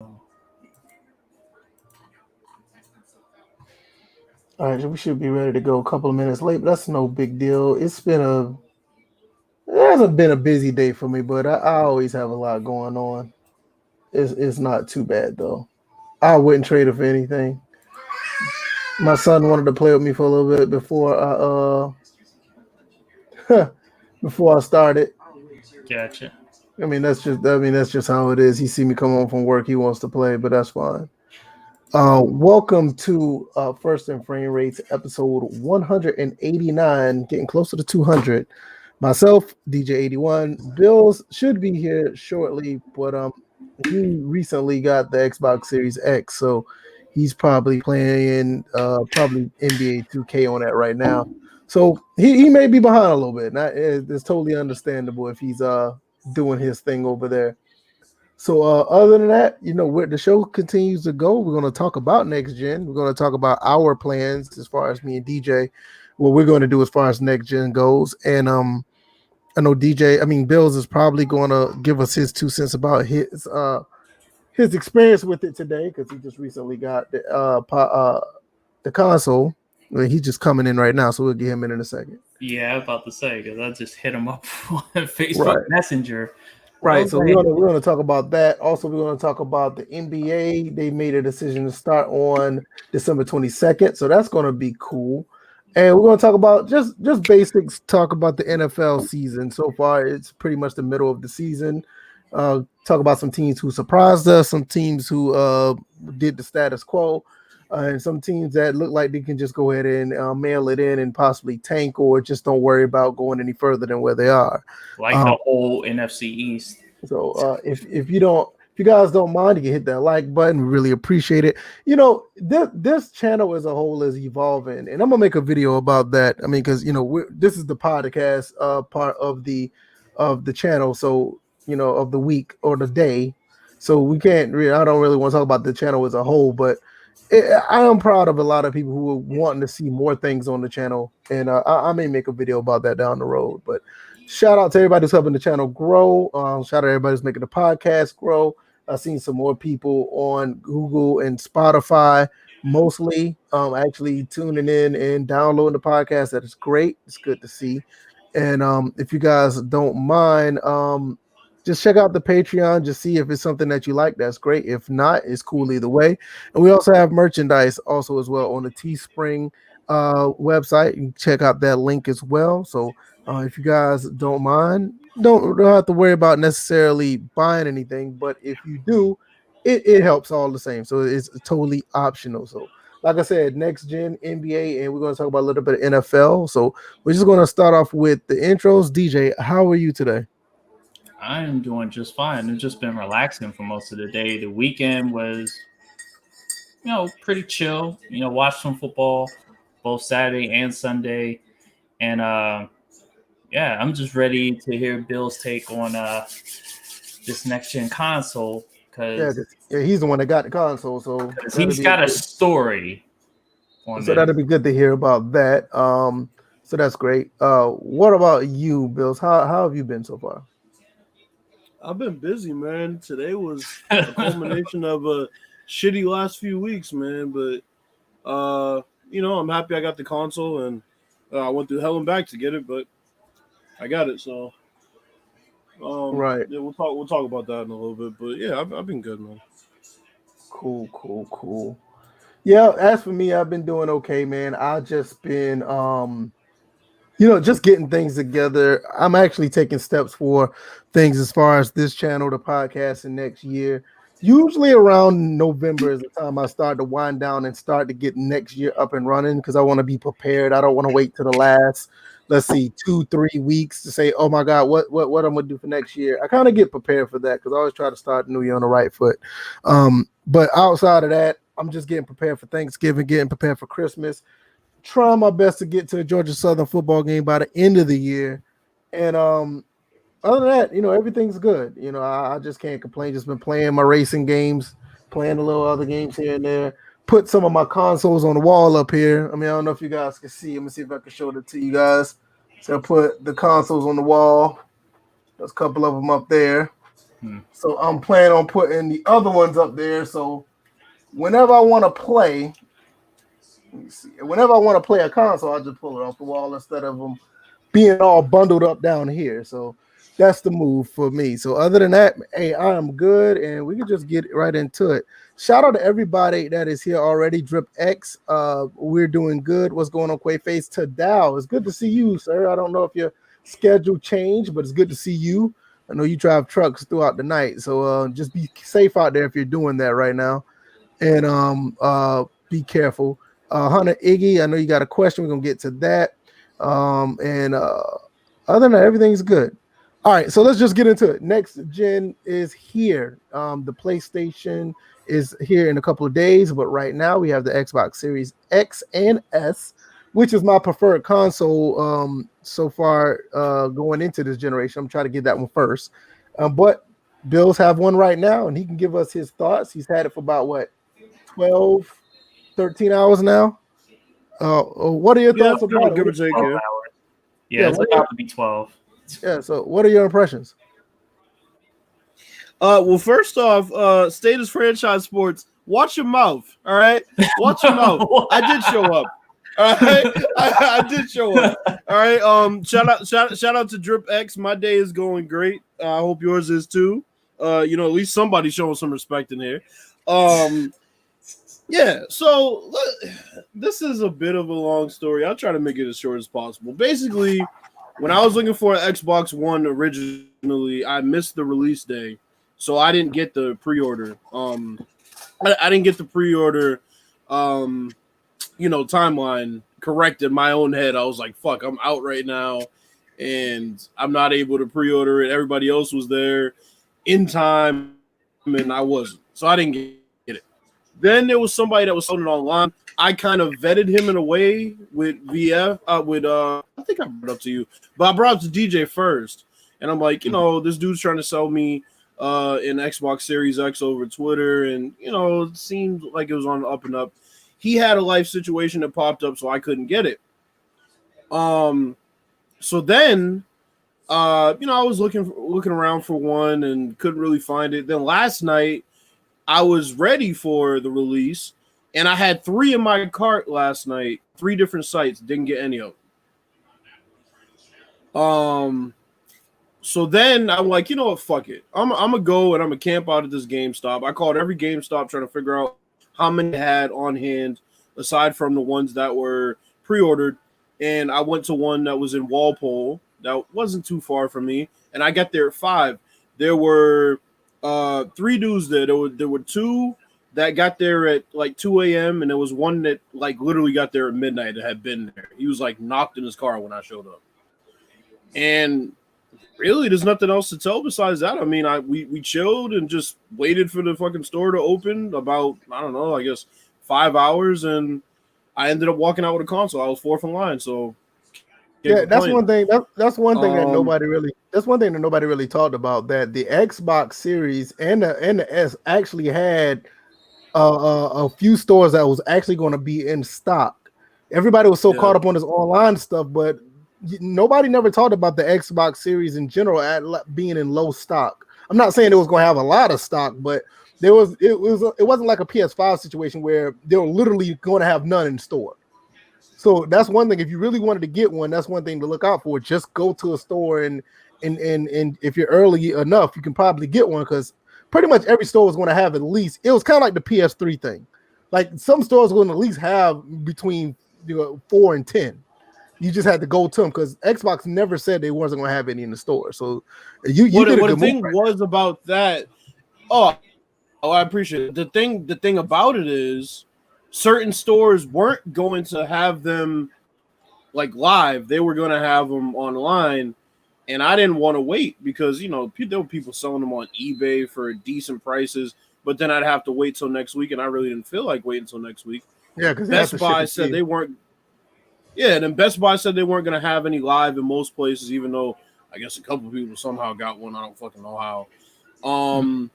All right, we should be ready to go a couple of minutes late, but that's no big deal. It hasn't been a busy day for me, but I always have a lot going on. It's not too bad though. I wouldn't trade it for anything. My son wanted to play with me for a little bit before I started. Gotcha. That's just how it is. He see me come home from work, he wants to play, but that's fine. Welcome to First and Frame Rates episode 189, getting closer to 200. Myself, DJ81. Bills should be here shortly, but he recently got the Xbox Series X, so he's probably playing probably NBA 2K on that right now. So he may be behind a little bit. It's totally understandable if he's doing his thing over there. So other than that, where the show continues to go, we're going to talk about next gen. We're going to talk about our plans as far as me and DJ, what we're going to do as far as next gen goes. And I know Bills is probably going to give us his 2 cents about his experience with it today, because he just recently got the console. He's just coming in right now, so we'll get him in a second. Yeah, I was about to say, because I just hit him up on Facebook Right. Messenger. Right, so we're going to talk about that. Also, we're going to talk about the NBA. They made a decision to start on December 22nd, so that's going to be cool. And we're going to talk about just basics, talk about the NFL season. So far, it's pretty much the middle of the season. Talk about some teams who surprised us, some teams who did the status quo, and some teams that look like they can just go ahead and mail it in and possibly tank, or just don't worry about going any further than where they are. Like the whole NFC East. So if you guys don't mind, you can hit that like button. We really appreciate it. This channel as a whole is evolving, and I'm gonna make a video about that. I mean, because this is the podcast part of the channel, so of the week or the day. So we can't really. I don't really want to talk about the channel as a whole, but I am proud of a lot of people who are wanting to see more things on the channel, and I may make a video about that down the road. But shout out to everybody who's helping the channel grow. Shout out to everybody who's making the podcast grow. I've seen some more people on Google and Spotify, mostly actually tuning in and downloading the podcast. That is great. It's good to see. And if you guys don't mind, just check out the Patreon, just see if it's something that you like. That's great. If not, it's cool either way. And we also have merchandise also as well on the Teespring website. You can check out that link as well. So if you guys don't mind, don't have to worry about necessarily buying anything, but if you do, it helps all the same. So it's totally optional. So like I said, next gen NBA, and we're going to talk about a little bit of NFL. So we're just going to start off with the intros. DJ, how are you today? I am doing just fine. I've just been relaxing for most of the day. The weekend was, pretty chill. Watched some football both Saturday and Sunday. And I'm just ready to hear Bill's take on this next gen console, because he's the one that got the console, so he's got a story on so that'll be good to hear about that. So that's great. What about you, Bills? How have you been so far? I've been busy, man. Today was a culmination of a shitty last few weeks, man. But I'm happy I got the console, and I went through hell and back to get it, but I got it. So, right. Yeah, we'll talk about that in a little bit. But yeah, I've been good, man. Cool. Yeah, as for me, I've been doing okay, man. I've just been just getting things together. I'm actually taking steps for things as far as this channel, the podcast, and next year. Usually around November is the time I start to wind down and start to get next year up and running, because I want to be prepared. I don't want to wait to the last, let's see, 2-3 weeks to say, oh my God, what I'm going to do for next year. I kind of get prepared for that, because I always try to start the new year on the right foot. But outside of that, I'm just getting prepared for Thanksgiving, getting prepared for Christmas. Trying my best to get to a Georgia Southern football game by the end of the year. And other than that, everything's good. I just can't complain. Just been playing my racing games, playing a little other games here and there. Put some of my consoles on the wall up here. I mean, I don't know if you guys can see. Let me see if I can show it to you guys. So I put the consoles on the wall. There's a couple of them up there. So I'm planning on putting the other ones up there. So whenever I want to play, let me see. Whenever I want to play a console, I just pull it off the wall instead of them being all bundled up down here. So that's the move for me. So other than that, hey, I am good, and we can just get right into it. Shout out to everybody that is here already. Drip X, we're doing good. What's going on, Quaface? Tadao, it's good to see you, sir. I don't know if your schedule changed, but it's good to see you. I know you drive trucks throughout the night, so just be safe out there if you're doing that right now, and be careful. Hunter Iggy, I know you got a question. We're gonna get to that. And other than that, everything's good. All right, so let's just get into it. Next gen is here. The PlayStation is here in a couple of days, but right now we have the Xbox Series X and S, which is my preferred console so far going into this generation. I'm trying to get that one first. But Bill's have one right now, and he can give us his thoughts. He's had it for about, what, 12, 13 hours now? What are your thoughts about it? Give or take, yeah, it's about to be 12. Yeah, so what are your impressions? Well, first off, Status Franchise Sports, watch your mouth, all right? Watch your mouth. I did show up. All right, I did show up. All right. Shout out to Drip X. My day is going great. I hope yours is too. At least somebody's showing some respect in here. Yeah. So this is a bit of a long story. I'll try to make it as short as possible. Basically, when I was looking for an Xbox One originally, I missed the release day, so I didn't get the pre-order. I didn't get the pre-order. Timeline correct in my own head. I was like, fuck, I'm out right now and I'm not able to pre-order it. Everybody else was there in time and I wasn't. So I didn't get it. Then there was somebody that was selling it online. I kind of vetted him in a way with VF, I think I brought it up to you, but I brought it to DJ first. And I'm like, this dude's trying to sell me an Xbox Series X over Twitter. And, it seemed like it was on the up and up. He had a life situation that popped up, so I couldn't get it. So then, I was looking around for one and couldn't really find it. Then last night, I was ready for the release, and I had 3 in my cart last night, 3 different sites, didn't get any of them. So then I'm like, you know what, fuck it. I'm gonna go and I'm gonna camp out at this GameStop. I called every GameStop trying to figure out how many I had on hand aside from the ones that were pre-ordered. And I went to one that was in Walpole that wasn't too far from me. And I got there at 5. There were 3 dudes there. There were 2 that got there at like 2 a.m. And there was one that like literally got there at midnight that had been there. He was like knocked in his car when I showed up. And really, there's nothing else to tell besides that. I mean, we chilled and just waited for the fucking store to open about, I don't know, I guess 5 hours, and I ended up walking out with a console. I was 4th in line, so yeah, that's one thing. That's one thing that nobody really. That's one thing that nobody really talked about. That the Xbox Series and the S actually had a few stores that was actually going to be in stock. Everybody was so caught up on this online stuff, but nobody never talked about the Xbox Series in general at being in low stock. I'm not saying it was going to have a lot of stock, but it wasn't like a PS5 situation where they were literally going to have none in store. So that's one thing. If you really wanted to get one, that's one thing to look out for. Just go to a store and if you're early enough, you can probably get one, because pretty much every store was going to have at least. It was kind of like the PS3 thing. Like some stores were going to at least have between 4 and 10. You just had to go to them because Xbox never said they wasn't going to have any in the store. So you did a good the thing move was about that. Oh, I appreciate it. The thing about it is certain stores weren't going to have them like live. They were going to have them online, and I didn't want to wait because there were people selling them on eBay for decent prices. But then I'd have to wait till next week, and I really didn't feel like waiting till next week. Yeah, because Best Buy said they weren't. Yeah, and then Best Buy said they weren't going to have any live in most places, even though I guess a couple of people somehow got one. I don't fucking know how.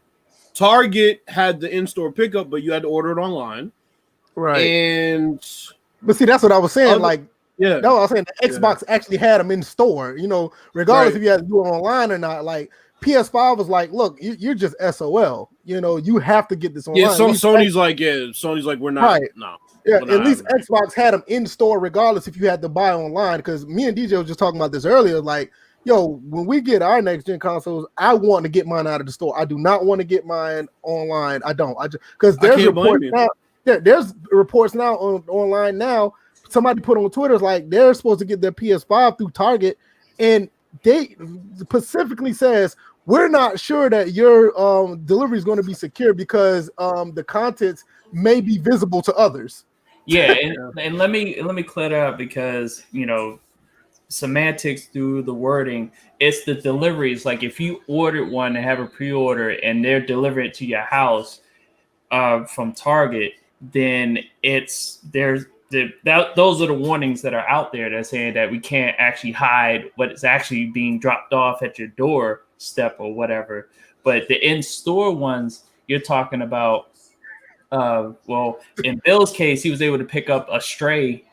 Target had the in-store pickup, but you had to order it online. Right. But see, that's what I was saying. Yeah, that's what I was saying. The Xbox actually had them in store. Regardless if you had to do it online or not. Like PS5 was like, look, you're just SOL. You know, you have to get this online. Yeah, Sony's like, we're not. Right. No. Yeah, at least Xbox had them in store regardless if you had to buy online. Because me and DJ was just talking about this earlier. Like, yo, when we get our next gen consoles, I want to get mine out of the store. I do not want to get mine online. I don't. I just because there's reports now. There's reports now online now. Somebody put on Twitter like they're supposed to get their PS5 through Target, and they specifically says we're not sure that your delivery is going to be secure because the contents may be visible to others. Yeah, and let me clear that up because semantics through the wording. It's the deliveries. Like if you ordered one and have a pre-order and they're delivering it to your house from Target, then those are the warnings that are out there that are saying that we can't actually hide what is actually being dropped off at your doorstep or whatever. But the in-store ones, you're talking about. Well, in Bill's case, he was able to pick up a stray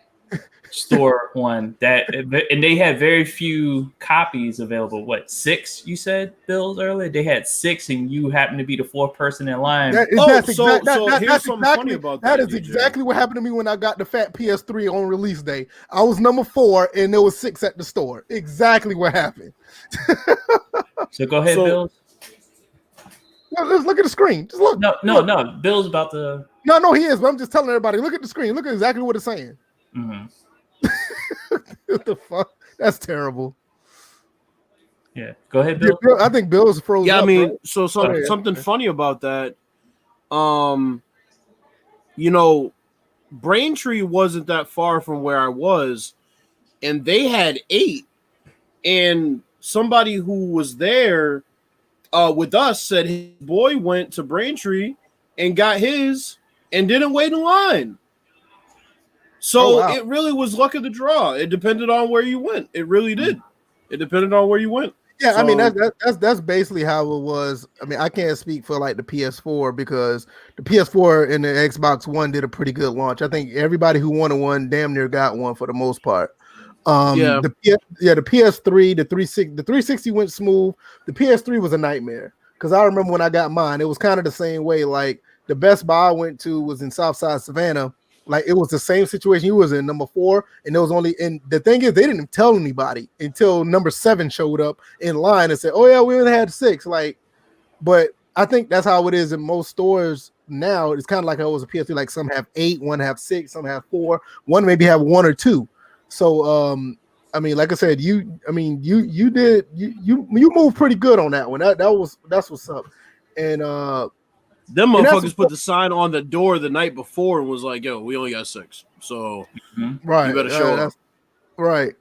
store one and they had very few copies available. What, 6 you said, Bill's earlier? They had 6 and you happened to be the 4th person in line. Here's something funny about that. That is exactly what happened to me when I got the fat PS3 on release day. I was number 4 and there was 6 at the store. Exactly what happened. So go ahead, Bill. No, let's look at the screen. Just look. No. Bill's about to. No, he is. But I'm just telling everybody. Look at the screen. Look at exactly what it's saying. Mm-hmm. What the fuck? That's terrible. Yeah, go ahead, Bill. I think Bill's frozen. Yeah, up, I mean, bro. so something funny about that. Braintree wasn't that far from where I was, and they had 8, and somebody who was there with us said his boy went to Braintree and got his and didn't wait in line. So It really was luck of the draw. It depended on where you went. It really did. It depended on where you went. Yeah, so, I mean that's basically how it was. I mean, I can't speak for like the PS4 because the PS4 and the Xbox One did a pretty good launch. I think everybody who wanted one damn near got one for the most part. The PS3, the 360 went smooth. The PS3 was a nightmare because I remember when I got mine, it was kind of the same way. Like the Best Buy I went to was in Southside Savannah. Like it was the same situation. You was in number 4, and there was only. And the thing is, they didn't tell anybody until number 7 showed up in line and said, "Oh yeah, we only had 6." Like, but I think that's how it is in most stores now. It's kind of like how it was a PS3. Like some have 8, one have 6, some have 4, one maybe have 1 or 2. So, I mean, like I said, you moved pretty good on that one. That's what's up. And them motherfuckers put the sign on the door the night before and was like, "Yo, we only got 6, so right, you better show up." Right.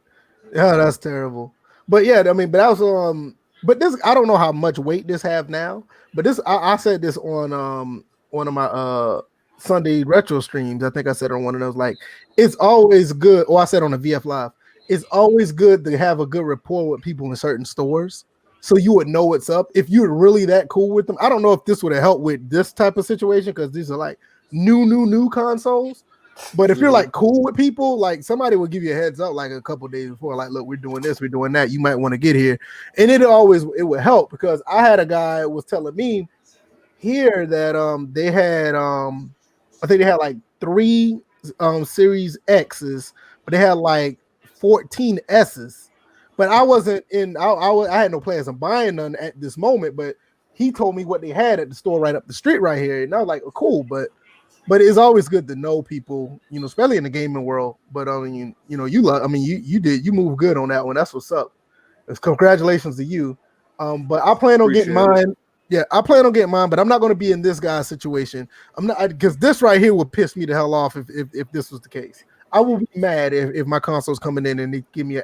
Yeah, that's terrible. But yeah, I mean, but that was but this I don't know how much weight this have now. But this I said this on one of my Sunday retro streams. I think I said on one of those, like, it's always good. I said on the VF Live, it's always good to have a good rapport with people in certain stores, so you would know what's up. If you're really that cool with them, I don't know if this would have helped with this type of situation because these are like new consoles. But if you're like cool with people, like somebody will give you a heads up like a couple days before, like, look, we're doing this, we're doing that. You might want to get here, and it would help because I had a guy was telling me here that they had I think they had like 3 Series X's, but they had like 14 S's. But I wasn't in. I had no plans on buying none at this moment. But he told me what they had at the store right up the street right here, and I was like, oh, cool. But it's always good to know people, especially in the gaming world. But I mean, you moved good on that one. That's what's up. Congratulations to you. But I plan on getting mine. Yeah, I plan on getting mine, but I'm not going to be in this guy's situation. I'm not, because this right here would piss me the hell off if this was the case. I will be mad if my console's coming in and they give me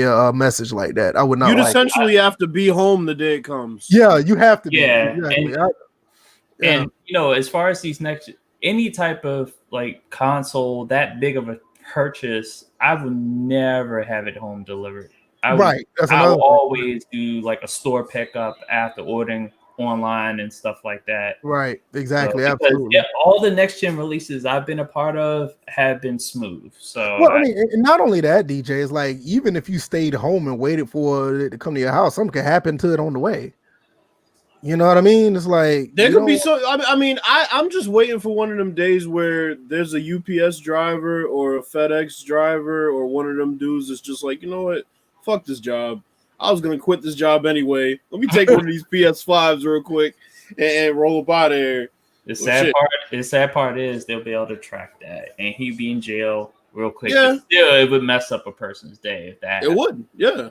a message like that. I would not. You'd essentially have to be home the day it comes. Yeah, you have to be. Yeah, exactly. And as far as these any type of like console that big of a purchase, I would never have it home delivered. I will always do like a store pickup after ordering online and stuff like that. Right. Exactly. So, because Absolutely. all the next gen releases I've been a part of have been smooth. So Well, I mean, and not only that, DJ, is like even if you stayed home and waited for it to come to your house, something could happen to it on the way. You know what I mean? It's like There you could be don't- so. I'm just waiting for one of them days where there's a UPS driver or a FedEx driver or one of them dudes that's just like, you know what? Fuck this job. I was gonna quit this job anyway. Let me take one of these PS5s real quick and roll up out of there. the Well, sad part is they'll be able to track that, and he'd be in jail real quick. Yeah. But still, it would mess up a person's day if that. It would, yeah.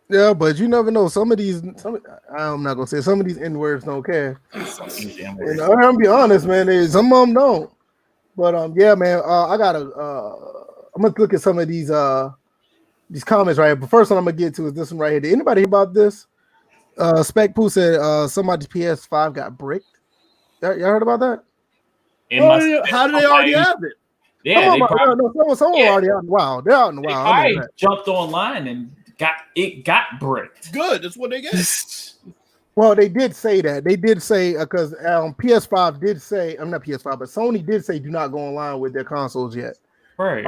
Yeah, but you never know. I'm not gonna say some of these N words don't care. happened. You know, I'm gonna be honest, man. Some of them don't. But yeah, man. I'm gonna look at some of these comments right here. But first one I'm gonna get to is this one right here. Did anybody hear about this? Spec Poo said somebody's PS5 got bricked. Y'all heard about that? How do they already have it? Yeah, someone already out in the wild. They're out in the they wild. probably jumped online and got bricked. Good, that's what they get. Well, they did say that. They did say because PS5 did say, I'm not PS5, but Sony did say do not go online with their consoles yet. Right.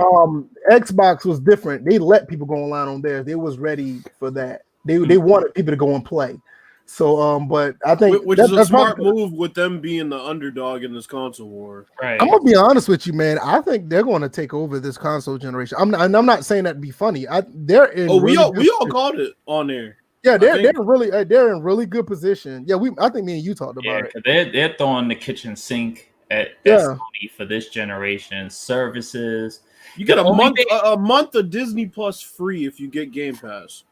Xbox was different. They let people go online on theirs. They was ready for that. They wanted people to go and play. So, but I think which is a smart move with them being the underdog in this console war. Right. I'm gonna be honest with you, man. I think they're going to take over this console generation. I'm not saying that to be funny. They're in. We all called it on there. Yeah, they're in really good position. Yeah, I think me and you talked about it. They're throwing the kitchen sink at Sony for this generation services. You get a month of Disney Plus free if you get Game Pass.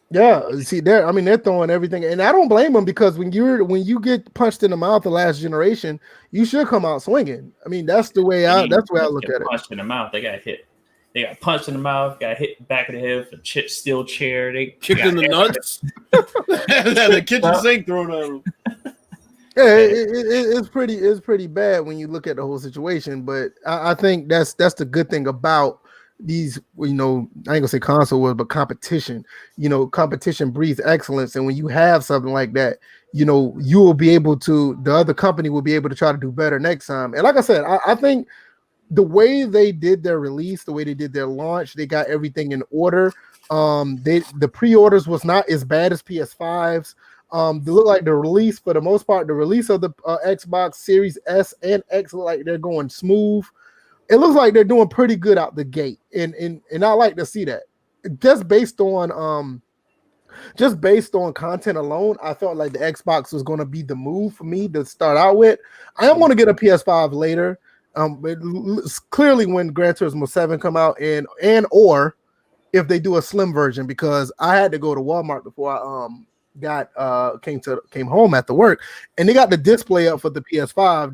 Yeah, see, they're throwing everything, and I don't blame them because when you get punched in the mouth the last generation, you should come out swinging. I mean, that's the way I look at it. Punched in the mouth, they got hit. They got punched in the mouth, got hit back of the head with a steel chair. They kicked in the nuts. The kitchen sink thrown at them. Yeah, it's pretty bad when you look at the whole situation. But I think that's the good thing about these, I ain't gonna say console wars, but competition. Competition breeds excellence, and when you have something like that, you will be able to. The other company will be able to try to do better next time. And like I said, I think the way they did their release, the way they did their launch, they got everything in order. The pre-orders was not as bad as PS5s. They look like the release, for the most part, the release of the Xbox Series S and X look like they're going smooth. It looks like they're doing pretty good out the gate, and I like to see that. Just based on content alone, I felt like the Xbox was going to be the move for me to start out with. I am going to get a PS5 later. But clearly when Gran Turismo 7 come out and or if they do a slim version, because I had to go to Walmart before I came home after work, and they got the display up for the PS5.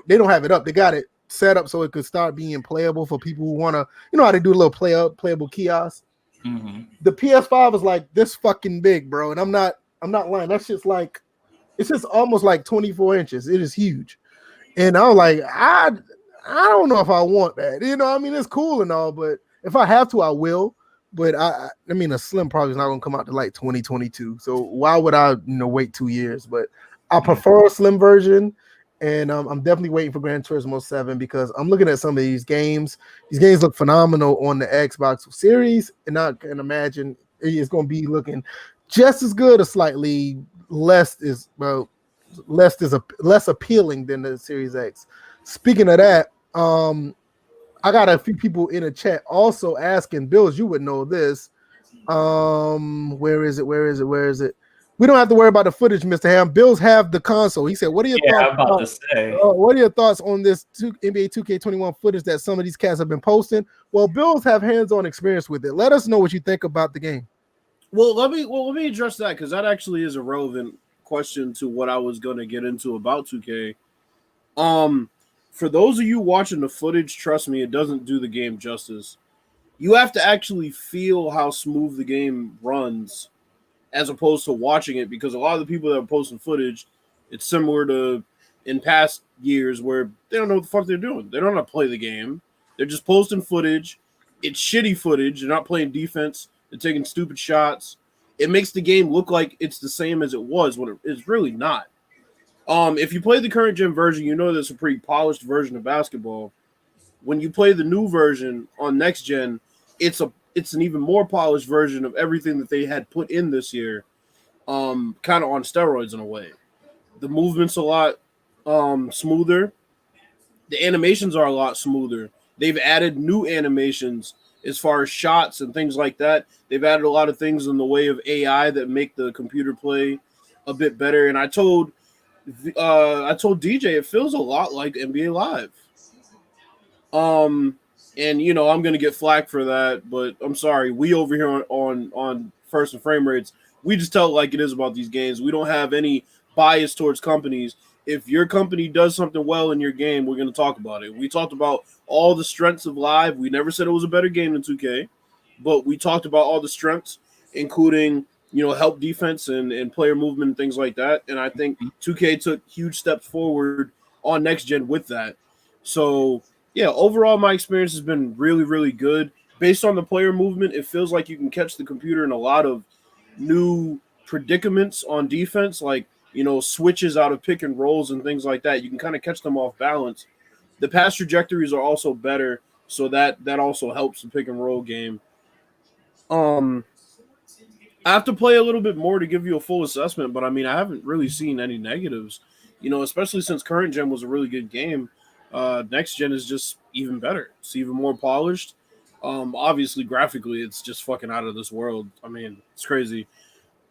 They don't have it up. They got it set up so it could start being playable for people who want to, how they do a little playable kiosk. Mm-hmm. The PS5 is like this fucking big, bro, and I'm not lying. That shit's like, it's just almost like 24 inches. It is huge. And I was like, I don't know if I want that. It's cool and all, but if I have to, I will. But a slim probably is not going to come out to like 2022. So why would I, wait 2 years? But I prefer a slim version, and I'm definitely waiting for Gran Turismo 7 because I'm looking at some of these games. These games look phenomenal on the Xbox Series, and I can imagine it's going to be looking just as good or slightly less appealing than the Series X. Speaking of that, I got a few people in the chat also asking, Bills, you would know this. Where is it? We don't have to worry about the footage, Mr. Ham. Bills have the console. He said, what are your thoughts? What are your thoughts on this NBA 2K21 footage that some of these cats have been posting? Well, Bills have hands-on experience with it. Let us know what you think about the game. Well, let me address that because that actually is a relevant question to what I was going to get into about 2K. For those of you watching the footage, trust me, it doesn't do the game justice. You have to actually feel how smooth the game runs as opposed to watching it, because a lot of the people that are posting footage, it's similar to in past years where they don't know what the fuck they're doing. They don't know how to play the game. They're just posting footage. It's shitty footage. They're not playing defense. They're taking stupid shots. it makes the game look like it's the same as it was when it's really not. If you play the current gen version, you know there's a pretty polished version of basketball. When you play the new version on next gen, it's an even more polished version of everything that they had put in this year, kind of on steroids in a way. The movement's a lot smoother. The animations are a lot smoother. They've added new animations as far as shots and things like that. They've added a lot of things in the way of AI that make the computer play a bit better. And I told DJ it feels a lot like NBA Live. And you know I'm gonna get flack for that, but I'm sorry. We over here on First and Framerates, we just tell it like it is about these games. We don't have any bias towards companies. If your company does something well in your game, we're gonna talk about it. We talked about all the strengths of Live. We never said it was a better game than 2K, but we talked about all the strengths, including help defense and player movement and things like that. And I think 2K took huge steps forward on next gen with that. So yeah, overall, my experience has been really, really good. Based on the player movement, it feels like you can catch the computer in a lot of new predicaments on defense, like, switches out of pick and rolls and things like that. You can kind of catch them off balance. The pass trajectories are also better, so that also helps the pick and roll game. I have to play a little bit more to give you a full assessment, but I mean, I haven't really seen any negatives, especially since current gen was a really good game. Next gen is just even better. It's even more polished. Obviously, graphically, it's just fucking out of this world. I mean, it's crazy.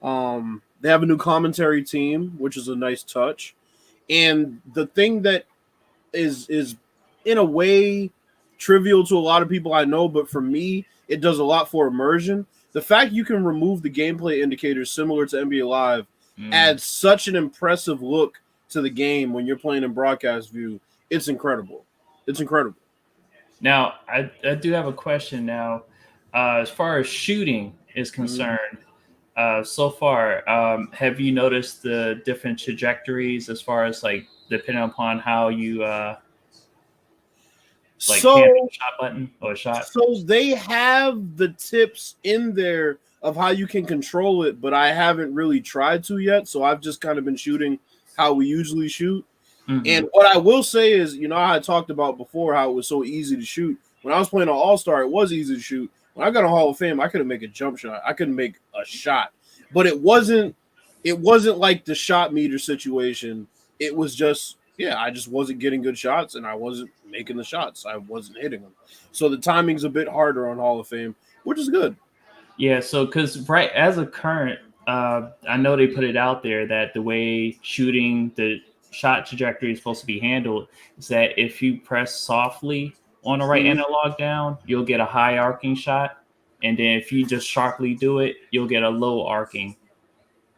They have a new commentary team, which is a nice touch. And the thing that is in a way trivial to a lot of people I know, but for me, it does a lot for immersion. The fact you can remove the gameplay indicators similar to NBA Live adds such an impressive look to the game when you're playing in broadcast view. It's incredible. It's incredible. Now, I do have a question now. As far as shooting is concerned, so far, have you noticed the different trajectories as far as, like, depending upon how you hit a shot button or a shot? So they have the tips in there of how you can control it, but I haven't really tried to yet. So I've just kind of been shooting how we usually shoot. And what I will say is, I talked about before how it was so easy to shoot. When I was playing on All-Star, it was easy to shoot. When I got on Hall of Fame, I couldn't make a jump shot. I couldn't make a shot. But it wasn't like the shot meter situation. It was just, I just wasn't getting good shots, and I wasn't making the shots. I wasn't hitting them. So the timing's a bit harder on Hall of Fame, which is good. Yeah, so because as a current, I know they put it out there that the way shooting the shot trajectory is supposed to be handled is that if you press softly on the right analog down, you'll get a high arcing shot, and then if you just sharply do it, you'll get a low arcing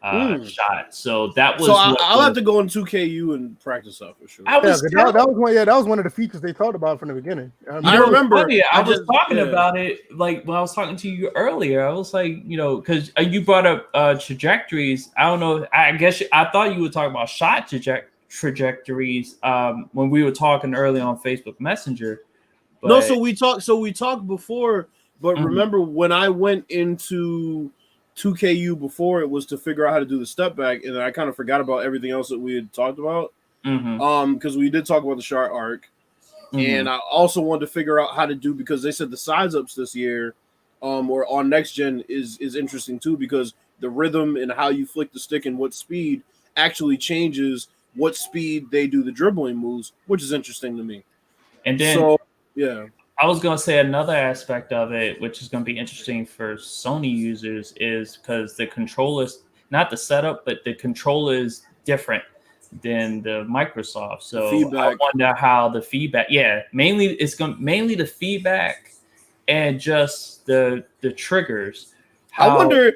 shot. So that was. So I'll have to go in 2KU and practice that for sure. That was one of the features they talked about from the beginning. I remember. I was talking about it like when I was talking to you earlier. I was like, because you brought up trajectories. I don't know. I guess I thought you would talk about shot trajectories when we were talking early on Facebook Messenger. But... No, so we talked before, but remember when I went into 2KU before, it was to figure out how to do the step back, and then I kind of forgot about everything else that we had talked about. Because we did talk about the shot arc, and I also wanted to figure out how to do, because they said the size ups this year or on next gen is interesting too, because the rhythm and how you flick the stick and what speed actually changes what speed they do the dribbling moves, which is interesting to me. And then I was going to say another aspect of it, which is going to be interesting for Sony users, is because the controllers, not the setup, but the controller is different than the Microsoft. So I wonder how the feedback, mainly the feedback and just the triggers. I wonder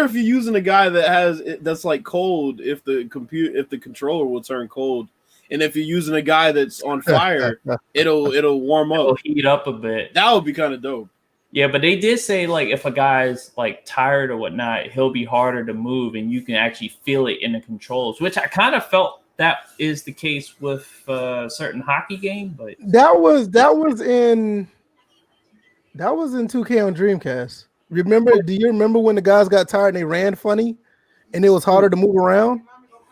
if you're using a guy that's like cold, if the controller will turn cold, and if you're using a guy that's on fire, it'll warm up, it'll heat up a bit. That would be kind of dope. Yeah, but they did say, like, if a guy's like tired or whatnot, he'll be harder to move, and you can actually feel it in the controls, which I kind of felt that is the case with a certain hockey game. But that was in 2K on Dreamcast. Remember? Do you remember when the guys got tired and they ran funny, and it was harder to move around?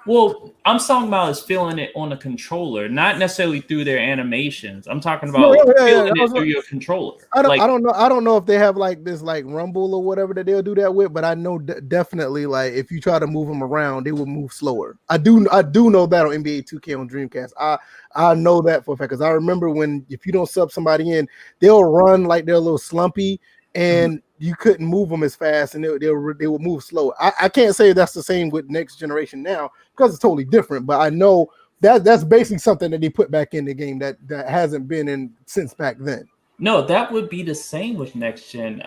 Well, I'm talking about is feeling it on the controller, not necessarily through their animations. I'm talking No, about yeah. feeling it through your controller. I Like, don't know. I don't know if they have like this like rumble or whatever that they'll do that with, but I know definitely like if you try to move them around, they will move slower. I do know that on NBA 2K on Dreamcast. I know that for a fact because I remember when if you don't sub somebody in, they'll run like they're a little slumpy and you couldn't move them as fast and they will move slower. I can't say that's the same with next generation now because it's totally different, but I know that's basically something that they put back in the game that hasn't been in since back then. no, that would be the same with next gen.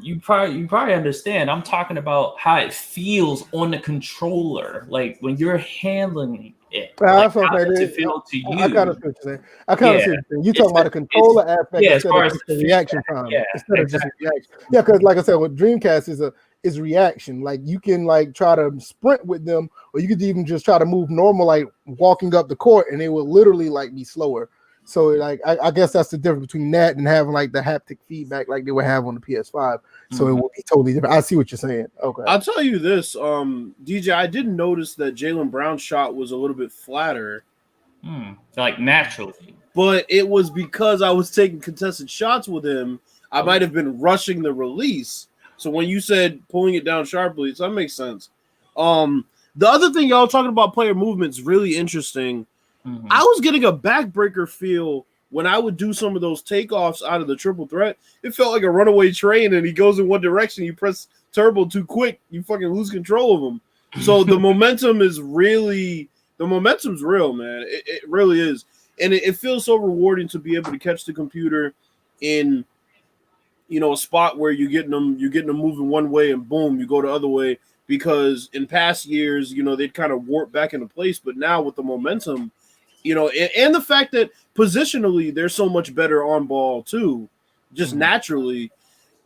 You probably understand. I'm talking about how it feels on the controller, like when you're handling it. Like, how does it feel to you? I kind of see what you're saying. I kind of see what you're saying. You're talking about the controller aspect instead of just the reaction time. Yeah, instead of just reaction. Yeah, because like I said, with Dreamcast is reaction. Like you can like try to sprint with them, or you could even just try to move normal, like walking up the court, and it will literally like be slower. So like I guess that's the difference between that and having like the haptic feedback like they would have on the PS5. So it will be totally different. I see what you're saying. Okay. I'll tell you this, DJ, I did notice that Jaylen Brown's shot was a little bit flatter. Like naturally. But it was because I was taking contested shots with him. I might have been rushing the release. So when you said pulling it down sharply, so that makes sense. The other thing y'all talking about player movement is really interesting. I was getting a backbreaker feel when I would do some of those takeoffs out of the triple threat. It felt like a runaway train, and he goes in one direction. You press turbo too quick, you fucking lose control of him. So the momentum is really – the momentum's real, man. It really is. And it feels so rewarding to be able to catch the computer in, a spot where you're getting them moving one way and boom, you go the other way. Because in past years, they'd kind of warp back into place. But now with the momentum – and the fact that positionally they're so much better on ball too, just naturally,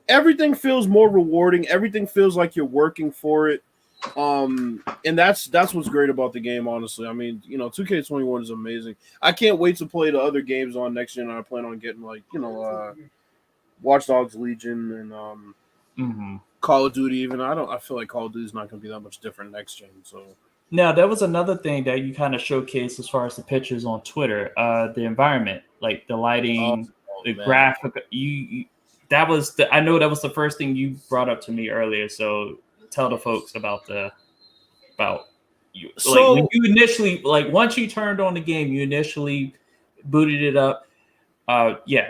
everything feels more rewarding. Everything feels like you're working for it. And that's what's great about the game, honestly. I mean, 2K21 is amazing. I can't wait to play the other games on next gen. I plan on getting Watch Dogs Legion and Call of Duty. Even I feel like Call of Duty is not going to be that much different next gen. So. Now, there was another thing that you kind of showcased as far as the pictures on Twitter, the environment, like the lighting, the graphic. I know that was the first thing you brought up to me earlier. So tell the folks about you. So, like when you initially, like once you turned on the game, you initially booted it up.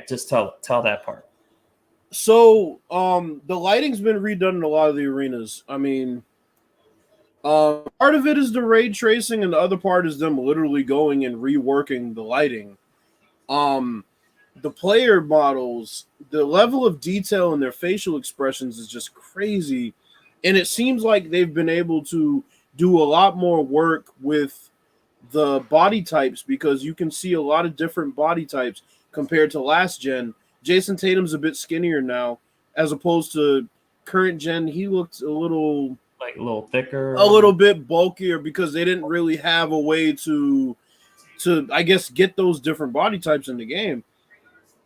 Just tell that part. So the lighting's been redone in a lot of the arenas. I mean. Part of it is the ray tracing, and the other part is them literally going and reworking the lighting. The player models, the level of detail in their facial expressions is just crazy, and it seems like they've been able to do a lot more work with the body types because you can see a lot of different body types compared to last gen. Jason Tatum's a bit skinnier now, as opposed to current gen. He looked a little thicker, a little bit bulkier because they didn't really have a way to I guess get those different body types in the game.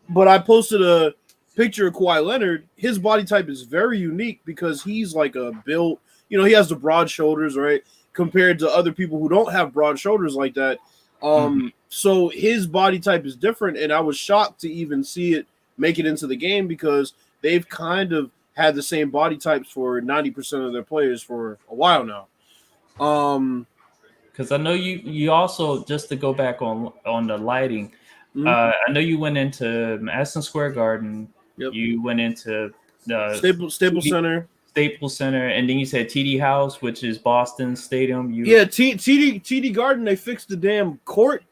But I posted a picture of Kawhi Leonard. His body type is very unique because he's like a built, he has the broad shoulders, right? Compared to other people who don't have broad shoulders like that. So his body type is different, and I was shocked to even see it make it into the game because they've kind of had the same body types for 90% of their players for a while now. Because I know you also, just to go back on the lighting, I know you went into Madison Square Garden. Yep. You went into the Staples Center, and then you said TD House, which is Boston Stadium. TD Garden. They fixed the damn court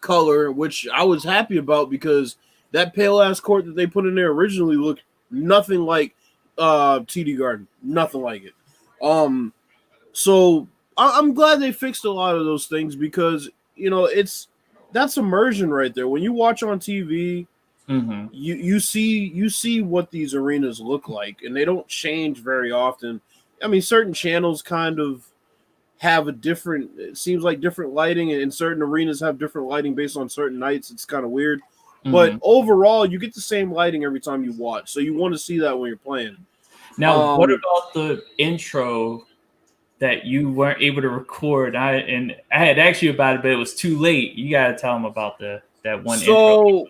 color, which I was happy about because that pale ass court that they put in there originally looked nothing like TD Garden, nothing like it. So I'm glad they fixed a lot of those things because that's immersion right there. When you watch on TV, you see what these arenas look like, and they don't change very often. I mean, certain channels kind of have it seems like different lighting, and certain arenas have different lighting based on certain nights. It's kind of weird. But overall, you get the same lighting every time you watch, so you want to see that when you're playing. Now, what about the intro that you weren't able to record? I had asked you about it, but it was too late. You got to tell them about that one intro.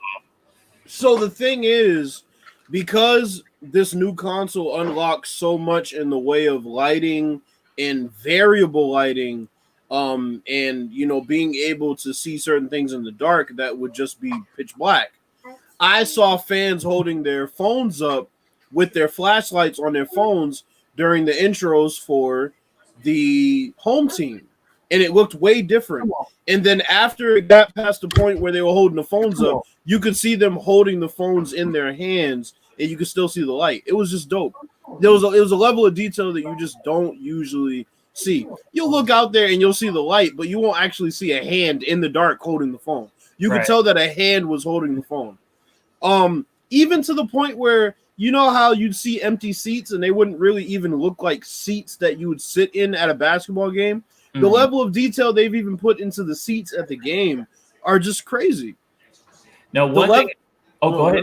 So the thing is, because this new console unlocks so much in the way of lighting and variable lighting, and being able to see certain things in the dark that would just be pitch black. I saw fans holding their phones up with their flashlights on their phones during the intros for the home team, and it looked way different. And then after it got past the point where they were holding the phones up, you could see them holding the phones in their hands, and you could still see the light. It was just dope. It was a level of detail that you just don't usually see. You'll look out there and you'll see the light, but you won't actually see a hand in the dark holding the phone. You could tell that a hand was holding the phone. Even to the point where, you know how you'd see empty seats and they wouldn't really even look like seats that you would sit in at a basketball game. The level of detail they've even put into the seats at the game are just crazy. Now, go ahead.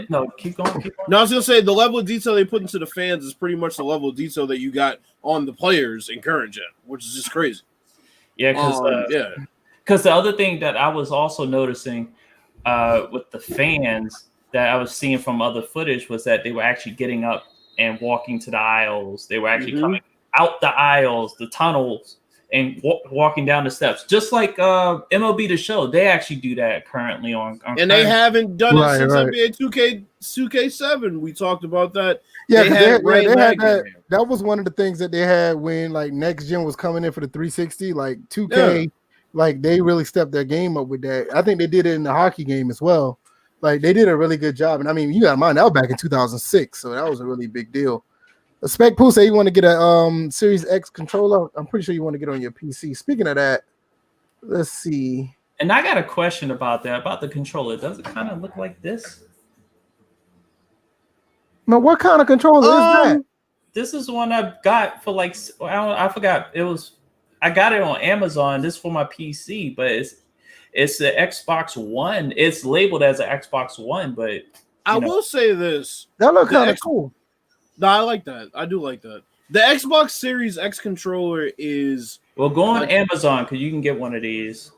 No, keep going. No, I was going to say the level of detail they put into the fans is pretty much the level of detail that you got on the players in current gen, which is just crazy. Yeah, because the other thing that I was also noticing with the fans that I was seeing from other footage was that they were actually getting up and walking to the aisles. They were actually coming out the aisles, the tunnels, and walking down the steps, just like MLB The Show. They actually do that currently on and they haven't done it since NBA 2K7. We talked about that. Yeah, they had that. That was one of the things that they had when like next gen was coming in for the 360. Like 2K, like they really stepped their game up with that. I think they did it in the hockey game as well. Like they did a really good job. And I mean, you got to mind that was back in 2006, so that was a really big deal. Spec Pooh say you want to get a Series X controller. I'm pretty sure you want to get on your PC. Speaking of that, let's see. And I got a question about that, about the controller. Does it kind of look like this? No, what kind of controller is that? This is one I got for like I forgot. I got it on Amazon. This is for my PC, but it's the Xbox One. It's labeled as an Xbox One, but I will say this. That looks kind of cool. No, I like that. I do like that. The Xbox Series X controller is... Well, go on Amazon because you can get one of these.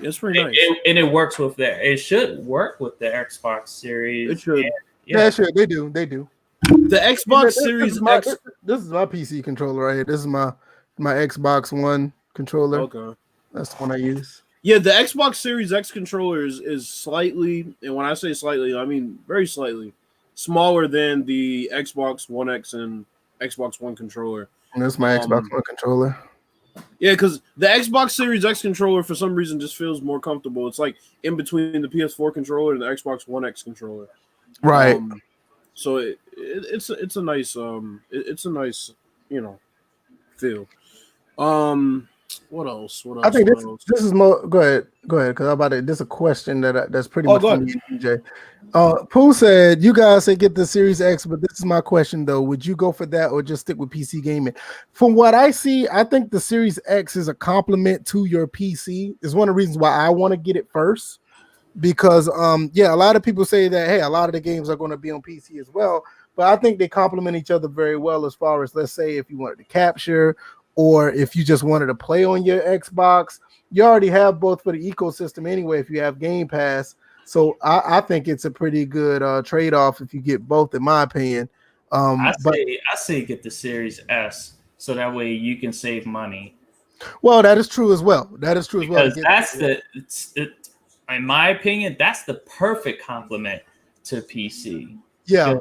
It's pretty nice. And it works with that. It should work with the Xbox Series. It should. Yeah, sure. They do. The Xbox Series X... This is my PC controller right here. This is my Xbox One controller. Okay. That's the one I use. Yeah, the Xbox Series X controller is slightly, and when I say slightly, I mean very slightly, smaller than the Xbox One X and Xbox One controller. And that's my Xbox One controller. Yeah, because the Xbox Series X controller for some reason just feels more comfortable. It's like in between the PS4 controller and the Xbox One X controller. Right. So it's a nice feel. What else? I think this is more. Go ahead, because I'm about to. This is a question that's pretty much for me and DJ. Pooh said, "You guys say get the Series X, but this is my question though: would you go for that or just stick with PC gaming?" From what I see, I think the Series X is a complement to your PC. It's one of the reasons why I want to get it first, because a lot of people say that hey, a lot of the games are going to be on PC as well, but I think they complement each other very well as far as, let's say, if you wanted to capture. Or if you just wanted to play on your Xbox, you already have both for the ecosystem anyway if you have Game Pass. So I think it's a pretty good trade-off if you get both, in my opinion. I say get the Series S so that way you can save money. Well, that is true as well. Because in my opinion, that's the perfect complement to PC. Yeah.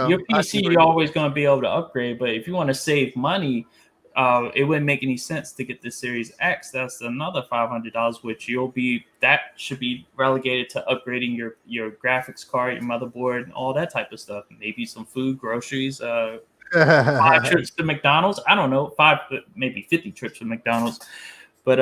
Your PC, you're always going to be able to upgrade, but if you want to save money, it wouldn't make any sense to get the Series X. That's another $500, which that should be relegated to upgrading your graphics card, your motherboard, and all that type of stuff. Maybe some food, groceries, 5 trips to McDonald's. I don't know, 5, maybe 50 trips to McDonald's. But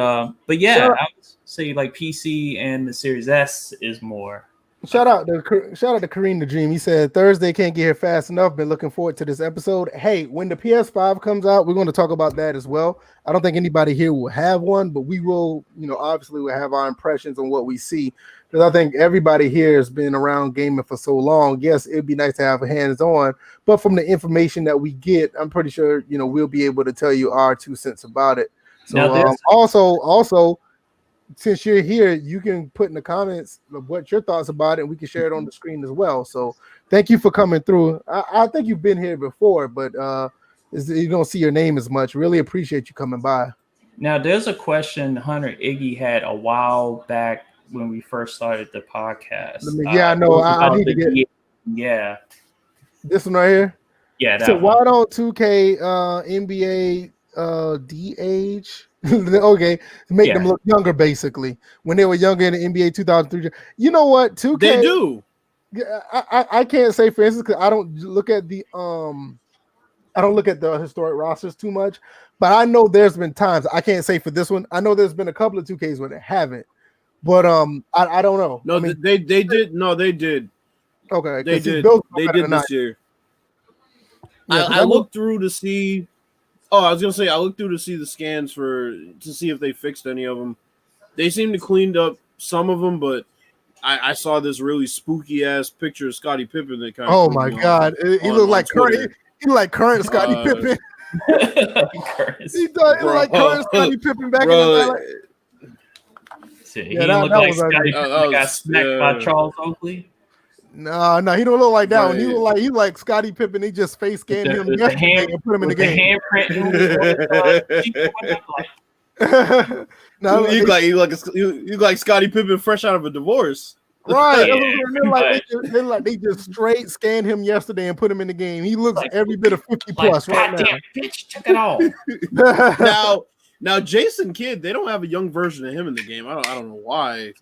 yeah, I would say like PC and the Series S is more. Shout out to Kareem the Dream. He said Thursday can't get here fast enough. Been looking forward to this episode. Hey, when the PS5 comes out, we're going to talk about that as well. I don't think anybody here will have one, but we will, obviously we'll have our impressions on what we see. Because I think everybody here has been around gaming for so long. Yes, it'd be nice to have hands-on, but from the information that we get, I'm pretty sure, we'll be able to tell you our 2 cents about it. So also, since you're here, you can put in the comments what your thoughts about it, and we can share it on the screen as well. So thank you for coming through. I think you've been here before, but you don't see your name as much. Really appreciate you coming by. Now, there's a question Hunter Iggy had a while back when we first started the podcast. I know. I need to get. Yeah. This one right here? Yeah. So why don't 2K NBA de-age? Okay, make them look younger, basically. When they were younger in the NBA 2003. You know what? 2K. They do. I can't say, for instance, because I don't look at the historic rosters too much, but I know there's been times. I can't say for this one. I know there's been a couple of 2Ks where they haven't, but I don't know. No, they did. No, they did. Okay, they did. They did this year. Yeah, I looked through to see. Oh, I was gonna say I looked through to see the scans to see if they fixed any of them. They seem to cleaned up some of them, but I saw this really spooky ass picture of Scottie Pippen that kind of. Oh my god, he looked like current. He like current Scottie Pippen. He thought he like current Scottie Pippen back in the day. He looked like Scottie Pippen got smacked by Charles Oakley. No, he don't look like that one. He like Scottie Pippen. He just face scanned him and put him in the game. You like Scottie Pippen fresh out of a divorce. Right. They just straight scanned him yesterday and put him in the game. He looks every bit of 50 plus right now. Goddamn bitch took it all. Now Jason Kidd, they don't have a young version of him in the game. I don't know why.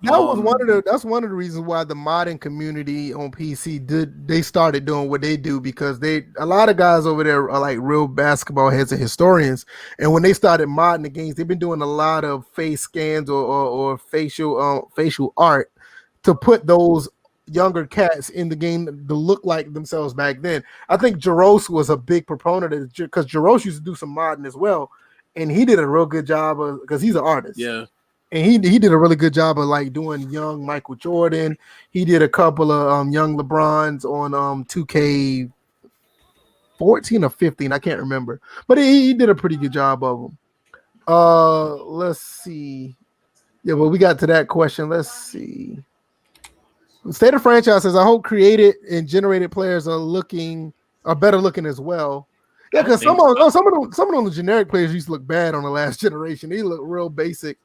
That's one of the reasons why the modding community on PC started doing what they do, because a lot of guys over there are like real basketball heads and historians, and when they started modding the games, they've been doing a lot of face scans or facial art to put those younger cats in the game to look like themselves back then. I think Jaros was a big proponent of it, because Jaros used to do some modding as well. And he did a real good job because he's an artist. Yeah. And he did a really good job of like doing young Michael Jordan. He did a couple of young LeBrons on 2K 14 or 15. I can't remember. But he did a pretty good job of them. Let's see. Yeah, well, we got to that question. Let's see. State of Franchise says, I hope created and generated players are better looking as well. Yeah, because some of the generic players used to look bad on the last generation. They look real basic.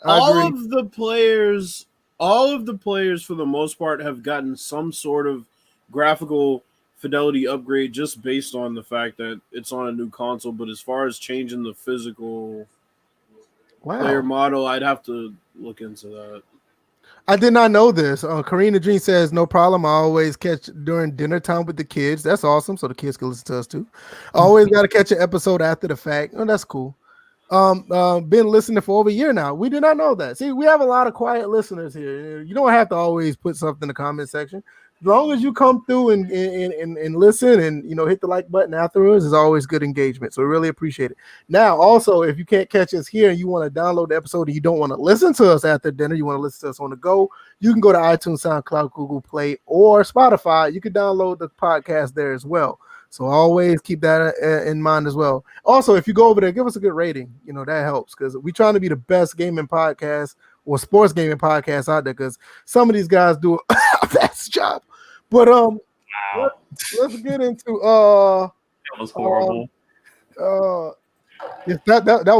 All of the players for the most part have gotten some sort of graphical fidelity upgrade just based on the fact that it's on a new console. But as far as changing the physical player model, I'd have to look into that. I did not know this. Karina Dream says, no problem. I always catch during dinner time with the kids. That's awesome. So the kids can listen to us too. Always got to catch an episode after the fact. Oh, that's cool. Been listening for over a year now. We did not know that. See, we have a lot of quiet listeners here. You don't have to always put something in the comment section. As long as you come through and listen and hit the like button afterwards, is always good engagement. So we really appreciate it. Now, also, if you can't catch us here and you want to download the episode and you don't want to listen to us after dinner, you want to listen to us on the go, you can go to iTunes, SoundCloud, Google Play, or Spotify. You can download the podcast there as well. So always keep that in mind as well. Also, if you go over there, give us a good rating. That helps, because we're trying to be the best gaming podcast or sports gaming podcast out there, because some of these guys do a best job. But let's get into that was horrible. That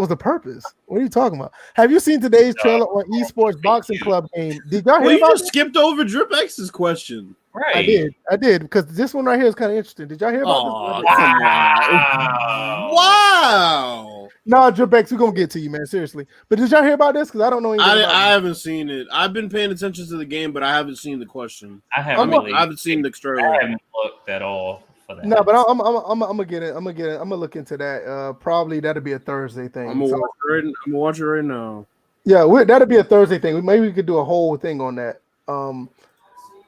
was the purpose. What are you talking about? Have you seen today's trailer on Esports Boxing Club game? Did y'all hear about you just skipped over Drip X's question. Right. I did, because this one right here is kind of interesting. Did y'all hear about this? Wow. No, Drip X, we're gonna get to you, man. Seriously. But did y'all hear about this? Because I don't know anything about I haven't seen it. I've been paying attention to the game, but I haven't seen the question. I haven't seen the trailer. I haven't looked at all for that. No, but I'm gonna get it. I'm gonna look into that. Probably that'll be a Thursday thing. I'm gonna watch it right now. Yeah, that'll be a Thursday thing. Maybe we could do a whole thing on that.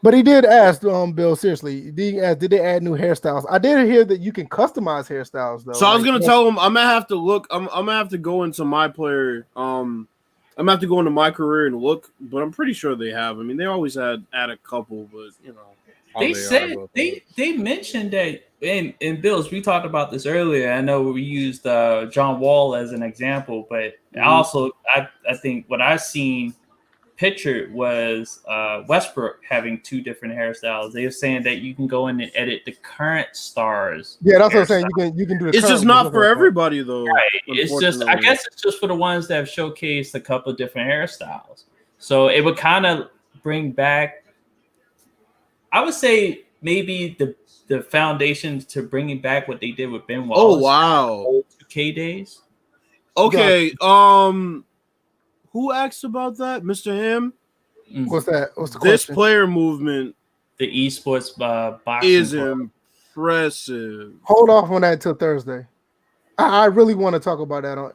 But he did ask, Bill, seriously, did they add new hairstyles? I did hear that you can customize hairstyles though. So I was gonna tell him I'm gonna have to look. I'm gonna have to go into my player. I'm gonna have to go into my career and look, but I'm pretty sure they have. I mean, they always add a couple, but you know. They said they mentioned that in Bills. We talked about this earlier. I know we used John Wall as an example, but also I think what I've seen pictured was Westbrook having two different hairstyles. They were saying that you can go in and edit the current stars. Yeah, that's what I'm saying. You can do. It's just not for everybody though. Right. It's just I guess it's just for the ones that have showcased a couple of different hairstyles. So it would kind of bring back. I would say maybe the foundation to bringing back what they did with Ben Wallace. Oh wow, old 2K days. Okay, who asked about that, Mr. Ham? What's that? What's the question? This player movement, the esports boxing is impressive. Hold off on that until Thursday. I really want to talk about that I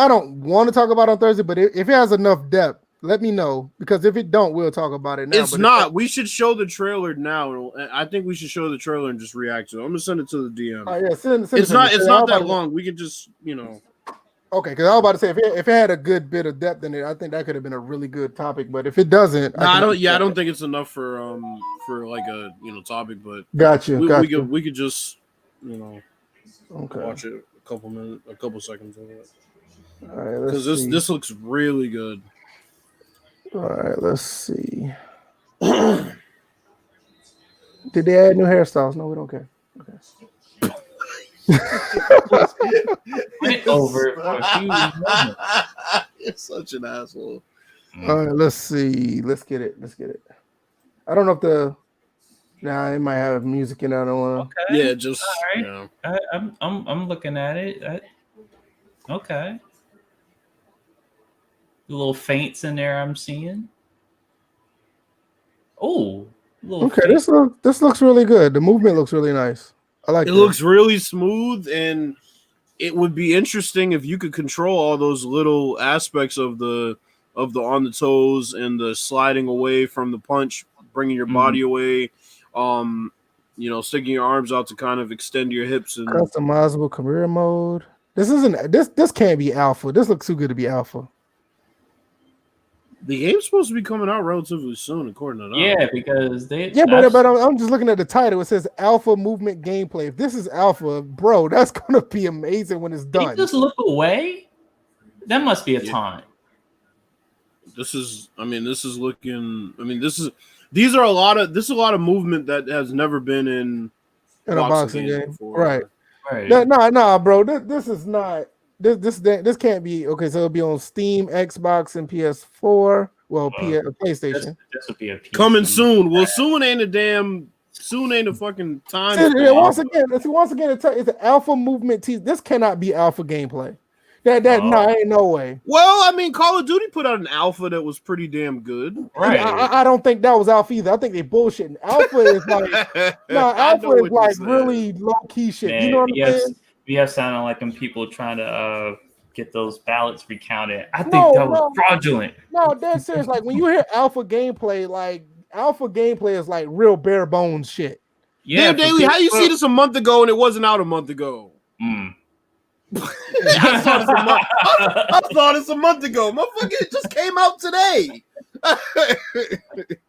don't want to talk about it on Thursday, but if it has enough depth, let me know, because if it don't, we'll talk about it now. It's not. We should show the trailer now. I think we should show the trailer and just react to it. I'm gonna send it to the DM. Yeah, send it's not. It's not that long. We can just, Okay, because I was about to say if it had a good bit of depth in it, I think that could have been a really good topic. But if it doesn't, I don't think it's enough for like a topic. But gotcha. We could just watch it a couple seconds of it. All right, because this looks really good. All right, let's see. Did they add new hairstyles? No, we don't care. Okay. Went over it for a few moments. You're such an asshole. All right, let's see. Let's get it. I don't know if it might have music in it. I don't want to. Okay. Yeah, just all right. I'm looking at it. Okay. The little feints in there I'm seeing. Oh, okay. This looks really good. The movement looks really nice. I like it. It looks really smooth, and it would be interesting if you could control all those little aspects of the on the toes and the sliding away from the punch, bringing your body away, sticking your arms out to kind of extend your hips and customizable career mode. This can't be alpha. This looks too good to be alpha. The game's supposed to be coming out relatively soon, according to them. Yeah, because they. Yeah, but I'm just looking at the title. It says Alpha Movement Gameplay. If this is alpha, bro, that's gonna be amazing when it's done. They just look away. That must be a time. This is looking. This is a lot of movement that has never been in a boxing game before. Right. No, bro. This is not. This can't be okay. So it'll be on Steam, Xbox, and PS4. Well, PlayStation. This would be a PC. Coming soon. Well, soon ain't a fucking time. Once again, it's an alpha movement tease. This cannot be alpha gameplay. No, ain't no way. Well, Call of Duty put out an alpha that was pretty damn good. Right. I don't think that was alpha either. I think they bullshitting. Alpha is like alpha is like really low key shit. Man, you know what I'm saying? We have sounded like them people trying to get those ballots recounted. I think that was fraudulent. No, that's serious. Like when you hear alpha gameplay is like real bare bones shit. Yeah, Daily, how you see this a month ago and it wasn't out a month ago? I saw this a month ago. Motherfucker, it just came out today.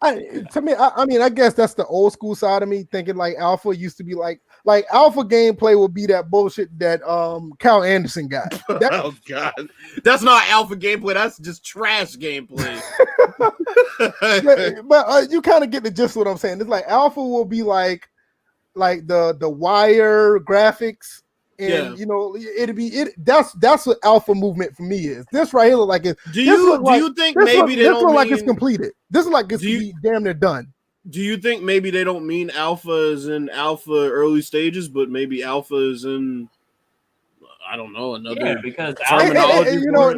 I guess that's the old school side of me thinking like alpha used to be like alpha gameplay would be that bullshit that Cal Anderson got. Oh god, that's not alpha gameplay. That's just trash gameplay. but you kind of get the gist of what I'm saying. It's like alpha will be like the wire graphics. And it'd be that's what alpha movement for me is. This right here look like it. Do you think maybe they don't look like it's completed? This is like it's damn near done. Do you think maybe they don't mean alpha is in alpha early stages, but maybe alpha is in I don't know another because terminology? No,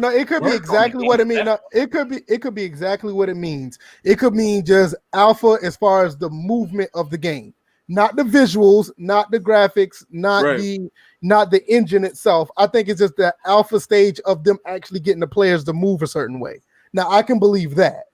it could be exactly what it means. No, it could be exactly what it means. It could mean just alpha as far as the movement of the game. Not the visuals, not the graphics, not the engine itself. I think it's just the alpha stage of them actually getting the players to move a certain way. Now I can believe that,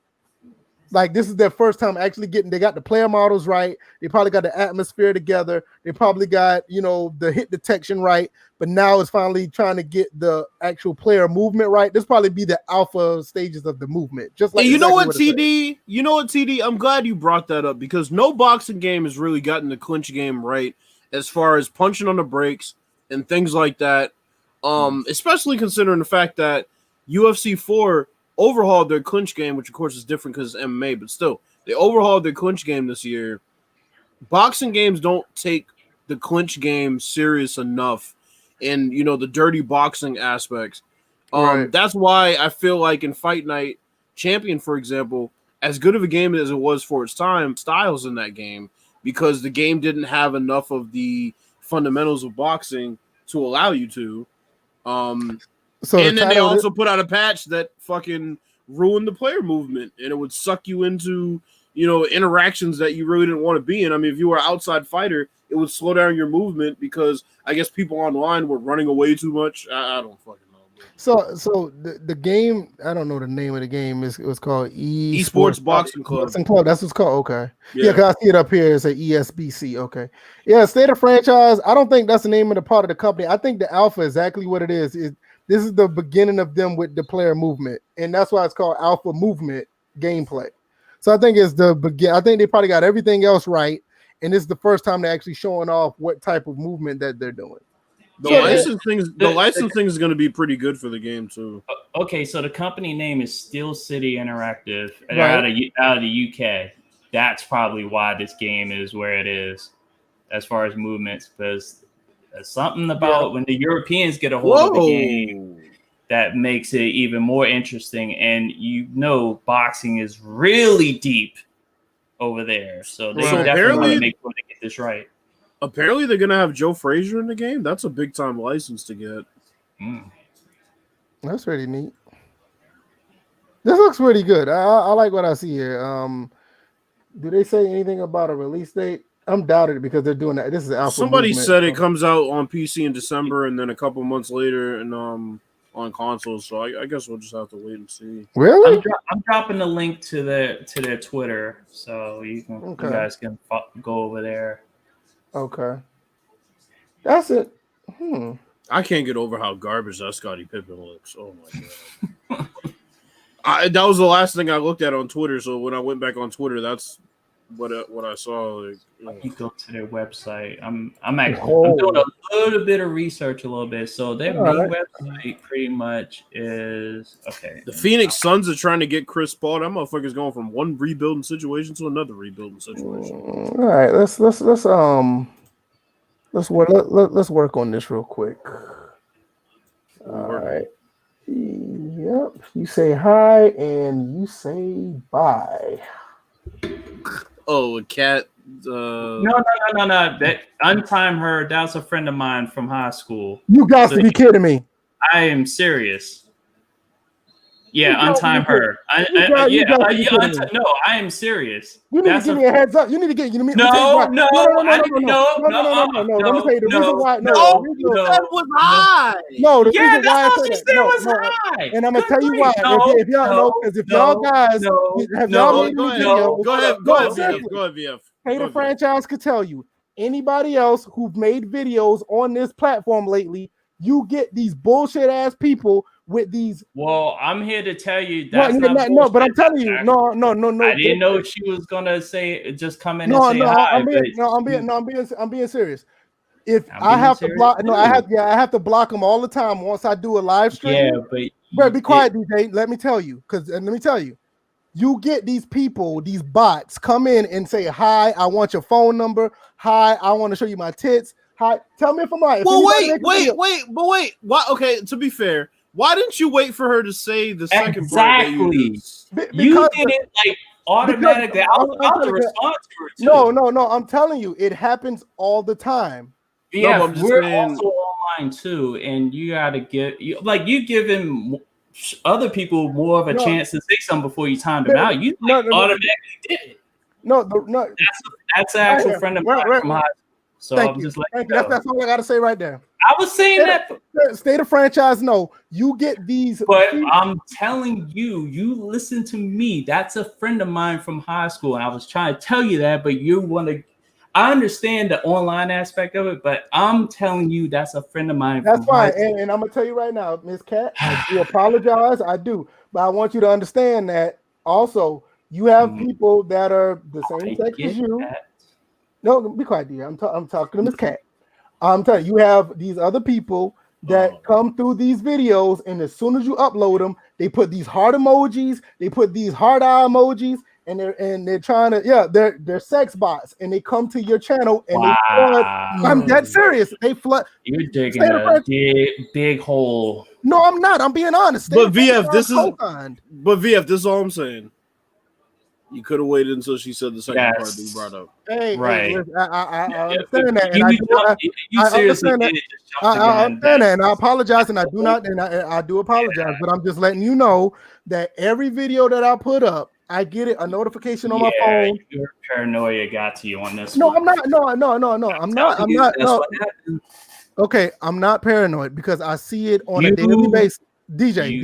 Like this is their first time actually they got the player models right. They probably got the atmosphere together. They probably got, the hit detection right. But now it's finally trying to get the actual player movement right. This probably be the alpha stages of the movement. Just like you know what, TD? You know what, TD? I'm glad you brought that up because no boxing game has really gotten the clinch game right as far as punching on the brakes and things like that. Especially considering the fact that UFC 4 overhauled their clinch game, which of course is different because it's MMA, but still, they overhauled their clinch game this year. Boxing games don't take the clinch game serious enough in, the dirty boxing aspects. Right. That's why I feel like in Fight Night Champion, for example, as good of a game as it was for its time, styles in that game, because the game didn't have enough of the fundamentals of boxing to allow you to. So and then they also put out a patch that fucking ruined the player movement, and it would suck you into, interactions that you really didn't want to be in. I mean, if you were an outside fighter, it would slow down your movement because I guess people online were running away too much. I don't fucking know. So the game, I don't know the name of the game. It was called Esports Boxing Club. Boxing Club. That's what's called. Okay. Yeah, because I see it up here. It's a ESBC. Okay. Yeah, State of Franchise. I don't think that's the name of the part of the company. I think the alpha is exactly what it is. This is the beginning of them with the player movement, and that's why it's called Alpha Movement Gameplay. So I think it's the begin. I think they probably got everything else right, and this is the first time they're actually showing off what type of movement that they're doing. The licensing is going to be pretty good for the game too. Okay, so the company name is Steel City Interactive, out of the UK. That's probably why this game is where it is, as far as movements, because there's something about when the Europeans get a hold of the game that makes it even more interesting. And boxing is really deep over there, so they definitely want to make sure they get this right. Apparently, they're gonna have Joe Frazier in the game. That's a big time license to get. That's pretty neat. This looks pretty good. I like what I see here. Do they say anything about a release date? I'm doubted because they're doing that. This is Alpha Somebody Movement. said it comes out on PC in December and then a couple months later and on consoles. So I guess we'll just have to wait and see. Really? I'm dropping the link to their Twitter, so you guys can go over there. Okay. That's it. I can't get over how garbage that Scottie Pippen looks. Oh my god. That was the last thing I looked at on Twitter. So when I went back on Twitter, that's what I saw. Let me go to their website. I'm doing a little bit of research, so their main website pretty much is okay. The Phoenix Suns are trying to get Chris Paul. That motherfucker's going from one rebuilding situation to another rebuilding situation. All right, let's work on this real quick. All right. Yep. You say hi and you say bye. Oh, a cat. No. That Untime Her. That's a friend of mine from high school. You got to be kidding me. I am serious. Yeah, Untime Her. I am serious. You need to give me a heads up. You need to get. No. Let me tell you the reason why. That was high. No, the reason why I said that was high. And I'm gonna tell you why. If y'all know, because if y'all guys have y'all made a video, go ahead, VF. Hater Franchise could tell you. Anybody else who've made videos on this platform lately, you get these bullshit ass people with these. Well, I'm here to tell you that. No, but I'm telling you, no. I didn't know she was gonna say just come in and say hi. I'm being serious. If I have to block, I have to block them all the time once I do a live stream. Yeah, but be quiet, DJ. Let me tell you, you get these people, these bots come in and say, "Hi, I want your phone number. Hi, I want to show you my tits. Hi, tell me if I'm right." Well, wait. Why? Okay, to be fair. Why didn't you wait for her to say the second part that you used? You did it like automatically. I'll respond to her too. No. I'm telling you, it happens all the time. Yeah, we're also online too, and you gotta you giving other people more of a chance to say something before you timed them out. You automatically did it. No. That's an actual friend of mine from high school. So I'm just like, that's all I gotta say right there. I was saying that. State of franchise, no. You get these. But I'm telling you, you listen to me. That's a friend of mine from high school. And I was trying to tell you that, but you want to. I understand the online aspect of it, but I'm telling you that's a friend of mine. That's fine. And I'm going to tell you right now, Miss Cat, I do apologize. I do. But I want you to understand that also you have people that are the same sex as you. That. No, be quiet, dear. I'm talking to Miss Cat. I'm telling you, you have these other people that come through these videos, and as soon as you upload them, they put these heart emojis, they put these heart eye emojis, and they're trying to, they're sex bots, and they come to your channel and they flood. I'm dead serious. They flood. You're digging a big hole. No, I'm not. I'm being honest. But VF, this is all I'm saying. You could have waited until she said the second part that you brought up. Hey, right. I understand that. I understand that. I understand that, and I apologize, and I do not, and I do apologize, but I'm just letting you know that every video that I put up, I get a notification on my phone. Your paranoia got to you on this. No, I'm not. No. I'm not. No. Okay, I'm not paranoid because I see it on a daily basis. DJ.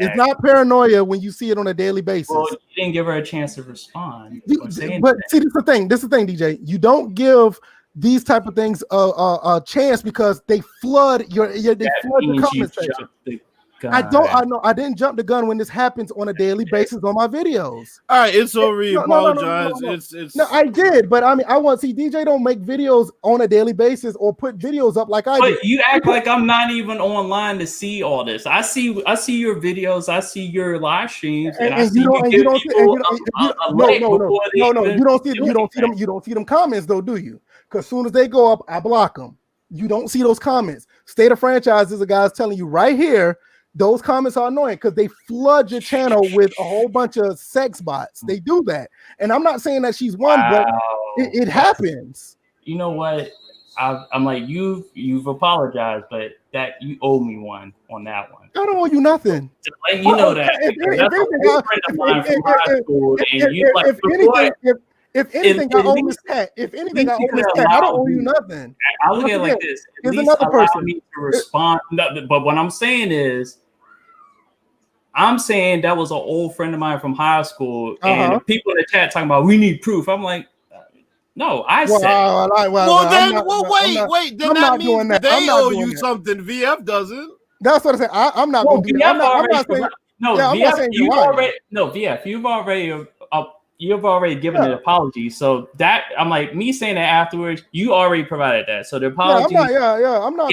It's not paranoia when you see it on a daily basis. Well, you didn't give her a chance to respond. But see, this is the thing. DJ. You don't give these type of things a chance because they flood the comment section. I didn't jump the gun when this happens on a daily basis on my videos. All right, it's over. You apologize. No, I did, but I mean, I want to see DJ don't make videos on a daily basis or put videos up like I do. You act like I'm not even online to see all this. I see your videos. I see your live streams, and I see you give people a like before they you don't see them comments though, do you? Because as soon as they go up, I block them. You don't see those comments. State of Franchise is a guy's telling you right here. Those comments are annoying because they flood your channel with a whole bunch of sex bots. They do that. And I'm not saying that she's one, but it happens. You know what? I'm like, you've apologized, but that you owe me one on that one. I don't owe you nothing. Just letting you know that. If anything, I owe Miss Cat. If anything, I owe Miss Cat. I don't owe you nothing. I look at it like this. There's another person. Me to respond. But what I'm saying is, I'm saying that was an old friend of mine from high school, and the people in the chat talking about we need proof. I'm like, no, I said. Wait. Then that means they owe you something. VF doesn't. That's what I said. I'm not going to do that. I'm not saying. VF, you've already given an apology. So that I'm like me saying that afterwards, you already provided that. So the apology. I'm not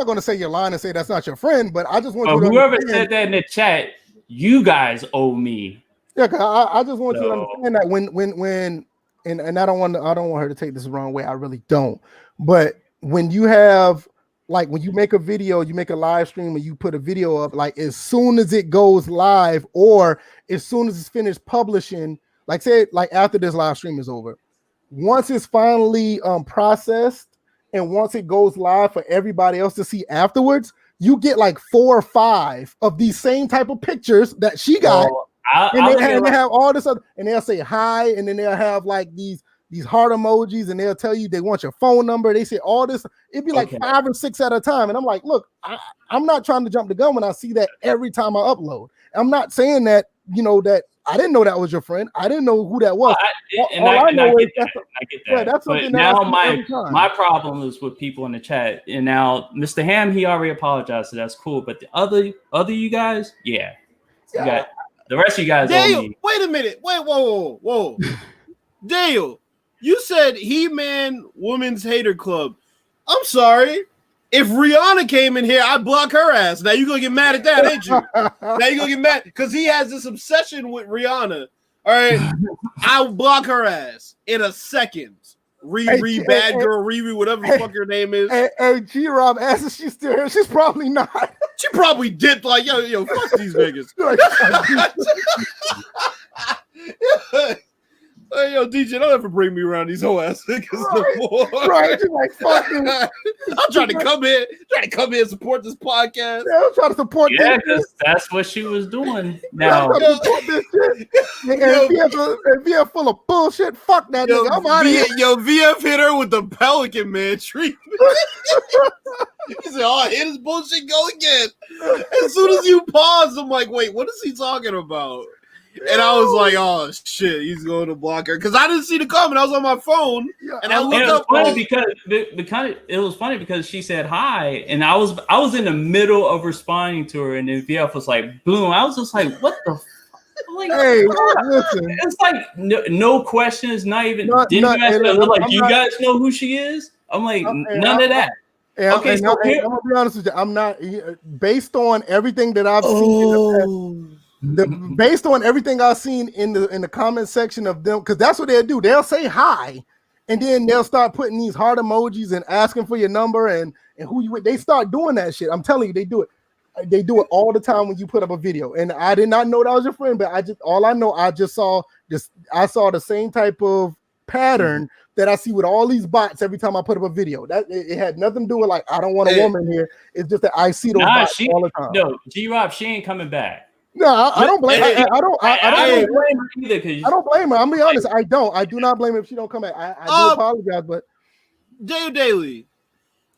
gonna say you're lying and say that's not your friend, but I just want you to whoever said that in the chat, you guys owe me. Yeah, I just want you to understand that when and I don't want her to take this the wrong way. I really don't. But when you have like when you make a video, you make a live stream and you put a video up, like as soon as it goes live or as soon as it's finished publishing, like say like after this live stream is over, once it's finally processed and once it goes live for everybody else to see afterwards, you get like 4 or 5 of these same type of pictures that she got. They have all this other, and they'll say hi, and then they'll have like these heart emojis, and they'll tell you they want your phone number. They say all this. It'd be like 5 or 6 at a time, and I'm like, look, I'm not trying to jump the gun when I see that every time I upload. I'm not saying that that I didn't know that was your friend. I didn't know who that was. I get that. That's something. But now my problem is with people in the chat, and now Mr. Ham, he already apologized, so that's cool. But the other you guys, you got the rest of you guys. Dale, wait a minute. Whoa. Dale, you said He-Man Women's Hater Club. I'm sorry. If Rihanna came in here, I'd block her ass. Now you're going to get mad at that, ain't you? Now you're going to get mad because he has this obsession with Rihanna. All right. I'll block her ass in a second. Riri, bad girl, Riri, whatever the fuck her name is. Hey, G-Rob asks if she's still here. She's probably not. She probably did. Like, yo, fuck these niggas. Yo, Yo, DJ, don't ever bring me around these whole ass niggas no more. Right, just like fuck you. I'm trying to come here and support this podcast. Yeah, I'm trying to support Yeah, this shit. because that's what she was doing. I'm Now, trying to support this shit. And if you're full of bullshit, fuck that nigga. I'm out of here. Yo, VF hit her with the Pelican Man treatment. He said, "Oh, here this bullshit go again." As soon as you pause, I'm like, "Wait, what is he talking about?" And I was like, "Oh shit, he's going to block her," because I didn't see the comment. I was on my phone, and I looked up. It was funny because she said hi, and I was in the middle of responding to her, and then VF was like, "Boom!" I was just like, "What the?" Like, hey, listen. It's like no questions, not even. You guys know who she is? I'm like, none of that. Okay, so I'm gonna be honest with you. I'm not based on everything that I've seen. Based on everything I've seen in the comment section of them, because that's what they'll do. They'll say hi, and then they'll start putting these heart emojis and asking for your number and who you with. They start doing that shit. I'm telling you, they do it. They do it all the time when you put up a video. And I did not know that was your friend, but I saw the same type of pattern that I see with all these bots every time I put up a video. That it had nothing to do with like I don't want a woman here. It's just that I see those bots all the time. No, G-Rob, she ain't coming back. No, I don't blame. I don't blame her either. I don't blame her. I'm gonna be honest. I don't. I do not blame her if she don't come back. I do apologize, but Dale Daly,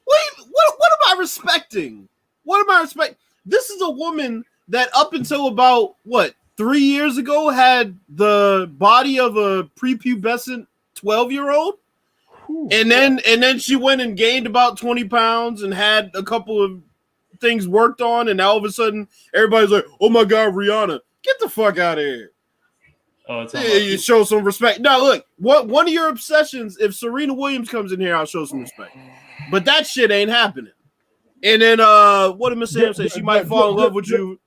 wait, what am I respecting? What am I respecting? This is a woman that up until about 3 years ago had the body of a prepubescent 12-year-old, and then she went and gained about 20 pounds and had a couple of things worked on, and now all of a sudden everybody's like, "Oh my God, Rihanna, get the fuck out of here!" You show some respect. Now look, one of your obsessions. If Serena Williams comes in here, I'll show some respect. But that shit ain't happening. And then what did Miss Sam say? She might fall in love with you.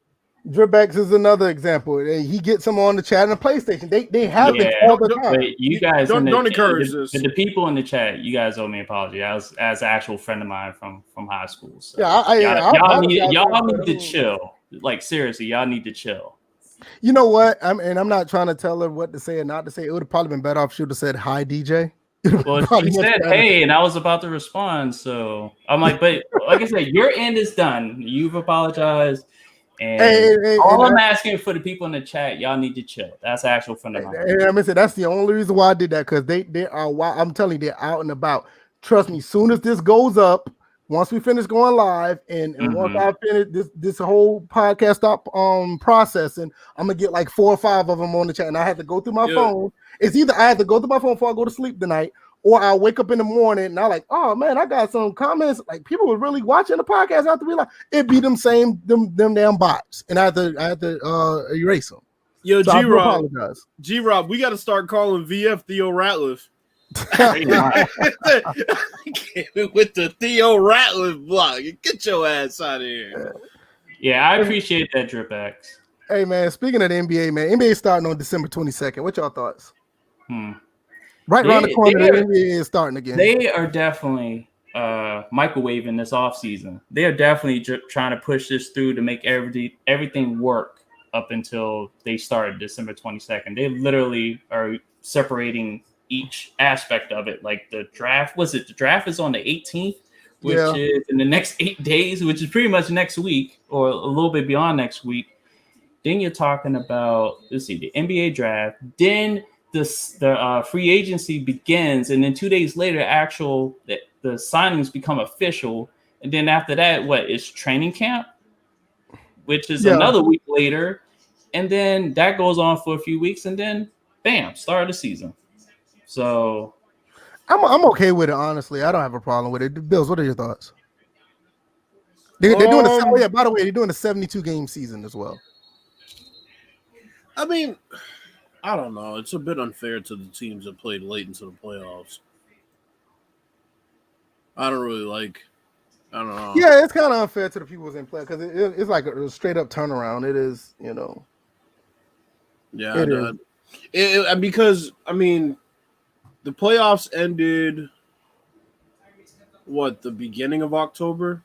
Dripbacks is another example. He gets them on the chat and the PlayStation. They have it all the time. But you guys don't encourage this. The people in the chat, you guys owe me an apology. I was as an actual friend of mine from high school. So y'all need to chill. Like seriously, y'all need to chill. You know what? I'm not trying to tell her what to say or not to say. It would have probably been better off she would have said hi, DJ. Well, she said, "Hey," and I was about to respond. So I'm like, but like I said, your end is done. You've apologized. And all I'm asking for the people in the chat, y'all need to chill. That's an actual friend of mine. And I'm gonna say that's the only reason why I did that, because they are. I'm telling you, they're out and about. Trust me. Soon as this goes up, once we finish going live, and once I finish this whole podcast stop processing, I'm gonna get like 4 or 5 of them on the chat, and I have to go through my phone. It's either I have to go through my phone before I go to sleep tonight, or I'll wake up in the morning and I'm like, oh man, I got some comments. Like people were really watching the podcast. I have to be like, it be them damn bots, and I have to erase them. Yo, so G-Rob, we got to start calling VF Theo Ratliff. With the Theo Ratliff block, get your ass out of here. Yeah, I appreciate that, Dripbacks. Hey man, speaking of the NBA, man, NBA starting on December 22nd. What y'all thoughts? Right around the corner, the NBA is starting again. They are definitely microwaving this offseason. They are definitely trying to push this through to make everything work up until they start December 22nd. They literally are separating each aspect of it. Like the draft, the draft is on the 18th, which is in the next 8 days, which is pretty much next week or a little bit beyond next week. Then you're talking about, the NBA draft, then the free agency begins, and then 2 days later, the signings become official, and then after that, it's training camp, which is another week later, and then that goes on for a few weeks, and then bam, start of the season. So I'm okay with it, honestly. I don't have a problem with it. Bills, what are your thoughts? They're doing by the way, they're doing a 72 game season as well. I mean, I don't know. It's a bit unfair to the teams that played late into the playoffs. I don't know. Yeah, it's kind of unfair to the people who's in play because it's like a straight up turnaround. It is, Yeah, because I mean, the playoffs ended the beginning of October.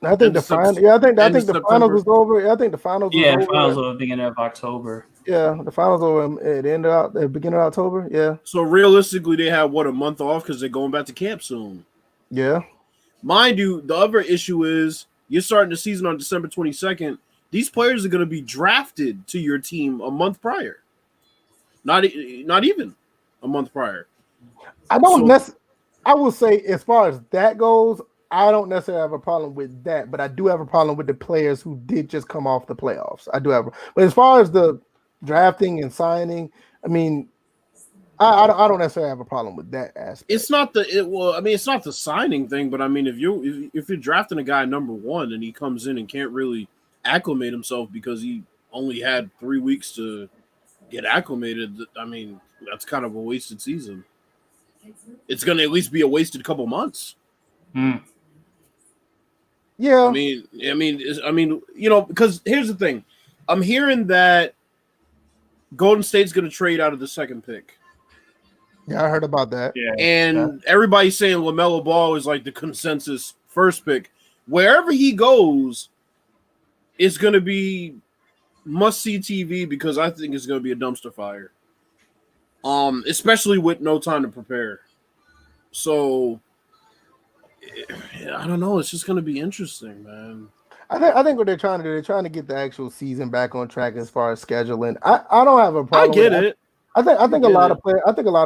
I think the final. Yeah, I think the finals was over. I think the finals. Yeah, finals were the beginning of October. Yeah, the finals over at the beginning of October. Yeah, So realistically, they have a month off because they're going back to camp soon. yeah. Mind you, the other issue is you're starting the season on December 22nd. These players are going to be drafted to your team a month prior. Not even a month prior. I don't necessarily. I will say, as far as that goes, I don't necessarily have a problem with that, but I do have a problem with the players who did just come off the playoffs. I do have, but as far as the drafting and signing, I mean, I don't necessarily have a problem with that aspect. It's not it's not the signing thing, but I mean, if you're drafting a guy number 1 and he comes in and can't really acclimate himself because he only had 3 weeks to get acclimated, I mean, that's kind of a wasted season. It's going to at least be a wasted couple months. Yeah. I mean, because here's the thing. I'm hearing that Golden State's going to trade out of the second pick. Yeah, I heard about that. Yeah. And everybody's saying LaMelo Ball is like the consensus first pick. Wherever he goes, it's going to be must-see TV because I think it's going to be a dumpster fire. Especially with no time to prepare. So, I don't know. It's just going to be interesting, man. I think what they're trying to do, they're trying to get the actual season back on track as far as scheduling. I don't have a problem. I get it. I think a lot of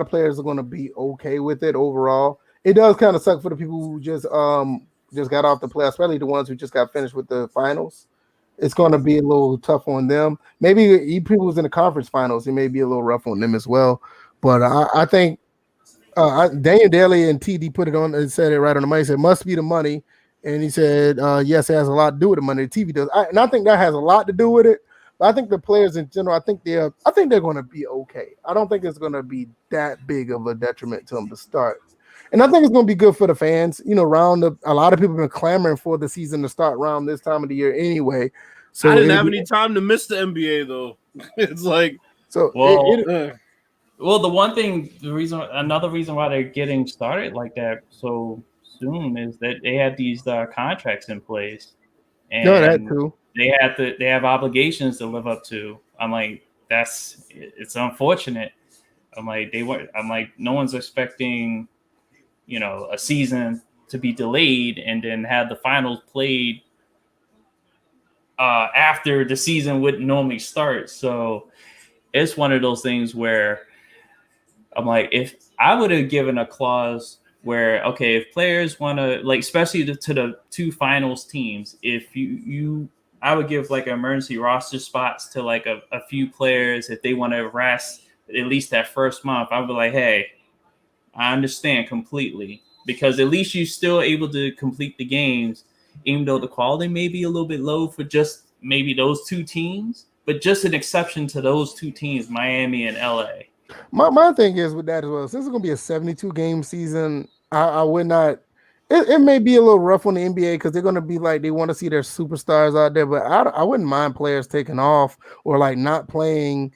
players are going to be okay with it overall. It does kind of suck for the people who just got off the play, especially the ones who just got finished with the finals. It's going to be a little tough on them. Maybe people who's in the conference finals, it may be a little rough on them as well. But I think Daniel Daly and TD put it on and said it right on the money. He said, must be the money. And he said, yes, it has a lot to do with the money. The TV does. And I think that has a lot to do with it. But I think the players in general, I think they're going to be okay. I don't think it's going to be that big of a detriment to them to start. And I think it's going to be good for the fans. You know, a lot of people have been clamoring for the season to start around this time of the year anyway. So I didn't have any time to miss the NBA though. It's like so. Well, another reason why they're getting started like that so soon is that they have these contracts in place, and that too. They have obligations to live up to. I'm like, it's unfortunate. I'm like, no one's expecting, a season to be delayed and then have the finals played after the season wouldn't normally start. So it's one of those things where I'm like, if I would have given a clause where, okay, if players want to, like, especially to the two finals teams, if I would give like emergency roster spots to like a few players if they want to rest at least that first month. I would be like, hey, I understand completely, because at least you're still able to complete the games, even though the quality may be a little bit low for just maybe those two teams, but just an exception to those two teams, Miami and LA. My thing is with that as well, since it's going to be a 72 game season, I would not. It may be a little rough on the NBA because they're going to be like, they want to see their superstars out there, but I wouldn't mind players taking off or like not playing,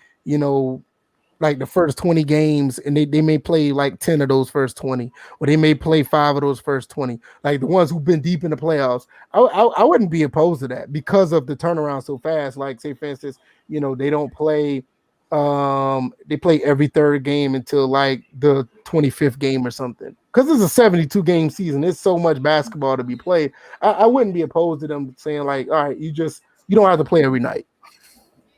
like the first 20 games, and they may play like 10 of those first 20, or they may play 5 of those first 20, like the ones who've been deep in the playoffs. I wouldn't be opposed to that because of the turnaround so fast. Like, say, for instance, they don't play. They play every third game until like the 25th game or something, because it's a 72 game season. It's so much basketball to be played. I wouldn't be opposed to them saying like, all right, you don't have to play every night.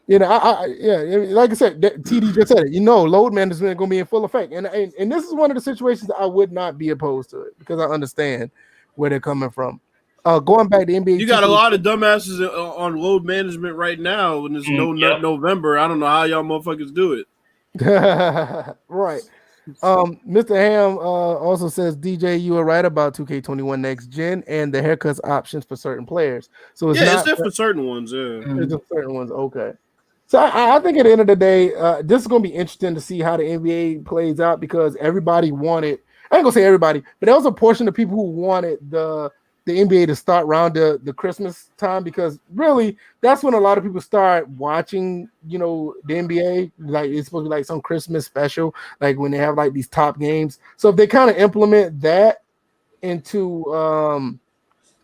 Like I said, TD just said it. Load management is going to be in full effect, and this is one of the situations that I would not be opposed to it because I understand where they're coming from. Going back to NBA, you got a lot of dumbasses on load management right now, and it's November. I don't know how y'all motherfuckers do it. Right. Mr. Ham also says, DJ, you were right about 2K21 next gen and the haircuts options for certain players. So it's there for certain ones. Yeah, it's for certain ones. Okay. So I think at the end of the day, this is going to be interesting to see how the NBA plays out, because everybody wanted. I ain't gonna say everybody, but there was a portion of people who wanted the NBA to start around the Christmas time, because really that's when a lot of people start watching, the NBA. Like, it's supposed to be like some Christmas special, like when they have like these top games. So if they kind of implement that into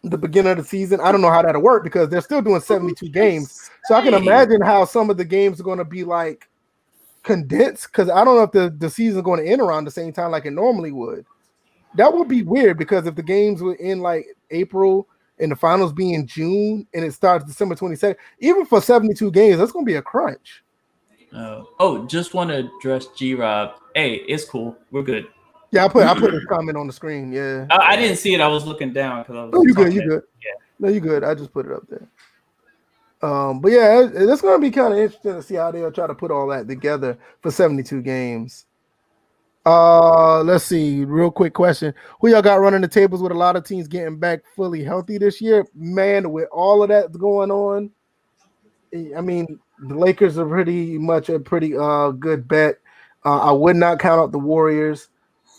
the beginning of the season. I don't know how that'll work because they're still doing 72 games. So I can imagine how some of the games are going to be like condensed because I don't know if the season is going to end around the same time like it normally would. That would be weird because if the games were in like April and the finals be in June and it starts December 22nd, even for 72 games, that's going to be a crunch. Just want to address G-Rob. Hey, it's cool. We're good. Yeah, I put his comment on the screen. Yeah, I didn't see it. I was looking down because I was. No, you good. You good. Yeah. No, you good. I just put it up there. But yeah, it's going to be kind of interesting to see how they'll try to put all that together for 72 games. Let's see. Real quick question: who y'all got running the tables with a lot of teams getting back fully healthy this year? Man, with all of that going on, I mean, the Lakers are pretty much a pretty good bet. I would not count out the Warriors.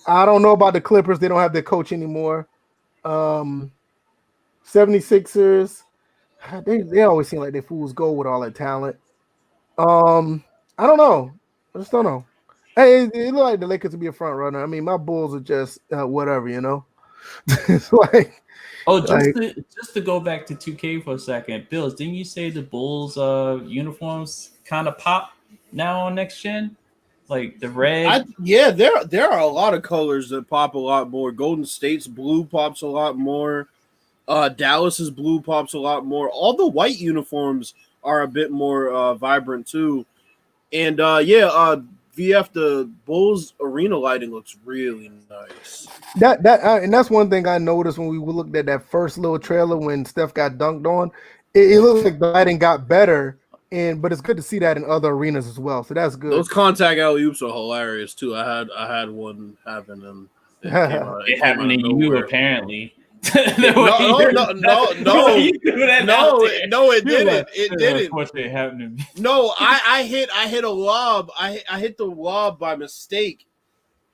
I don't know about the Clippers. They don't have their coach anymore. 76ers, they always seem like they fools gold with all that talent. I don't know. I just don't know. Hey, it look like the Lakers will be a front runner. I mean, my Bulls are just whatever, you know. It's like, just to go back to 2K for a second, Bills, didn't you say the Bulls uniforms kind of pop now on next gen? Like the red? There are a lot of colors that pop a lot more. Golden State's blue pops a lot more. Dallas's blue pops a lot more. All the white uniforms are a bit more vibrant too. And VF, the Bulls arena lighting looks really nice. And that's one thing I noticed when we looked at that first little trailer when Steph got dunked on. It looks like the lighting got better, but it's good to see that in other arenas as well. So that's good. Those contact alley-oops are hilarious too. I had one happen and it happened to you apparently. No, it didn't. It didn't. It happened to me. No, I hit a lob. I hit the lob by mistake,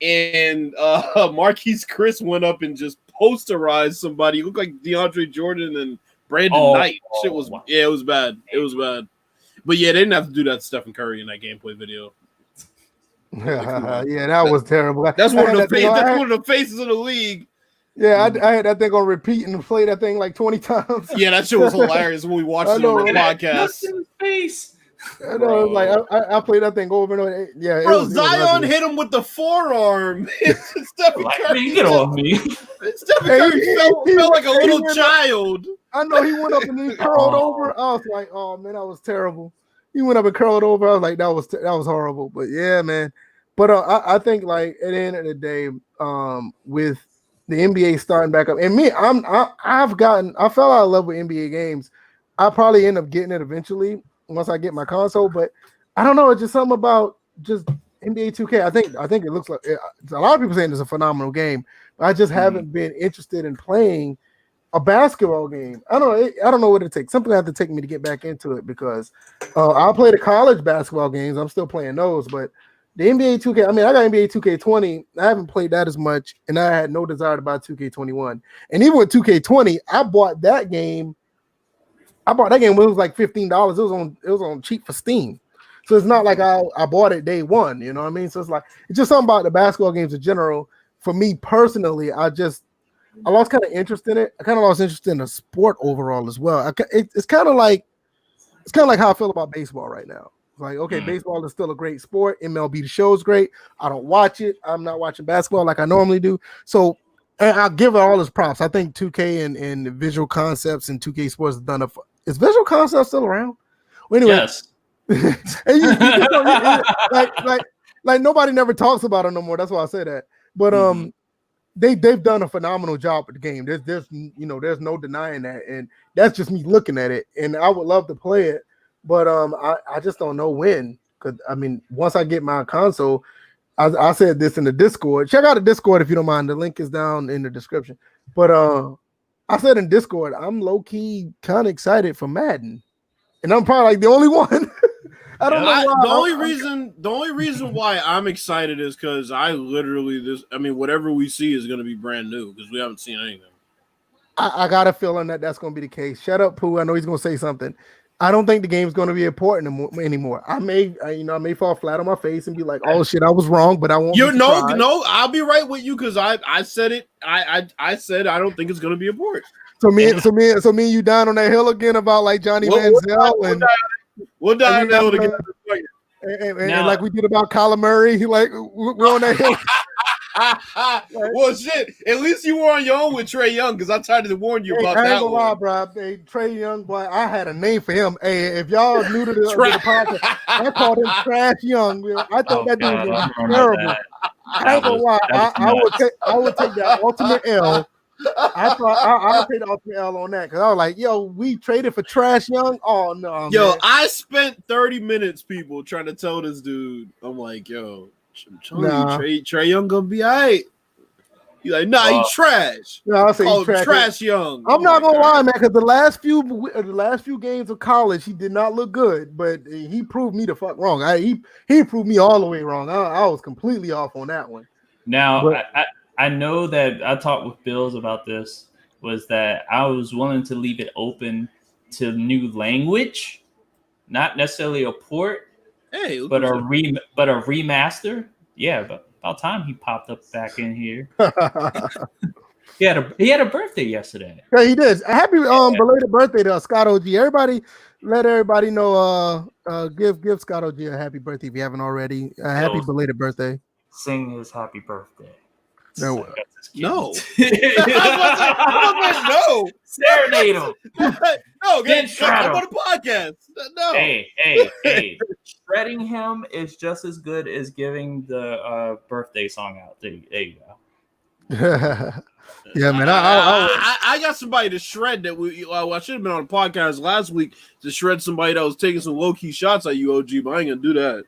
and Marquise Chris went up and just posterized somebody. He looked like DeAndre Jordan and Brandon Knight. Shit was it was bad. It was bad. But yeah, they didn't have to do that to Stephen Curry in that gameplay video. Yeah, that was terrible. That's one of the faces of the league. Yeah, I had that thing on repeat and play that thing like 20 times. Yeah, that shit was hilarious when we watched it on the podcast. In his face. I know, like I played that thing over and over. Yeah, bro, Zion hit him with the forearm. Stephen Curry, get off me. Stephen Curry felt like a little child. I know he went up and he curled over. I was like, oh man, that was terrible. He went up and curled over. I was like, that was horrible. But yeah, man. But I think like at the end of the day, with the NBA starting back up, and me, I fell out of love with NBA games. I'll probably end up getting it eventually once I get my console, but I don't know. It's just something about just NBA 2K. I think it looks like a lot of people saying it's a phenomenal game. But I just haven't been interested in playing a basketball game. I don't know what it takes. Something have to take me to get back into it because I'll play the college basketball games. I'm still playing those, but the NBA 2K, I mean, I got NBA 2K20. I haven't played that as much, and I had no desire to buy 2K21. And even with 2K20, I bought that game when it was like $15. It was on cheap for Steam. So it's not like I bought it day one, you know what I mean? So it's just something about the basketball games in general. For me personally, I lost kind of interest in it. I kind of lost interest in the sport overall as well. It's kind of like how I feel about baseball right now. Like, okay, baseball is still a great sport. MLB The Show is great. I don't watch it. I'm not watching basketball like I normally do. So I'll give it all its props. I think 2K and Visual Concepts and 2K Sports have done it. Is Visual Concepts still around? Well, anyway, yes. like nobody never talks about it no more. That's why I say that. But they've done a phenomenal job with the game. There's no denying that, and that's just me looking at it. And I would love to play it. But I just don't know when. Because I mean, once I get my console, I said this in the Discord. Check out the Discord if you don't mind. The link is down in the description. But I said in Discord, I'm low key kind of excited for Madden, and I'm probably like the only one. I don't know why. The only reason why I'm excited is because whatever we see is going to be brand new because we haven't seen anything. I got a feeling that's going to be the case. Shut up, Pooh. I know he's going to say something. I don't think the game's going to be important anymore. I may fall flat on my face and be like, "Oh shit, I was wrong," but I won't. No, I'll be right with you because I said it. I said I don't think it's going to be important. So me and you down on that hill again about like Johnny Manziel we'll die on that hill again. And like we did about Kyler Murray, like we're on that hill. Well, shit. At least you were on your own with Trae Young because I tried to warn you about that. I ain't gonna lie, bro. Hey, Trae Young, boy, I had a name for him. Hey, if y'all new to the podcast, I called him Trash Young. I thought that dude was terrible. I ain't gonna lie. I would take that ultimate L. I thought I would take the ultimate L on that because I was like, yo, we traded for Trash Young. Oh no, yo, man. I spent 30 minutes, people, trying to tell this dude. I'm like, yo. Trae Young gonna be all right. He's like, nah, he's trash. No, I'll say he's trash Young. I'm not gonna lie, man, because the last few games of college, he did not look good, but he proved me the fuck wrong. He proved me all the way wrong. I was completely off on that one. Now, I know that I talked with Bills about this, was that I was willing to leave it open to new language, not necessarily a port. Hey, but a remaster, yeah. But about time he popped up back in here. he had a birthday yesterday. Yeah, he did. Happy belated birthday to Scott OG. Everybody, let everybody know. Give Scott OG a happy birthday if you haven't already. Happy belated birthday. Sing his happy birthday. No. No. No. Serenade him. No, come on the podcast. No. Hey. Shredding him is just as good as giving the birthday song out. There you go. Yeah, man. I got somebody to shred that I should have been on a podcast last week to shred somebody that was taking some low-key shots at you, OG, but I ain't gonna do that.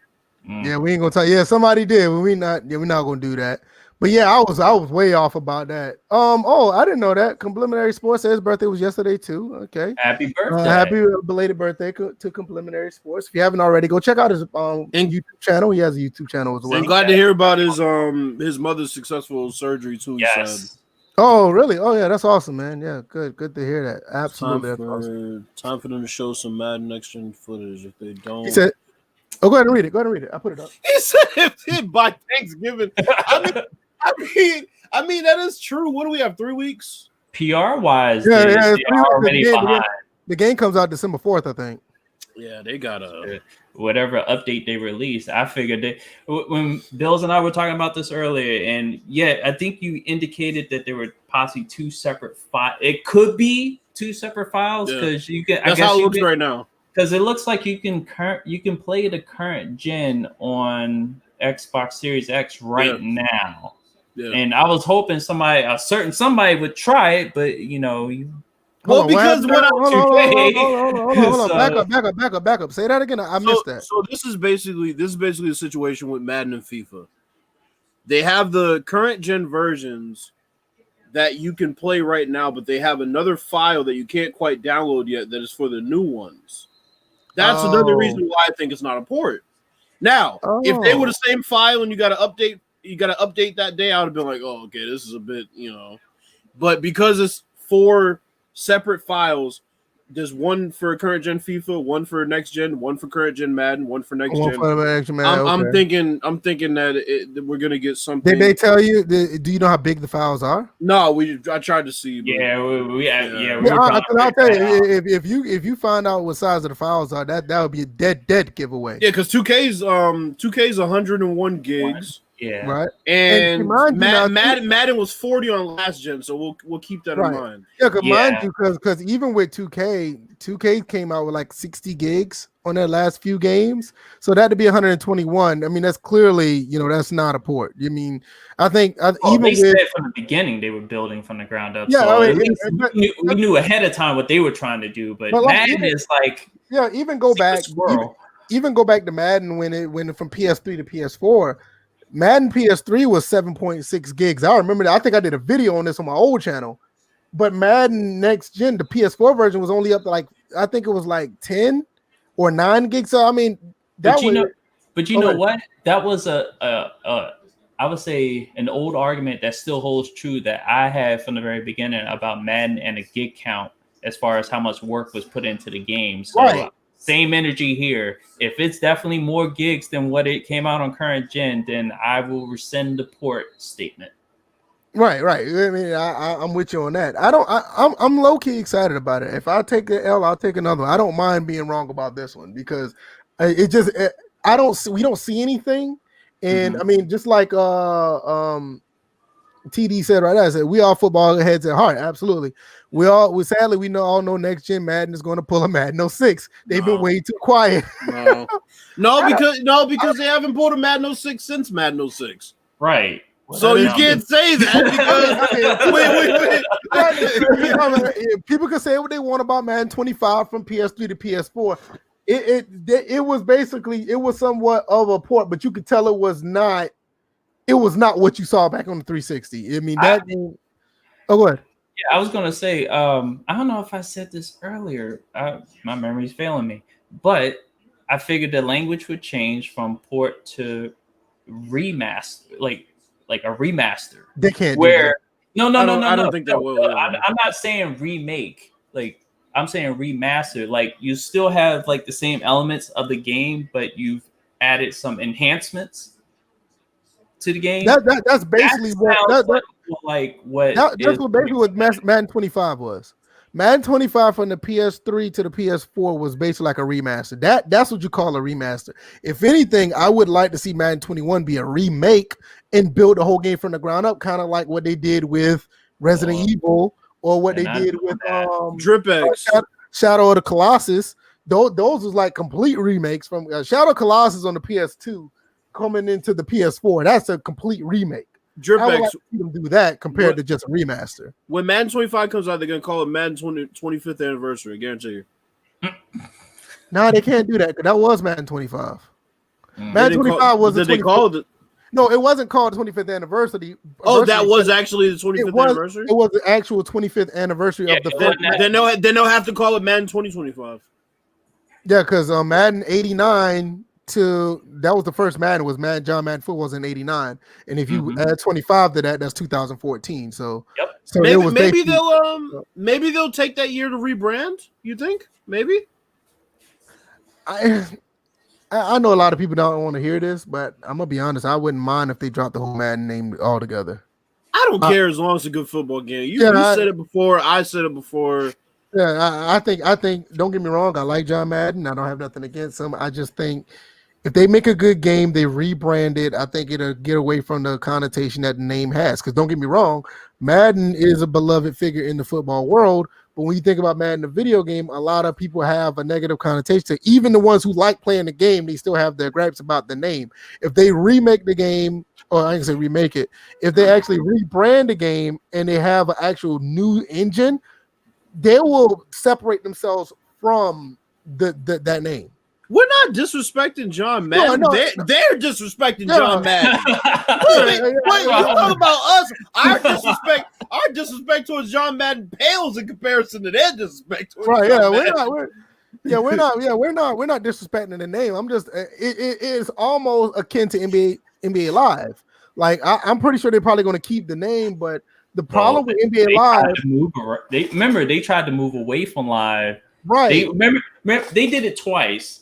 Yeah, we ain't gonna tell. Yeah, somebody did, but we're not gonna do that. But yeah, I was way off about that. I didn't know that. Complimentary Sports said his birthday was yesterday too. Okay. Happy birthday. Happy belated birthday to Complimentary Sports. If you haven't already, go check out his YouTube channel. He has a YouTube channel as well. I'm glad to hear about his mother's successful surgery too. Yes. Oh, really? Oh yeah, that's awesome, man. Yeah, good to hear that. Absolutely. Time for them to show some Madden Next Gen footage. If they don't, he said, go ahead and read it. I put it up. He said by Thanksgiving. I mean that is true. What do we have? 3 weeks? PR wise, they're already behind. The game comes out December 4th, I think. Yeah, they got whatever update they released. I figured when Bills and I were talking about this earlier, and yeah, I think you indicated that there were possibly two separate files. It could be two separate files because you can. That's how it looks right now. Because it looks like you can play the current gen on Xbox Series X now. Yeah. And I was hoping somebody would try it, but hold on. Back up. Say that again. I missed that. So this is basically the situation with Madden and FIFA. They have the current gen versions that you can play right now, but they have another file that you can't quite download yet that is for the new ones. That's another reason why I think it's not a port. Now, if they were the same file and you got to update that day, I would have been like, oh, okay, this is a bit, But because it's 4 separate files, there's one for current gen FIFA, one for next gen, one for current gen Madden, one for next gen. I'm thinking that we're gonna get something. Did they tell you? Do you know how big the files are? No, I tried to see. But I'll tell you, if you find out what size of the files are, that would be a dead giveaway. Yeah, because 2K's 101 gigs. Yeah, right. And Madden was 40 on last gen, so we'll keep that in mind. Yeah, mind you, because even with 2K came out with like 60 gigs on their last few games, so that to be 121. I mean, that's clearly that's not a port. I mean, I think they said from the beginning they were building from the ground up. Yeah, so we knew ahead of time what they were trying to do, but Madden is like even go back to Madden when it went from PS3 to PS4. Madden PS3 was 7.6 gigs. I remember that. I think I did a video on this on my old channel. But Madden Next Gen, the PS4 version was only up to I think it was like 10 or 9 gigs. So I mean, what? That was I would say an old argument that still holds true that I had from the very beginning about Madden and a gig count as far as how much work was put into the game. So same energy here. If it's definitely more gigs than what it came out on current gen, then I will rescind the port statement. Right. I mean, I'm with you on that. I'm low key excited about it. If I take the L, I'll take another one. I don't mind being wrong about this one because we don't see anything, and I mean, just like TD said right there, I said we all football heads at heart. Absolutely, sadly we all know next gen Madden is going to pull a Madden 06. They've been way too quiet. because they haven't pulled a Madden 06 since Madden 06. Right. So you can't say that because wait. People can say what they want about Madden 25 from PS3 to PS4. It was basically somewhat of a port, but you could tell it was not what you saw back on the 360. I mean go ahead. Yeah, I was gonna say, I don't know if I said this earlier. My memory's failing me, but I figured the language would change from port to remaster, like a remaster. They can't where do that. I don't think that will. I'm not saying remake, like I'm saying remaster. Like you still have like the same elements of the game, but you've added some enhancements to the game. That's basically what Madden 25 was. Madden 25 from the PS3 to the PS4 was basically like a remaster. That's what you call a remaster. If anything, I would like to see Madden 21 be a remake and build the whole game from the ground up, kind of like what they did with Resident Evil or what they did with DripX, Shadow of the Colossus. Those was like complete remakes from Shadow of the Colossus on the PS2 coming into the PS4. That's a complete remake. DripX, I would like to see them do that compared to just a remaster. When Madden 25 comes out, they're gonna call it Madden 25th anniversary. I guarantee you. No, they can't do that because that was Madden 25. Madden 25 was. Did they call it? No, it wasn't called the 25th anniversary. Oh, that was actually the 25th anniversary. It was the actual 25th anniversary of the first. Then they'll have to call it Madden 2025. Yeah, because Madden 89 that was the first Madden. Was John Madden Football was in 89, and if you add 25 to that, that's 2014. So, so maybe they'll take that year to rebrand. You think? Maybe. I know a lot of people don't want to hear this, but I'm gonna be honest. I wouldn't mind if they dropped the whole Madden name altogether. I don't care as long as it's a good football game. You said it before. I said it before. Yeah, I think. Don't get me wrong. I like John Madden. I don't have nothing against him. I just think if they make a good game, they rebrand it. I think it'll get away from the connotation that the name has. Because don't get me wrong, Madden is a beloved figure in the football world. But when you think about Madden, the video game, a lot of people have a negative connotation to it. Even the ones who like playing the game, they still have their gripes about the name. If they remake the game, or I can say remake it, if they actually rebrand the game and they have an actual new engine, they will separate themselves from that name. We're not disrespecting John Madden. No. They're disrespecting John Madden. Wait, you talk about us. Our disrespect towards John Madden pales in comparison to their disrespect towards John Madden. We're not disrespecting the name. I'm just it is almost akin to NBA Live. Like I'm pretty sure they're probably going to keep the name, but the problem with NBA Live, they tried to move away from Live. Right. Remember they did it twice.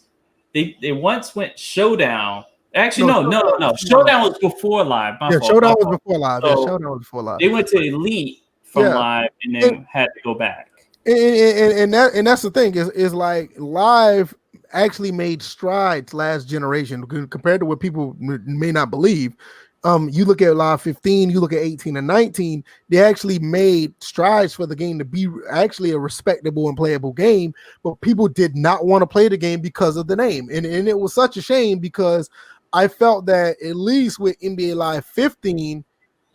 They once went Showdown. Actually, no. Showdown was before Live. Showdown was before Live. Showdown was before Live. They went to Elite from Live and then had to go back. And that's the thing is like Live actually made strides last generation compared to what people may not believe. You look at Live 15, you look at 18 and 19, they actually made strides for the game to be actually a respectable and playable game, but people did not want to play the game because of the name. And it was such a shame because I felt that at least with NBA Live 15,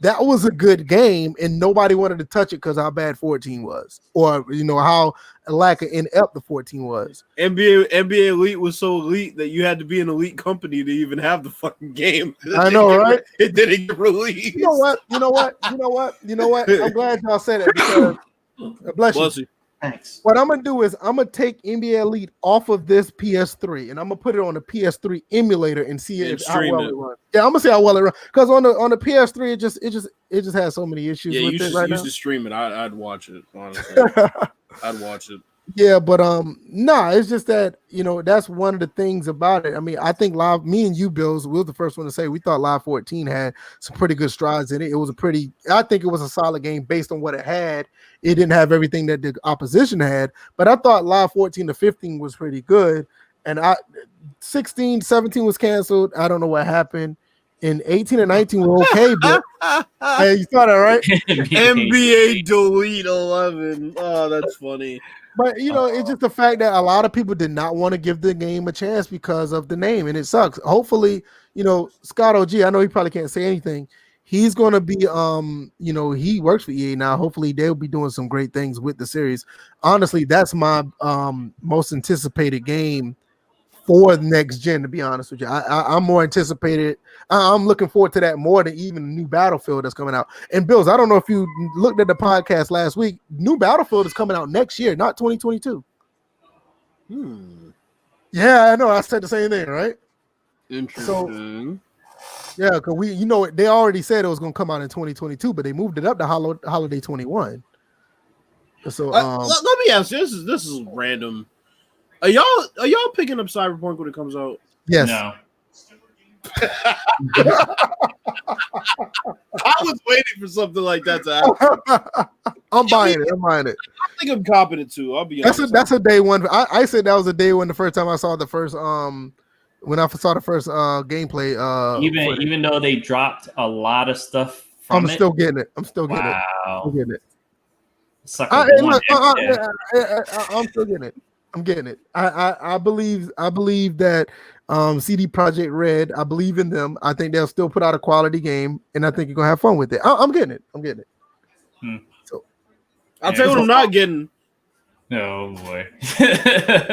that was a good game and nobody wanted to touch it because how bad 14 was, or how lack of inept the 14 was. NBA Elite was so elite that you had to be an elite company to even have the fucking game. I know, right? It didn't get released. You know what? I'm glad y'all said it because bless you. Thanks. What I'm gonna do is I'm gonna take NBA Elite off of this PS3 and I'm gonna put it on the PS3 emulator and see how well it runs. Yeah, I'm gonna see how well it runs because on the PS3 it just has so many issues. Yeah, with you it right now. should stream it. I'd watch it honestly. I'd watch it. Yeah, but nah, it's just that that's one of the things about it. I mean, I think live, me and you, Bills, we were the first one to say we thought Live 14 had some pretty good strides in it. It was I think it was a solid game based on what it had. It didn't have everything that the opposition had, but I thought Live 14 to 15 was pretty good. And 16, 17 was canceled. I don't know what happened. And 18 and 19 were okay, but hey, you saw that, right? NBA Delete 11. Oh, that's funny. But it's just the fact that a lot of people did not want to give the game a chance because of the name, and it sucks. Hopefully, Scott OG, I know he probably can't say anything. He's gonna be he works for EA now. Hopefully they'll be doing some great things with the series. Honestly, that's my most anticipated game for next gen, to be honest with you. I'm more anticipated. I'm looking forward to that more than even the new Battlefield that's coming out. And Bills, I don't know if you looked at the podcast last week. New Battlefield is coming out next year, not 2022. Yeah, I know. I said the same thing, right? Interesting. So, yeah, because they already said it was going to come out in 2022, but they moved it up to holiday 21. So let me ask you. This is random. Are y'all picking up Cyberpunk when it comes out? Yes. No. I was waiting for something like that to happen. I'm buying it. I think I'm copping it too. I'll be honest. That's a day one. I said that was a day one the first time I saw the first when I saw the first gameplay. Even though they dropped a lot of stuff from I'm still getting it. I'm still getting it. Wow. I'm getting it. I'm still getting it. I'm getting it. I believe that CD Projekt Red, I believe in them. I think they'll still put out a quality game, and I think you're gonna have fun with it. I'm getting it. I'm getting it. So I'll tell you what I'm not getting. Oh boy.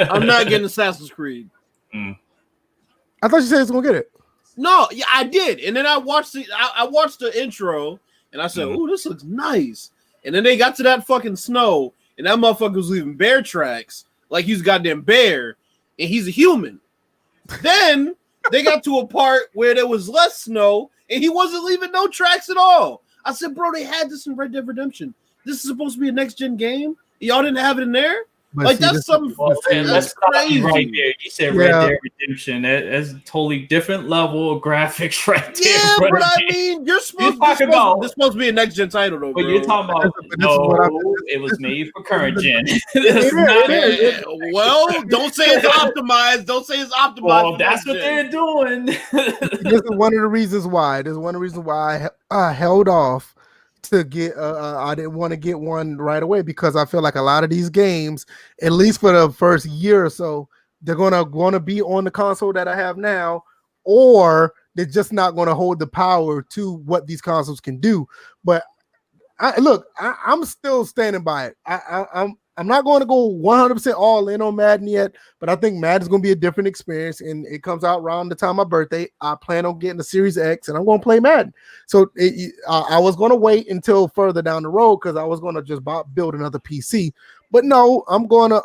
I'm not getting Assassin's Creed. I thought you said it's gonna get it. No, yeah, I did. And then I watched the intro and I said, "Ooh, this looks nice." And then they got to that fucking snow, and that motherfucker was leaving bear tracks like he's a goddamn bear, and he's a human. Then they got to a part where there was less snow, and he wasn't leaving no tracks at all. I said, "Bro, they had this in Red Dead Redemption. This is supposed to be a next gen game. Y'all didn't have it in there." But like see, that's something. That's crazy right there. You said Red Dead Redemption. That's a totally different level of graphics right there. Yeah, but I mean, this supposed to be a next gen title, though. But bro. you're talking about it was made for current gen. Well, don't say it's optimized. Don't say it's optimized. Well, that's what they're doing. This is one of the reasons why. There's one reason why I held off to get I didn't want to get one right away, because I feel like a lot of these games, at least for the first year or so, they're gonna be on the console that I have now, or they're just not going to hold the power to what these consoles can do. But I'm still standing by it. I'm not going to go 100% all in on Madden yet, but I think Madden's going to be a different experience, and it comes out around the time of my birthday. I plan on getting the Series X, and I'm going to play Madden. So I was going to wait until further down the road, because I was going to just build another PC. But no, I'm going to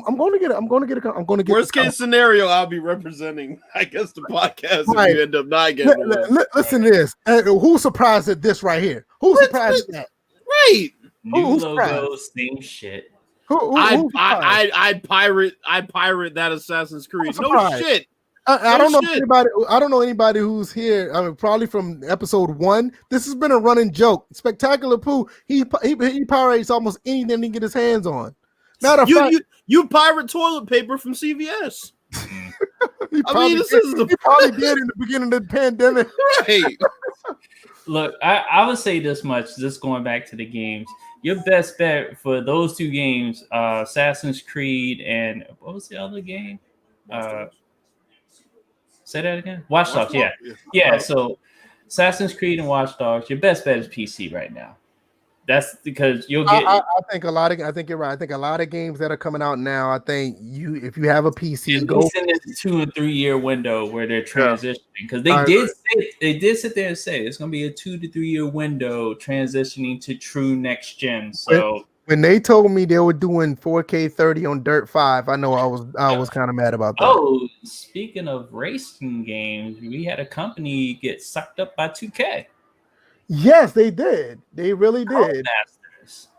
I'm going to get it. I'm going to get it. I'm going to get. Worst case scenario, I'll be representing, I guess, the podcast if you end up not getting it. Listen to this. Who's surprised at this right here? Who's surprised at that? Right. New logo, same shit. I'd pirate that Assassin's Creed. No shit. I don't know anybody. I don't know anybody who's here. I mean, probably from episode 1. This has been a running joke. Spectacular Pooh. He pirates almost anything he can get his hands on. You pirate toilet paper from CVS. He probably did in the beginning of the pandemic. Right. Look, I would say this much, just going back to the games. Your best bet for those two games, Assassin's Creed and what was the other game? Say that again? Watch Dogs, yeah. So Assassin's Creed and Watch Dogs, your best bet is PC right now. That's because you'll get. I think I think you're right. I think a lot of games that are coming out now. I think if you have a PC, go in this 2 or 3 year window where they're transitioning, because they did sit there and say it's going to be a 2 to 3 year window transitioning to true next gen. So when they told me they were doing 4K 30 on Dirt 5, I know I was kind of mad about that. Oh, speaking of racing games, we had a company get sucked up by 2K. Yes, they did. They really did.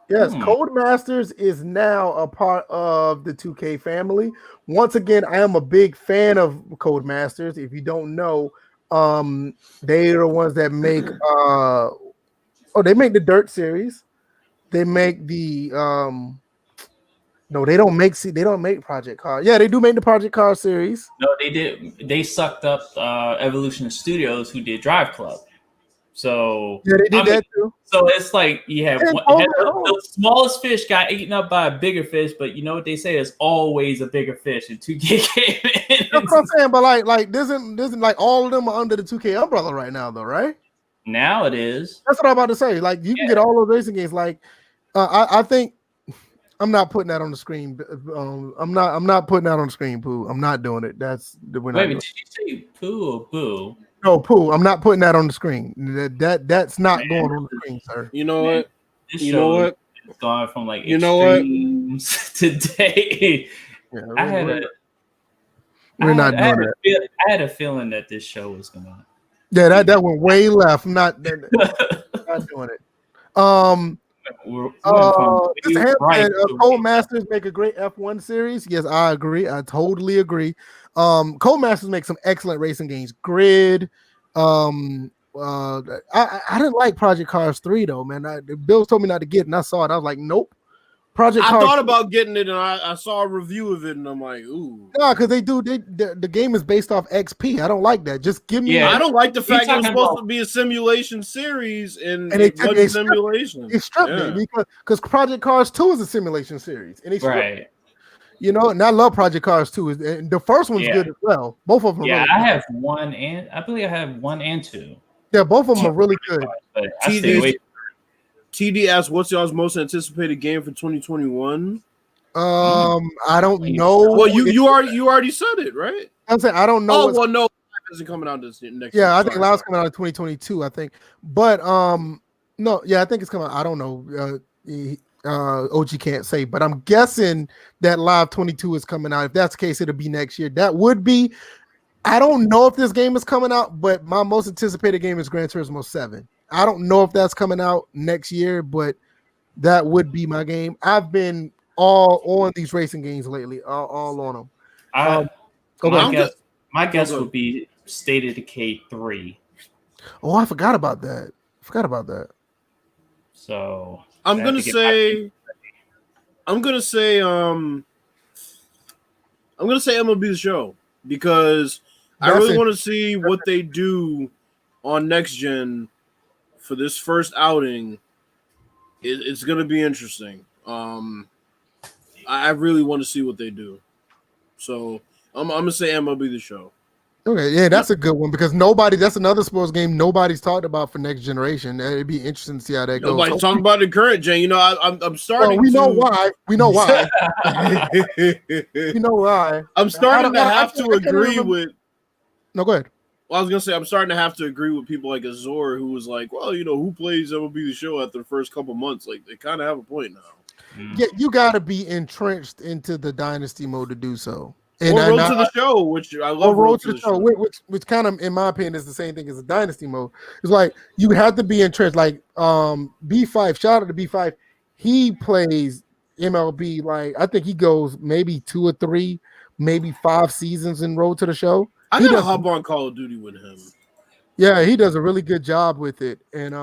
Yes, Codemasters is now a part of the 2K family. Once again, I am a big fan of Codemasters. If you don't know, they are the ones that make they make the Dirt series. They make the no, they don't make Project Car. Yeah, they do make the Project Car series. No, they did. They sucked up Evolution Studios, who did Drive Club. So yeah, they did that too. So it's like you have the smallest fish got eaten up by a bigger fish, but you know what they say? There's always a bigger fish in 2K. That's what I'm saying. But like, isn't like all of them are under the 2K umbrella right now, though, right? Now it is. That's what I'm about to say. Like, you can get all those racing games. Like, I think I'm not putting that on the screen. I'm not putting that on the screen, Pooh. I'm not doing it. Did you say Pooh or Boo? No, Pooh. I'm not putting that on the screen. That's not going on the screen, sir. You know what? You know what? It's gone from like extremes today. Yeah, I had a feeling that this show was gonna. Yeah, that went way left. I'm not doing it. Codemasters make a great F1 series. Yes, I agree. I totally agree. Codemasters make some excellent racing games. Grid. I didn't like Project Cars 3 though, man. Bill told me not to get it, and I saw it. I was like, nope. I thought about getting it, and I saw a review of it, and I'm like, ooh. No, because the game is based off XP. I don't like that. Just give me. Yeah, I don't like the fact that it's supposed to be a simulation series, and it wasn't simulation. It stripped it because Project Cars 2 is a simulation series, and right. You know, and I love Project Cars 2. And the first one's good as well. Both of them. Yeah, I have one, and I believe I have 1 and 2. Yeah, both of them are really good. But I stay away. TD asks, "What's y'all's most anticipated game for 2021?" I don't know. Well, you already said it, right? I'm saying I don't know. Oh, well, no, isn't coming out this next. Yeah, I think Live's coming out in 2022. I think, but no, yeah, I think it's coming. I don't know. OG can't say, but I'm guessing that Live 22 is coming out. If that's the case, it'll be next year. That would be. I don't know if this game is coming out, but my most anticipated game is Gran Turismo 7. I don't know if that's coming out next year, but that would be my game. I've been all on these racing games lately, all on them. My guess would be State of Decay 3. Oh, I forgot about that. So I'm gonna say MLB The Show because I really want to see what they do on next gen for this first outing. It's going to be interesting. I really want to see what they do. So I'm going to say MLB The Show. Okay, yeah, that's a good one because that's another sports game nobody's talked about for next generation. It'd be interesting to see how that goes. Nobody's talking about the current gen. You know, I'm starting. We know why. We know why. You know why. I'm starting to have to agree with. No, go ahead. Well, I was gonna say I'm starting to have to agree with people like Azor, who was like, "Well, you know, who plays MLB The Show after the first couple months?" Like they kind of have a point now. Yeah, you got to be entrenched into the dynasty mode to do so. And Road to the Show, which I love. Road to the Show, which kind of, in my opinion, is the same thing as a dynasty mode. It's like you have to be entrenched. Like B5, shout out to B5. He plays MLB. Like I think he goes maybe 2 or 3, maybe 5 seasons in Road to the Show. I gotta hop on Call of Duty with him. Yeah, he does a really good job with it. And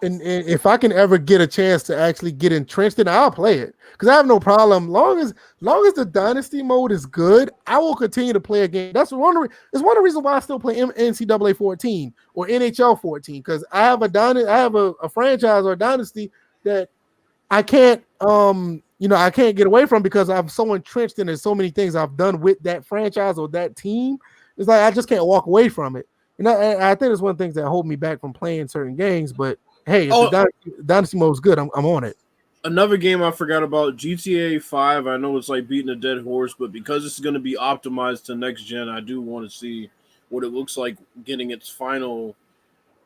if I can ever get a chance to actually get entrenched in, I'll play it because I have no problem. Long as the dynasty mode is good, I will continue to play a game. It's one of the reasons why I still play NCAA 14 or NHL 14 because I have a franchise or a dynasty that I can't I can't get away from because I'm so entrenched in there's so many things I've done with that franchise or that team. It's like I just can't walk away from it. And I think it's one of the things that hold me back from playing certain games. But hey, if the dynasty mode is good, I'm on it. Another game I forgot about, GTA 5. I know it's like beating a dead horse, but because it's going to be optimized to next gen, I do want to see what it looks like getting its final,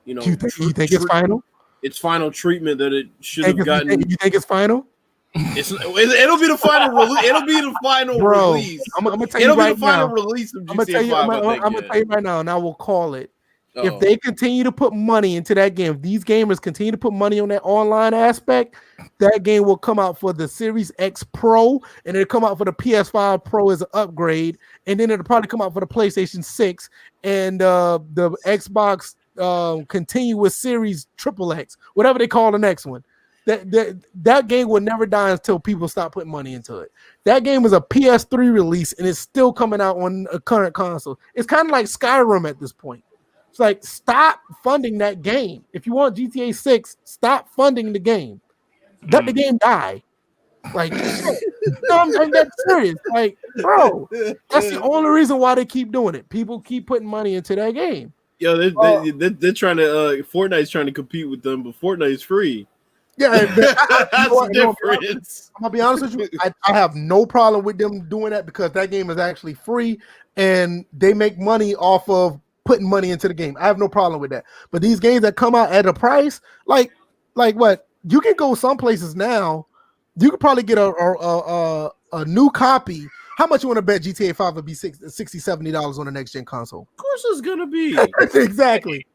you think it's final? Its final treatment that it should have gotten. You think it's final? It'll be the final release. It'll be the final release. I'm gonna tell you right now. Release of GTA 5. I'm gonna tell you right now, and I will call it. If they continue to put money into that game, if these gamers continue to put money on that online aspect, that game will come out for the Series X Pro, and it'll come out for the PS5 Pro as an upgrade, and then it'll probably come out for the PlayStation 6 and the Xbox continuous Series XXX, whatever they call the next one. That game will never die until people stop putting money into it. That game is a PS3 release, and it's still coming out on a current console. It's kind of like Skyrim at this point. It's like, stop funding that game. If you want GTA 6, stop funding the game. Let the game die. Like, no, I'm that serious. Like, bro, that's the only reason why they keep doing it. People keep putting money into that game. Yo, they're trying to Fortnite's trying to compete with them, but Fortnite's free. Yeah, that's the difference. I'm gonna be honest with you. I have no problem with them doing that because that game is actually free and they make money off of putting money into the game. I have no problem with that. But these games that come out at a price, like what you can go some places now, you could probably get a new copy. How much you want to bet GTA 5 would be $60-$70 on the next gen console? Of course, it's gonna be exactly.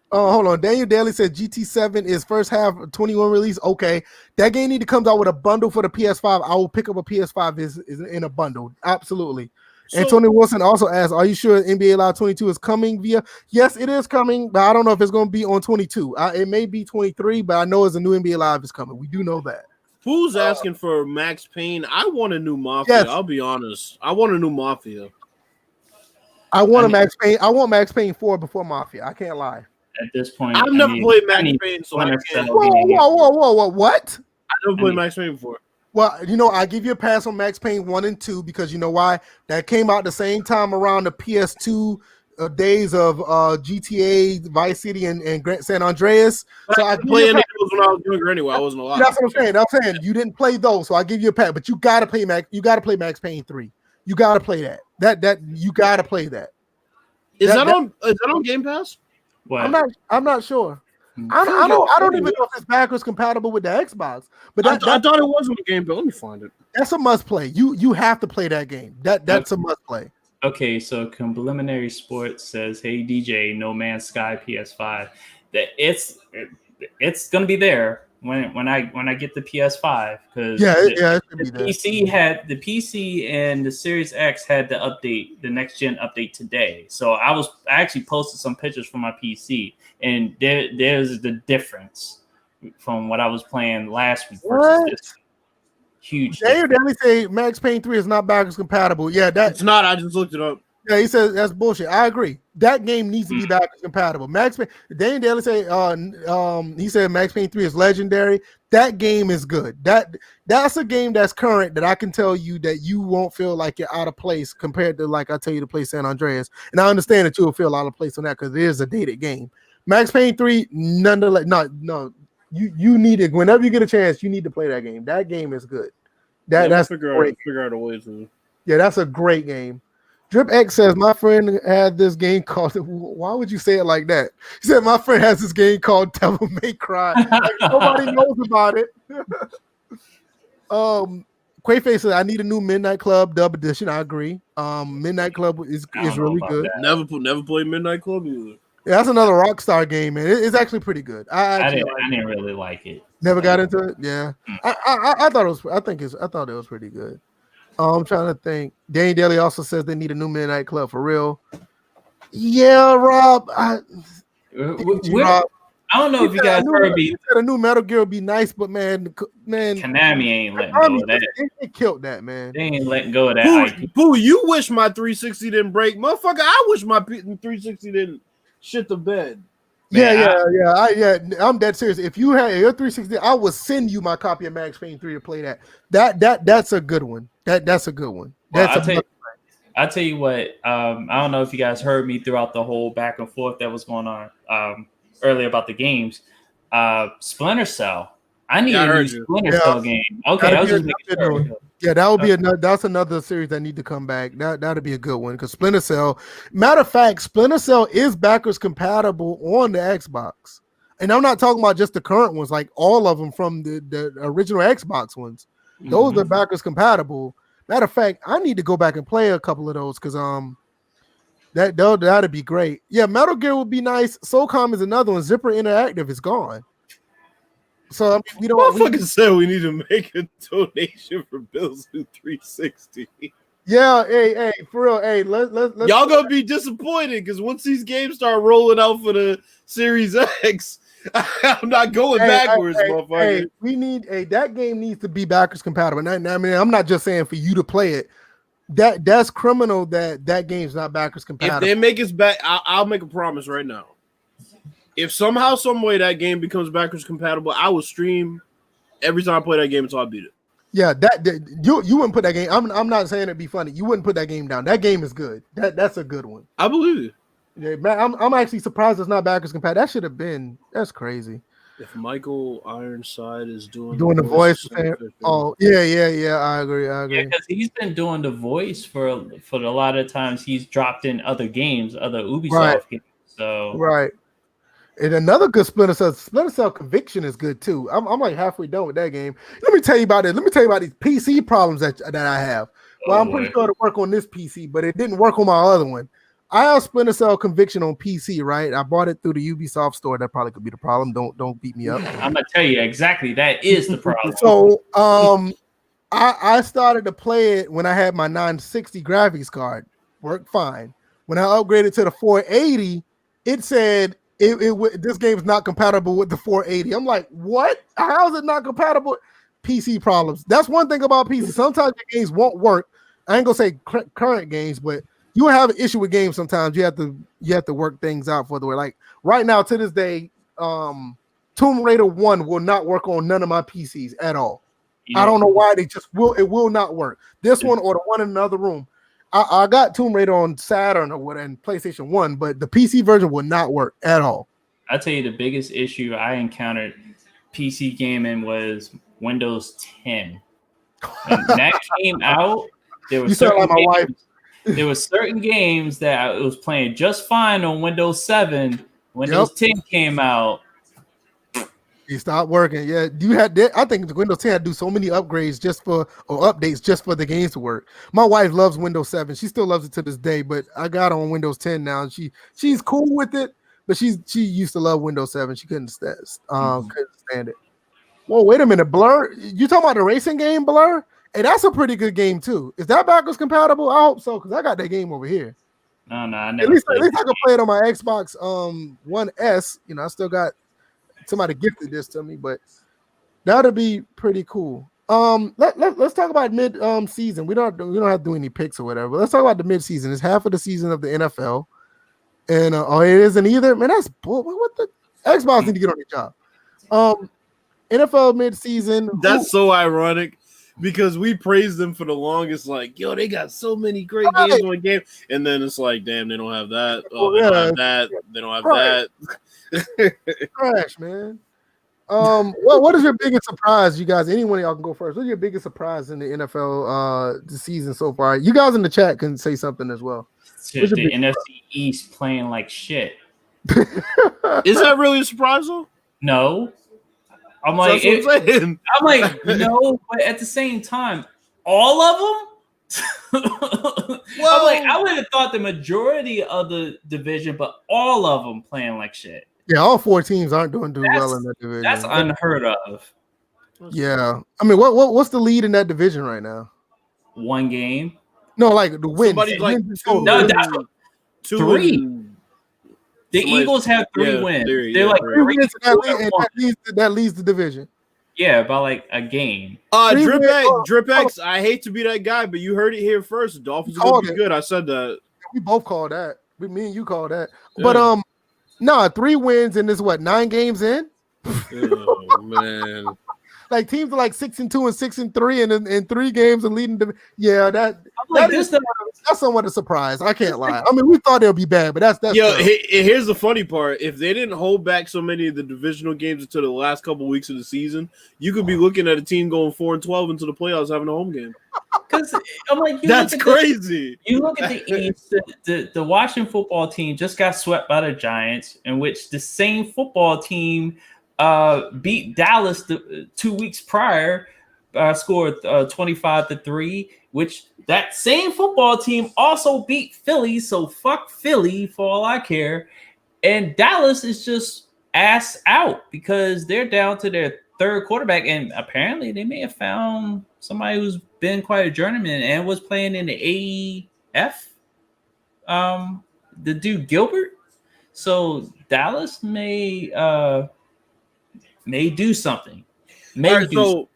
Hold on. Daniel Daly said GT7 is first half 21 release. Okay, that game need to come out with a bundle for the PS5. I will pick up a PS5 is in a bundle. Absolutely. So, Antonio Wilson also asked, are you sure NBA Live 22 is coming via? Yes, it is coming, but I don't know if it's going to be on 22. It may be 23, but I know it's a new NBA Live is coming. We do know that. Who's asking for Max Payne? I want a new Mafia. Yes. I'll be honest. I want a new Mafia. I want Max Payne. I want Max Payne 4 before Mafia. I can't lie. At this point, I've never played Max Payne, so I can't. Whoa! What? I never played Max Payne before. Well, I give you a pass on Max Payne 1 and 2 because you know why? That came out the same time around the PS2 days of GTA, Vice City, and San Andreas. So I played those when I was younger anyway. I wasn't alive. That's what I'm saying. You didn't play those, so I give you a pass. But you gotta play Max. You gotta play Max Payne 3. You gotta play that. That you gotta play that. Is that on Game Pass? What? I'm not sure. I don't even know if it's backwards compatible with the Xbox. But I thought it was on the game, but let me find it. That's a must play. You have to play that game. That's a must play. Okay, so Preliminary Sports says, "Hey DJ, No Man's Sky PS5." That it's gonna be there when I get the PS5 because the PC and the Series X had the next gen update today. So I actually posted some pictures from my PC, and there's the difference from what I was playing last week versus this huge. They say Max Payne 3 is not backwards compatible. Yeah, it's not. I just looked it up. Yeah, he says that's bullshit. I agree. That game needs to be backwards compatible. Max Payne. Dane Daly say he said Max Payne 3 is legendary. That game is good. That's a game that's current that I can tell you that you won't feel like you're out of place compared to like I tell you to play San Andreas. And I understand that you will feel out of place on that because it is a dated game. Max Payne 3, nonetheless, no. You need it whenever you get a chance. You need to play that game. That game is good. That's figure out a way to. Yeah, that's a great game. Drip X says, my friend had this game called, why would you say it like that? He said, my friend has this game called Devil May Cry. Like, nobody knows about it. Quaface said, I need a new Midnight Club dub edition. I agree. Midnight Club is really good. Never played Midnight Club either. Yeah, that's another Rockstar game, man. It's actually pretty good. I didn't really like it. Never got into it? Yeah. I thought it was pretty good. I'm trying to think. Danny Daly also says they need a new Midnight Club for real. Yeah, Rob. I don't know if you guys heard me. A new Metal Gear would be nice, but man, Konami ain't letting go of that. They killed that, man. They ain't letting go of that. Boo, you wish my 360 didn't break, motherfucker. I wish my 360 didn't shit the bed. Man, I'm dead serious. If you had your 360, I would send you my copy of Max Payne 3 to play that. That's a good one. That's a good one. I'll tell you what. I don't know if you guys heard me throughout the whole back and forth that was going on earlier about the games. Splinter Cell. I need a new Splinter Cell game. Okay, I was just making sure. Yeah, that would be that's another series that need to come back. That'd be a good one because Splinter Cell. Matter of fact, Splinter Cell is backwards compatible on the Xbox, and I'm not talking about just the current ones, like all of them from the original Xbox ones. Those are backwards compatible. Matter of fact, I need to go back and play a couple of those because That'd be great. Yeah, Metal Gear would be nice. SOCOM is another one. Zipper Interactive is gone. So I mean, we don't. Motherfucker said we need to make a donation for Bill's new 360. Yeah, hey, for real, hey, let's y'all gonna be disappointed because once these games start rolling out for the Series X, I'm not going backwards, motherfucker. Hey, we need that game needs to be backwards compatible. And I mean, I'm not just saying for you to play it. That's criminal that game's not backwards compatible. If they make us back, I'll make a promise right now. If somehow, some way that game becomes backwards compatible, I will stream every time I play that game until I beat it. Yeah, you wouldn't put that game. I'm not saying it'd be funny. You wouldn't put that game down. That game is good. That's a good one. I believe it. Yeah, man, I'm actually surprised it's not backwards compatible. That should have been. That's crazy. If Michael Ironside is doing the voice, oh yeah, I agree. Yeah, because he's been doing the voice for a lot of times. He's dropped in other games, other Ubisoft games. So right. And another good Splinter Cell Conviction is good too. I'm like halfway done with that game. Let me tell you about it. Let me tell you about these PC problems that I have. Well, I'm pretty sure it'll work on this PC, but it didn't work on my other one. I have Splinter Cell Conviction on PC, right? I bought it through the Ubisoft store. That probably could be the problem. Don't beat me up. I'm gonna tell you exactly that is the problem. So I started to play it when I had my 960 graphics card. Worked fine. When I upgraded to the 480, it said this game is not compatible with the 480. I'm like, what? How is it not compatible? PC problems. That's one thing about PC. Sometimes the games won't work. I ain't gonna say current games, but you will have an issue with games sometimes. You have to work things out for the way. Like right now, to this day, Tomb Raider 1 will not work on none of my PCs at all. I don't know why. It will not work. This one or the one in another room. I got Tomb Raider on Saturn or what and PlayStation 1, but the PC version will not work at all. I'll tell you the biggest issue I encountered PC gaming was Windows 10. When that came out, there was there were certain games that I was playing just fine on Windows 7. Windows 10 came out. You stopped working. Yeah, I think the Windows 10 had to do so many upgrades updates just for the games to work. My wife loves Windows 7. She still loves it to this day, but I got her on Windows 10 now, and she's cool with it. But she used to love Windows 7. She couldn't stand it. Whoa, wait a minute, Blur. You talking about the racing game, Blur? Hey, that's a pretty good game too. Is that backwards compatible? I hope so, because I got that game over here. No, I At never. least I can play it on my Xbox One S. You know, I still got somebody gifted this to me, but that'll be pretty cool. Let's talk about mid season. We don't have to do any picks or whatever. Let's talk about the mid season. It's half of the season of the NFL, and it isn't either. Man, that's bull. What the Xbox need to get on their job. NFL mid season. That's so ironic. Because we praised them for the longest, like, yo, they got so many great games on game, and then it's like, damn, they don't have that. Oh, they don't have that. They don't have that. Trash, man. What is your biggest surprise, you guys? Anyone of y'all can go first. What's your biggest surprise in the NFL this season so far? You guys in the chat can say something as well. The NFC East playing like shit. Is that really a surprise though? No. I'm like, no, but at the same time, all of them? Well, I'm like, I would have thought the majority of the division, but all of them playing like shit. Yeah, all 4 teams aren't doing well in that division. That's unheard of. Yeah. I mean, what's the lead in that division right now? 1 game. No, like the win. Somebody's like that's 2. The Eagles have 3 wins. They're like 3 wins, that leads the division. Yeah, by like a game. Drip-X, I hate to be that guy, but you heard it here first. The Dolphins are going to be good. I said that. We both called that. Me and you called that. Yeah. But 3 wins and this 9 games in? Oh, man. Like teams are like 6-2 and 6-3, and in 3 games and leading. That's somewhat a surprise. I can't lie. I mean, we thought they'll be bad, but that's. Here's the funny part: if they didn't hold back so many of the divisional games until the last couple of weeks of the season, you could be looking at a team going 4-12 into the playoffs having a home game. Because I'm like, that's crazy. You look at the East. The Washington football team just got swept by the Giants, in which the same football team beat Dallas 2 weeks prior. scored 25-3, which that same football team also beat Philly. So fuck Philly for all I care. And Dallas is just ass out because they're down to their third quarterback. And apparently they may have found somebody who's been quite a journeyman and was playing in the AEF. The dude Gilbert. So Dallas may do something. All right,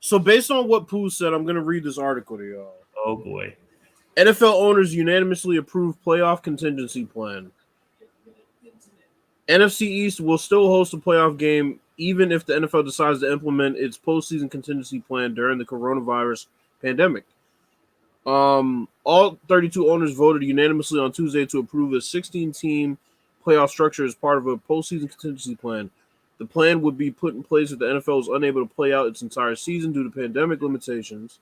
so based on what Pooh said, I'm going to read this article to y'all. Oh boy. NFL owners unanimously approve playoff contingency plan. NFC East will still host a playoff game even if the NFL decides to implement its postseason contingency plan during the coronavirus pandemic. All 32 owners voted unanimously on Tuesday to approve a 16-team playoff structure as part of a postseason contingency plan. The plan would be put in place if the NFL is unable to play out its entire season due to pandemic limitations.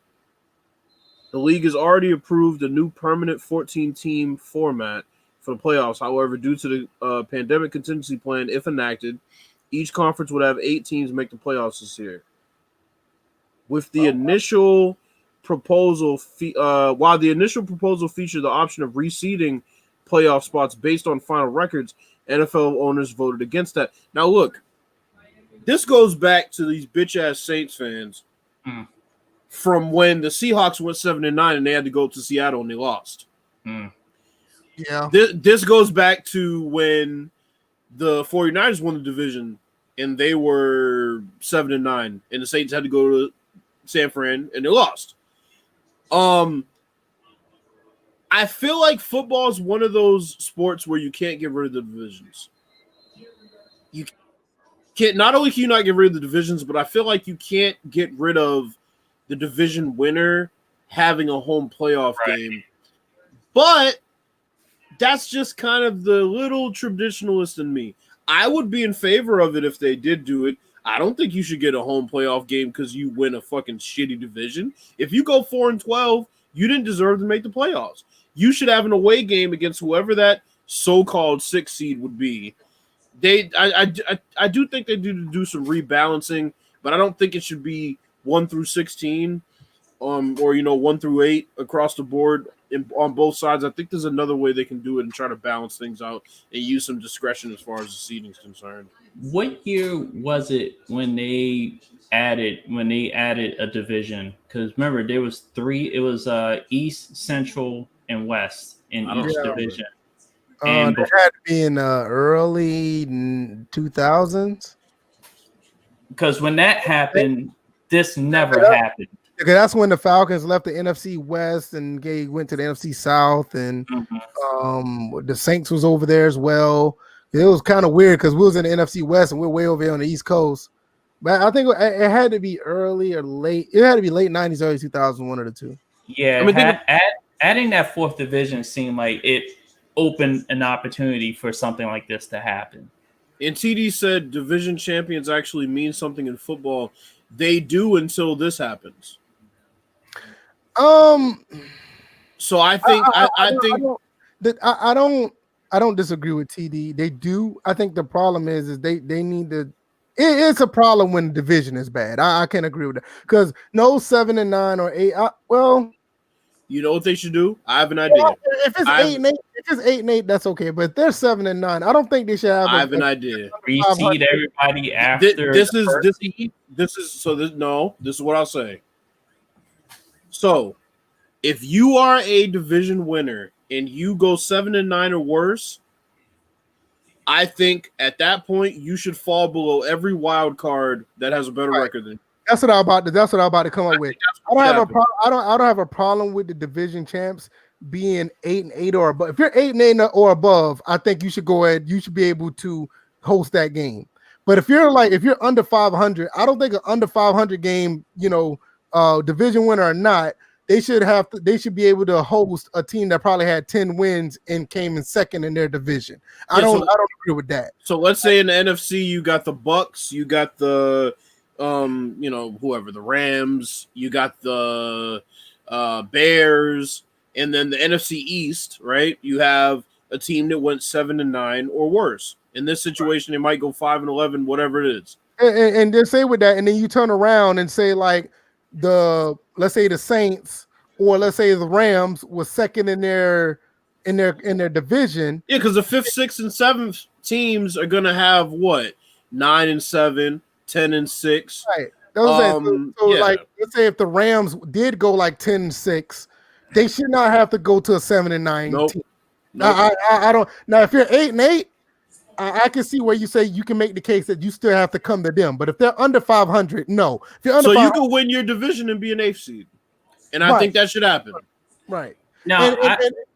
The league has already approved a new permanent 14-team format for the playoffs. However, due to the pandemic contingency plan, if enacted, each conference would have 8 teams make the playoffs this year. With the initial proposal, while the initial proposal featured the option of reseeding playoff spots based on final records, NFL owners voted against that. Now, look, this goes back to these bitch-ass Saints fans from when the Seahawks went 7-9 and they had to go to Seattle and they lost. Yeah. This goes back to when the 49ers won the division and they were 7-9 and the Saints had to go to San Fran and they lost. I feel like football is one of those sports where you can't get rid of the divisions. You can't. Not only can you not get rid of the divisions, but I feel like you can't get rid of the division winner having a home playoff game. But that's just kind of the little traditionalist in me. I would be in favor of it if they did do it. I don't think you should get a home playoff game because you win a fucking shitty division. If you go 4-12, you didn't deserve to make the playoffs. You should have an away game against whoever that so-called 6 seed would be. I do think they do some rebalancing, but I don't think it should be 1-16, or 1-8 across the board on both sides. I think there's another way they can do it and try to balance things out and use some discretion as far as the seeding is concerned. What year was it when they added a division? Because remember, there was 3. It was East, Central, and West in each division. And it had to be in early 2000s. Because when that happened, this never happened. Okay, that's when the Falcons left the NFC West and went to the NFC South, and the Saints was over there as well. It was kind of weird because we was in the NFC West and we're way over here on the East Coast. But I think it had to be early or late. It had to be late 90s, early 2000s, one of the two. Yeah, adding that 4th division seemed like it opened an opportunity for something like this to happen. And TD said division champions actually mean something in football. They do until this happens. So I think I don't disagree with TD. They do. I think the problem is they need to. It's a problem when the division is bad. I can't agree with that because no 7-9 or 8. You know what they should do? I have an idea. If it's 8-8, that's okay. But if they're 7-9, I don't think they should have. I have an idea. Reseed everybody after. This is what I'll say. So, if you are a division winner and you go 7-9 or worse, I think at that point you should fall below every wild card that has a better record than you. That's what I'm about to come up with. I don't have a problem with the division champs being 8-8 or above. If you're 8-8 or above, I think you should go ahead. You should be able to host that game. But if you're under 500, I don't think an under 500 game, division winner or not, they should be able to host a team that probably had 10 wins and came in second in their division. I don't agree with that. So let's say in the NFC you got the Bucks, you got the whoever, the Rams, you got the Bears, and then the NFC East, right? You have a team that went 7-9 or worse. In this situation, they might go 5-11, whatever it is. And just say with that, and then you turn around and say, like, let's say the Saints or let's say the Rams was second in their division. Yeah, because the 5th, 6th, and 7th teams are gonna have what 9 and 7, 10 and 6. Right. Like let's say if the Rams did go like 10-6, they should not have to go to a 7-9 Nope. team. Nope. I don't. Now, if you're 8-8, I can see where you say you can make the case that you still have to come to them. But if they're under 500, no. If you're under so you can win your division and be an 8th seed, and I think that should happen. Right. Now,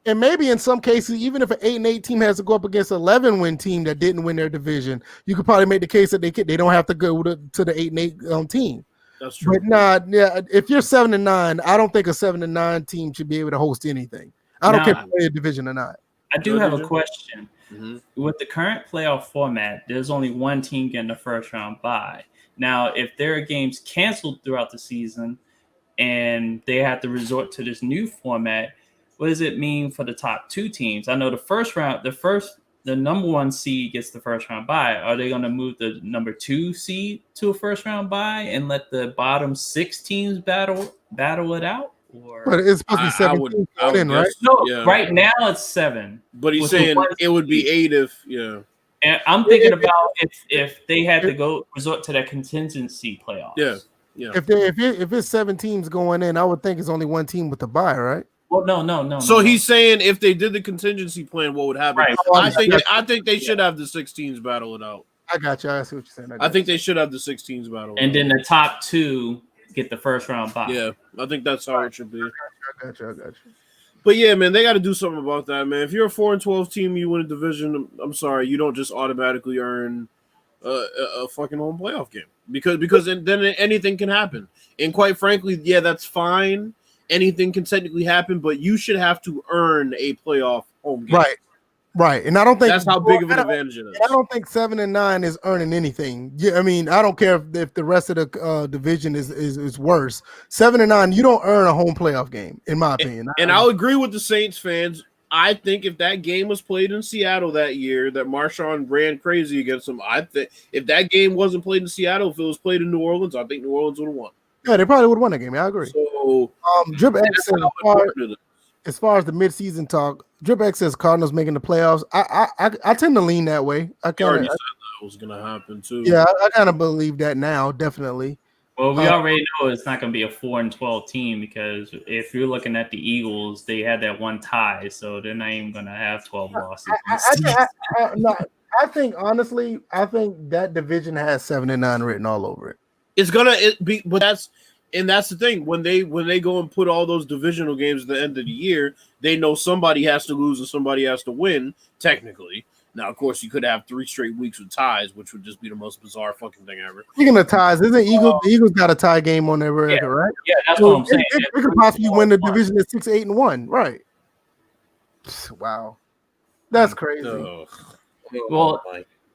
and maybe in some cases, even if an 8-8 team has to go up against an 11-win team that didn't win their division, you could probably make the case that they don't have to go to the 8-8 team. That's true. But if you're 7-9, I don't think a 7-9 team should be able to host anything. I don't care if they play a division or not. I do have a question. Mm-hmm. With the current playoff format, there's only one team getting the first round bye. Now, if there are games canceled throughout the season and they have to resort to this new format, what does it mean for the top 2 teams? I know the number 1 seed gets the first round bye. Are they going to move the number 2 seed to a first round bye and let the bottom 6 teams battle it out? But it's supposed to be 17 in, right? No, right now it's 7. But he's saying it would be 8 if And I'm thinking about if they had to resort to that contingency playoffs. Yeah. If it's 7 teams going in, I would think it's only 1 team with the bye, right? Well, no. So he's saying if they did the contingency plan, what would happen? Right. I think they should have the 6 teams battle it out. I got you. I see what you're saying. I think they should have the 6 teams battle. And then the top 2 get the first round bye. Yeah, I think that's how it should be. I got you. But yeah, man, they got to do something about that, man. If you're a 4-12 team, you win a division. I'm sorry, you don't just automatically earn a fucking home playoff game because then anything can happen. And quite frankly, yeah, that's fine. Anything can technically happen, but you should have to earn a playoff home game. Right, and I don't think that's how big of an advantage it is. I don't think 7-9 is earning anything. Yeah, I mean, I don't care if the rest of the division is worse. 7-9, you don't earn a home playoff game, in my opinion. And I'll agree with the Saints fans. I think if that game was played in Seattle that year, that Marshawn ran crazy against them, I think if that game wasn't played in Seattle, if it was played in New Orleans, I think New Orleans would have won. Yeah, they probably would have won that game. I agree. So, Drip X said, as far as the midseason talk, Drip X says Cardinals making the playoffs. I tend to lean that way. I already said that was going to happen too. Yeah, I kind of believe that now, definitely. Well, we already know it's not going to be a 4-12 team because if you're looking at the Eagles, they had that one tie, so they're not even going to have 12 losses. I think honestly, that division has 7-9 written all over it. It's gonna be, but that's the thing. When they go and put all those divisional games at the end of the year, they know somebody has to lose and somebody has to win. Technically, now of course you could have 3 straight weeks with ties, which would just be the most bizarre fucking thing ever. Speaking of ties, isn't the Eagles got a tie game on their record, right? Yeah, that's what I'm saying. They could possibly win the division at 6-8-1, right? Wow, that's crazy. Well.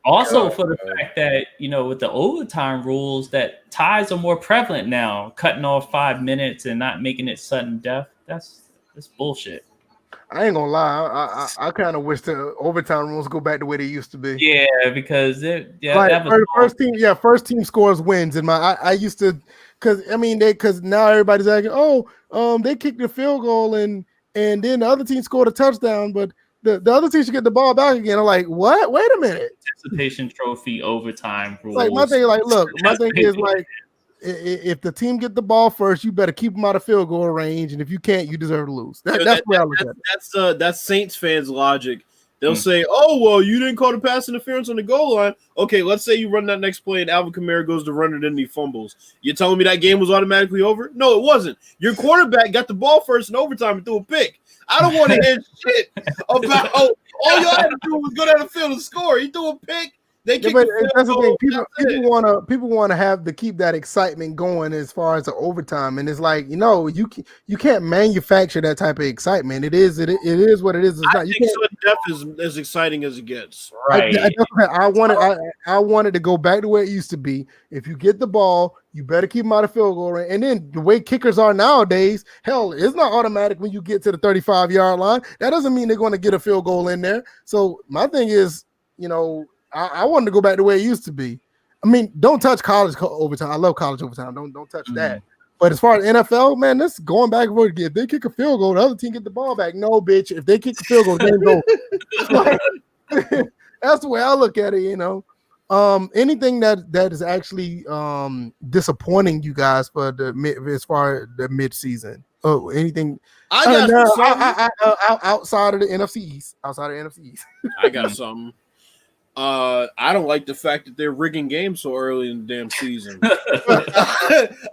Also, for the fact that, with the overtime rules, that ties are more prevalent now, cutting off 5 minutes and not making it sudden death. That's bullshit. I ain't gonna lie. I kind of wish the overtime rules go back the way they used to be. Yeah, because first team scores wins. And I used to, because now everybody's like, they kicked the field goal and then the other team scored a touchdown, but the other team should get the ball back again. I'm like, what? Wait a minute. Participation trophy overtime rules. Like my thing is like, if the team get the ball first, you better keep them out of field goal range, and if you can't, you deserve to lose. That's where I look at it. That's Saints fans' logic. They'll say, "Oh, well, you didn't call the pass interference on the goal line." Okay, let's say you run that next play and Alvin Kamara goes to run it and he fumbles. You're telling me that game was automatically over? No, it wasn't. Your quarterback got the ball first in overtime and threw a pick. I don't want to hear shit about all y'all had to do was go down the field and score. He threw a pick. They kicked that's the thing. People want to have to keep that excitement going as far as the overtime, and it's like you can't manufacture that type of excitement. It is what it is. It's I think sudden death is as exciting as it gets. Right. I wanted to go back to where it used to be. If you get the ball, you better keep them out of field goal range. And then the way kickers are nowadays, hell, it's not automatic when you get to the 35-yard line. That doesn't mean they're going to get a field goal in there. So my thing is, I wanted to go back to where it used to be. I mean, don't touch college overtime. I love college overtime. Don't touch that. But as far as NFL, man, this going back and forth. If they kick a field goal, the other team get the ball back. No, bitch. If they kick a field goal, game go. That's the way I look at it. Anything that is actually disappointing you guys for as far as the mid season. Oh, anything? I got outside of the NFC East. Outside of the NFC East. I got something. I don't like the fact that they're rigging games so early in the damn season.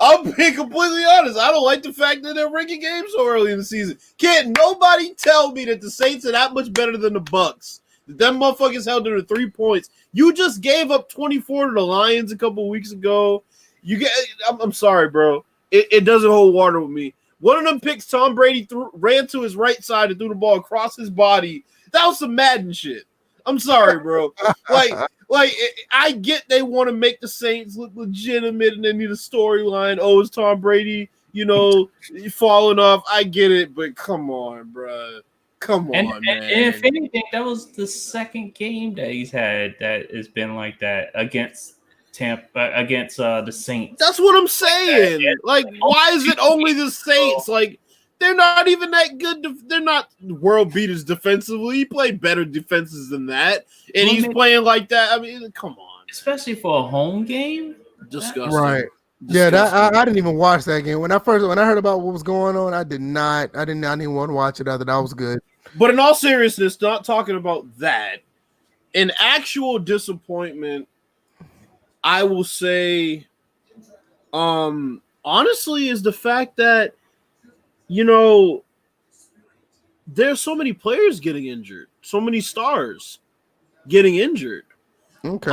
I'll be completely honest. I don't like the fact that they're rigging games so early in the season. Can't nobody tell me that the Saints are that much better than the Bucks. That them motherfuckers held them to 3 points. You just gave up 24 to the Lions a couple weeks ago. I'm sorry, bro. It doesn't hold water with me. One of them picks, Tom Brady ran to his right side and threw the ball across his body. That was some Madden shit. I'm sorry, bro. I get they want to make the Saints look legitimate and they need a storyline. Oh, it's Tom Brady, falling off. I get it, but come on, bro. Come on, man. And if anything, that was the second game that he's had that has been like that against the Saints. That's what I'm saying. Like, why is it only the Saints? Like, they're not even that good. They're not world beaters defensively. He played better defenses than that, and he's playing like that. I mean, come on, especially for a home game. Disgusting. Right? Yeah, I didn't even watch that game when I heard about what was going on. I didn't want to watch it. I thought that was good. But in all seriousness, not talking about that, an actual disappointment, I will say, honestly, is the fact that. There's so many players getting injured, so many stars getting injured. Okay.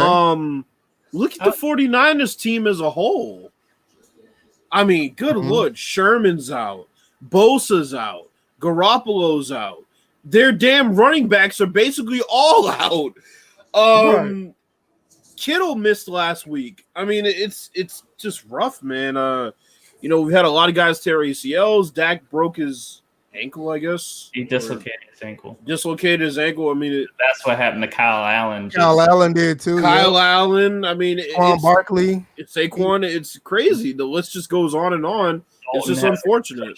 Look at the 49ers team as a whole. I mean, good Lord, Sherman's out, Bosa's out, Garoppolo's out. Their damn running backs are basically all out. Right. Kittle missed last week. I mean, it's just rough, man. We've had a lot of guys tear ACLs. Dak broke his ankle, I guess. He dislocated his ankle. I mean, that's what happened to Kyle Allen. Kyle Allen did too. Allen. I mean, Barkley. It's Saquon. It's crazy. The list just goes on and on. Dalton, it's just unfortunate.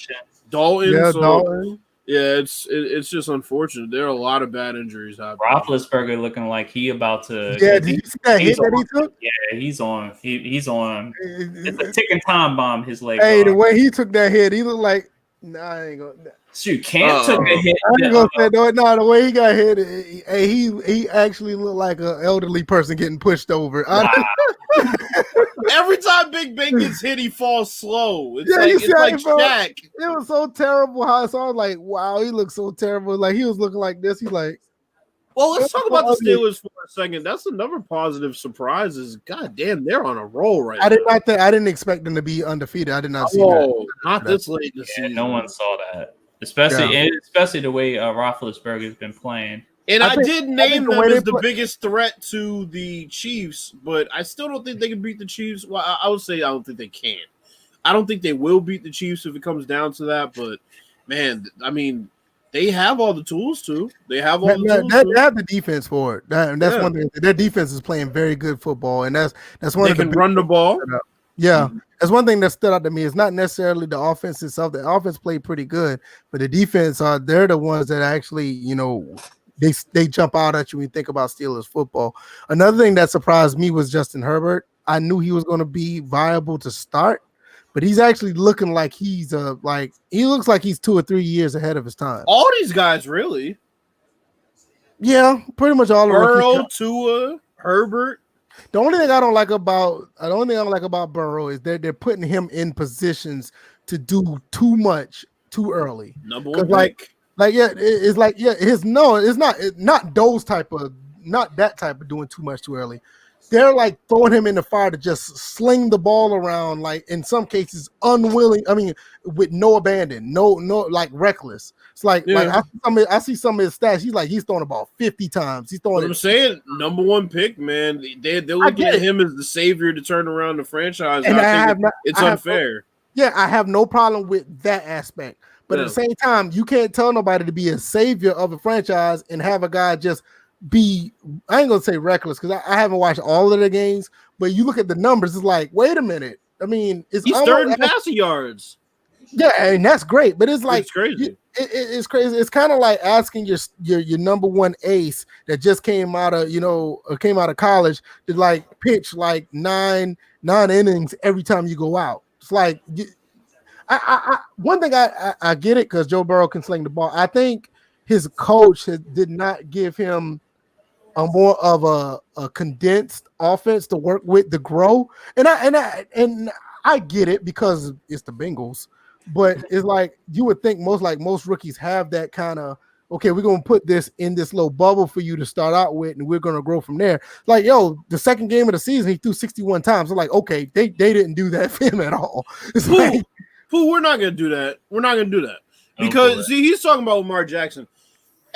Dalton. Yeah, Dalton. Yeah, it's just unfortunate. There are a lot of bad injuries happening. Roethlisberger looking like he about to. Yeah, did you see that hit that he took? Yeah, he's on. He's on. It's a ticking time bomb. His leg. Hey, the way he took that hit, he looked like. Nah, I ain't gonna. Shoot, Cam took a hit. I ain't gonna say no. The way he got hit, he actually looked like an elderly person getting pushed over. Wow. Every time Big Ben gets hit, he falls slow. It's like Shaq. It was so terrible how I saw. Like, wow, he looked so terrible. Like he was looking like this. He's like, well, let's talk about the Steelers for a second. That's another positive surprise. Is goddamn, they're on a roll right now. I didn't expect them to be undefeated. I did not see that. Not this late in the season. No one saw that, especially the way Roethlisberger's been playing. And I did name them as the biggest threat to the Chiefs, but I still don't think they can beat the Chiefs. Well, I would say I don't think they can. I don't think they will beat the Chiefs if it comes down to that. But, man, I mean, they have all the tools to. They have all the tools. They have the defense for it. That's one thing. Their defense is playing very good football, and that's one of the. They can run the ball. Yeah, that's one thing that stood out to me. It's not necessarily the offense itself. The offense played pretty good, but the defense they're the ones that actually, they jump out at you when you think about Steelers football. Another thing that surprised me was Justin Herbert. I knew he was going to be viable to start, but he's actually looking like he looks like he's 2 or 3 years ahead of his time. All these guys, really. Yeah, pretty much all of them. Burrow, Tua, Herbert. The only thing I don't like about Burrow is they're putting him in positions to do too much too early. Number one pick. It's not that type of doing too much too early. They're like throwing him in the fire to just sling the ball around, like in some cases unwilling. I mean, with no abandon, no, like reckless. It's like I see some of his stats. He's throwing the ball 50 times. He's throwing. I'm saying number one pick, man. They're looking at him as the savior to turn around the franchise. And I think it's unfair. I have no problem with that aspect. But at the same time, you can't tell nobody to be a savior of a franchise and have a guy just be, I ain't gonna say reckless because I haven't watched all of the games, but you look at the numbers, it's like, wait a minute, I mean, it's He's almost, third in passing yards. Yeah, and that's great, but it's like It's crazy. It's crazy. It's kind of like asking your number one ace that just came out of college to like pitch like nine innings every time you go out. It's like one thing I get it because Joe Burrow can sling the ball. I think his coach did not give him a more of a condensed offense to work with to grow, and I get it because it's the Bengals. But it's like you would think most rookies have that kind of, okay, we're gonna put this in this little bubble for you to start out with, and we're gonna grow from there. Like, yo, the second game of the season, he threw 61 times. I'm like, okay, they didn't do that for him at all. It's like, we're not gonna do that. We're not gonna do that because see, he's talking about Lamar Jackson.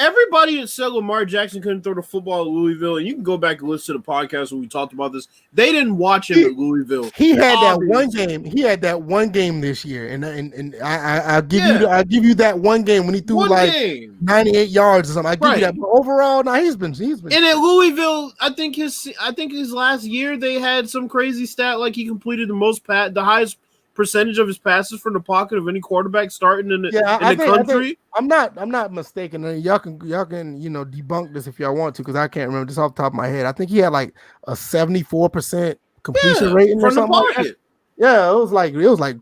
Everybody that said Lamar Jackson couldn't throw the football at Louisville, and you can go back and listen to the podcast where we talked about this. They didn't watch him at Louisville. He had that one game. He had that one game this year, and I'll give you that one game when he threw 98 yards or something. I give you that. But overall, he's been. And at Louisville, I think his last year they had some crazy stat like he completed the highest percentage of his passes from the pocket of any quarterback starting in the country. I'm not mistaken. Y'all can debunk this if y'all want to, because I can't remember this off the top of my head. I think he had like a 74% completion rating or something like that. Yeah, it was like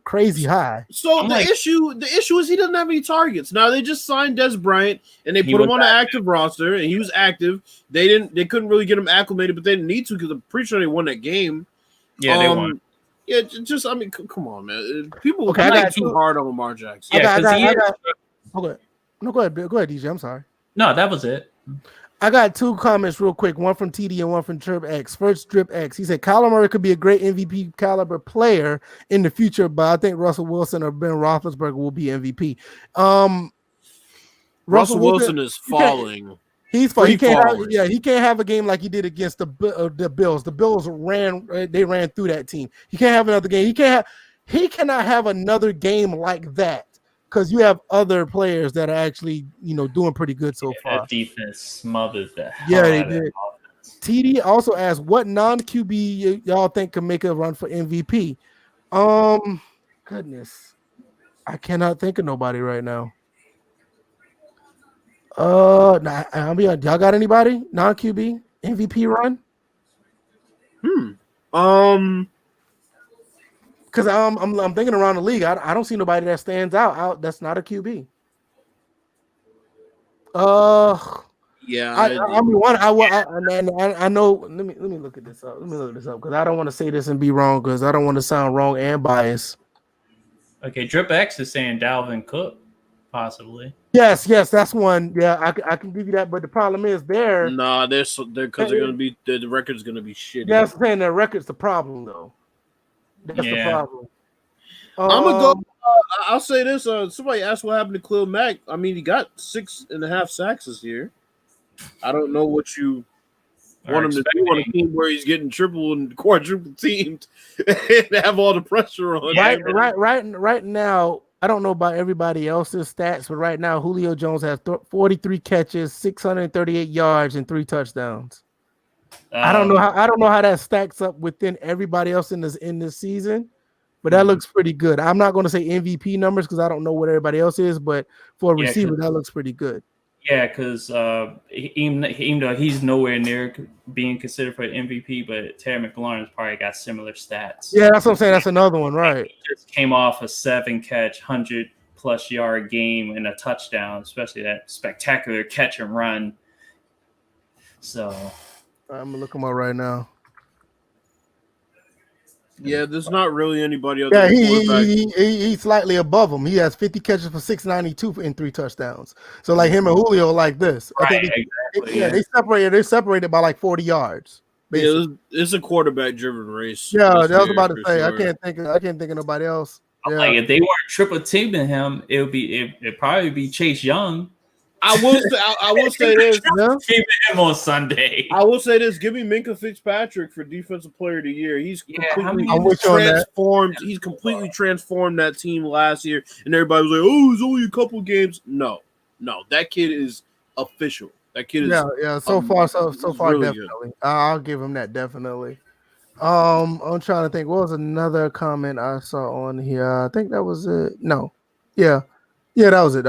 crazy high. So the issue is he doesn't have any targets. Now they just signed Des Bryant and they put him on an active roster, and he was active. They couldn't really get him acclimated, but they didn't need to because I'm pretty sure they won that game. Yeah, they won. Yeah, just I mean, come on, man. People are too hard on Lamar Jackson. Yeah, okay. No, go ahead, DJ. I'm sorry. No, that was it. I got two comments real quick. One from TD and one from Trip X. First, Trip X. He said Kyler Murray could be a great MVP caliber player in the future, but I think Russell Wilson or Ben Roethlisberger will be MVP. Russell Wilson is falling. He can't have a game like he did against the Bills. The Bills ran through that team. He can't have another game. He cannot have another game like that because you have other players that are actually doing pretty good so far. That defense smothers that. Yeah, they did. TD also asked, what non-QB y'all think can make a run for MVP? Goodness, I cannot think of nobody right now. Nah, I'll be honest. Y'all got anybody non-QB MVP run? Because I'm thinking around the league. I don't see nobody that stands out that's not a QB. Yeah, I know. Let me look at this up. Because I don't want to say this and be wrong because I don't want to sound wrong and biased. Okay, Drip X is saying Dalvin Cook, possibly. Yes, that's one. Yeah, I can give you that. But the problem is they're because they're gonna be the record's gonna be shitty. Yeah, I'm saying their record's the problem though. That's the problem. I'm gonna go. I'll say this. Somebody asked what happened to Khalil Mack. I mean, he got 6.5 sacks this year. I don't know what you want him to do on a team where he's getting triple and quadruple teamed and have all the pressure on. Right now. I don't know about everybody else's stats, but right now Julio Jones has 43 catches, 638 yards, and 3 touchdowns. I don't know how that stacks up within everybody else in this season, but that looks pretty good. I'm not going to say MVP numbers because I don't know what everybody else is, but for a receiver, that looks pretty good. Yeah, because even though he's nowhere near being considered for the MVP, but Terry McLaurin's probably got similar stats. Yeah, that's what I'm saying. That's another one, right? He just came off a 7-catch, 100+ yard game and a touchdown, especially that spectacular catch and run. So I'm gonna look him up right now. Yeah, there's not really anybody else. Yeah, he's slightly above him. He has 50 catches for 692 and 3 touchdowns. So like him and Julio like this. Right, exactly. They're separated by like 40 yards. Basically. Yeah, it's a quarterback-driven race. Yeah, I was about to say. Sure. I can't think of nobody else. Yeah. Like if they weren't triple teaming him, it'd probably be Chase Young. I will say this. Keeping him on Sunday. I will say this. Give me Minkah Fitzpatrick for Defensive Player of the Year. He's completely transformed. He's completely transformed that team last year, and everybody was like, "Oh, it's only a couple games." No, that kid is official. That kid is So far, really definitely. I'll give him that definitely. I'm trying to think. What was another comment I saw on here? I think that was it. No, yeah, that was it.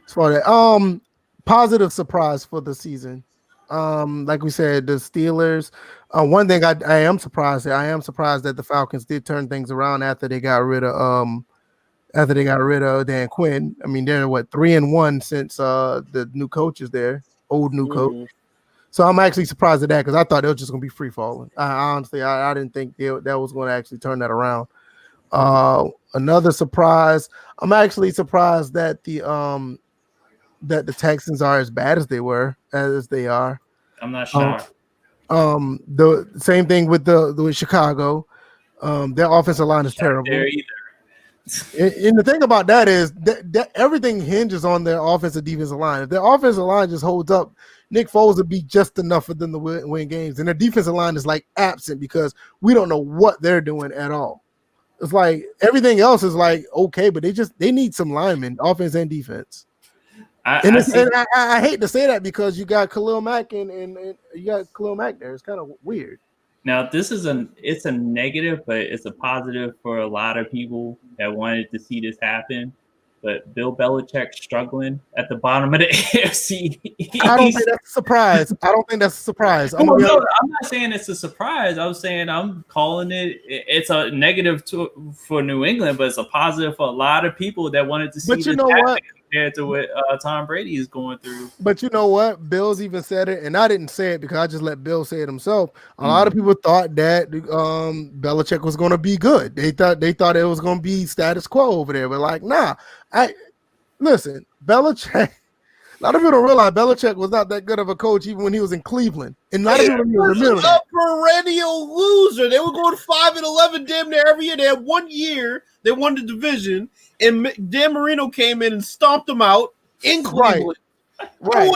As far as that, positive surprise for the season. Like we said, the Steelers. One thing I am surprised at. I am surprised that the Falcons did turn things around after they got rid of Dan Quinn. I mean, they're what 3-1 since the new coach is there, old new coach. Mm-hmm. So I'm actually surprised at that because I thought they were just going to be free falling. Honestly, I didn't think that was going to actually turn that around. Another surprise. I'm actually surprised that the Texans are as bad as they are. I'm not shocked. The same thing with with Chicago. Their offensive line is terrible. There either. And the thing about that is that everything hinges on their offensive defensive line. If their offensive line just holds up, Nick Foles would be just enough for them to win games. And their defensive line is like absent because we don't know what they're doing at all. It's like everything else is like okay, but they need some linemen, offense and defense. I hate to say that because you got Khalil Mack and you got Khalil Mack there. It's kind of weird. Now this is it's a negative, but it's a positive for a lot of people that wanted to see this happen. But Bill Belichick struggling at the bottom of the AFC. I don't think that's a surprise. I'm not saying it's a surprise. I'm saying I'm calling it. It's a negative for New England, but it's a positive for a lot of people that wanted to see this happen compared to what Tom Brady is going through. But you know what? Bill's even said it, and I didn't say it because I just let Bill say it himself. A lot of people thought that Belichick was going to be good. They thought it was going to be status quo over there, but like, nah. Listen, Belichick. A lot of people don't realize Belichick was not that good of a coach even when he was in Cleveland. And a lot of people remember a perennial loser. They were going 5-11 damn near every year. They had 1 year they won the division, and Dan Marino came in and stomped them out in Cleveland. Right.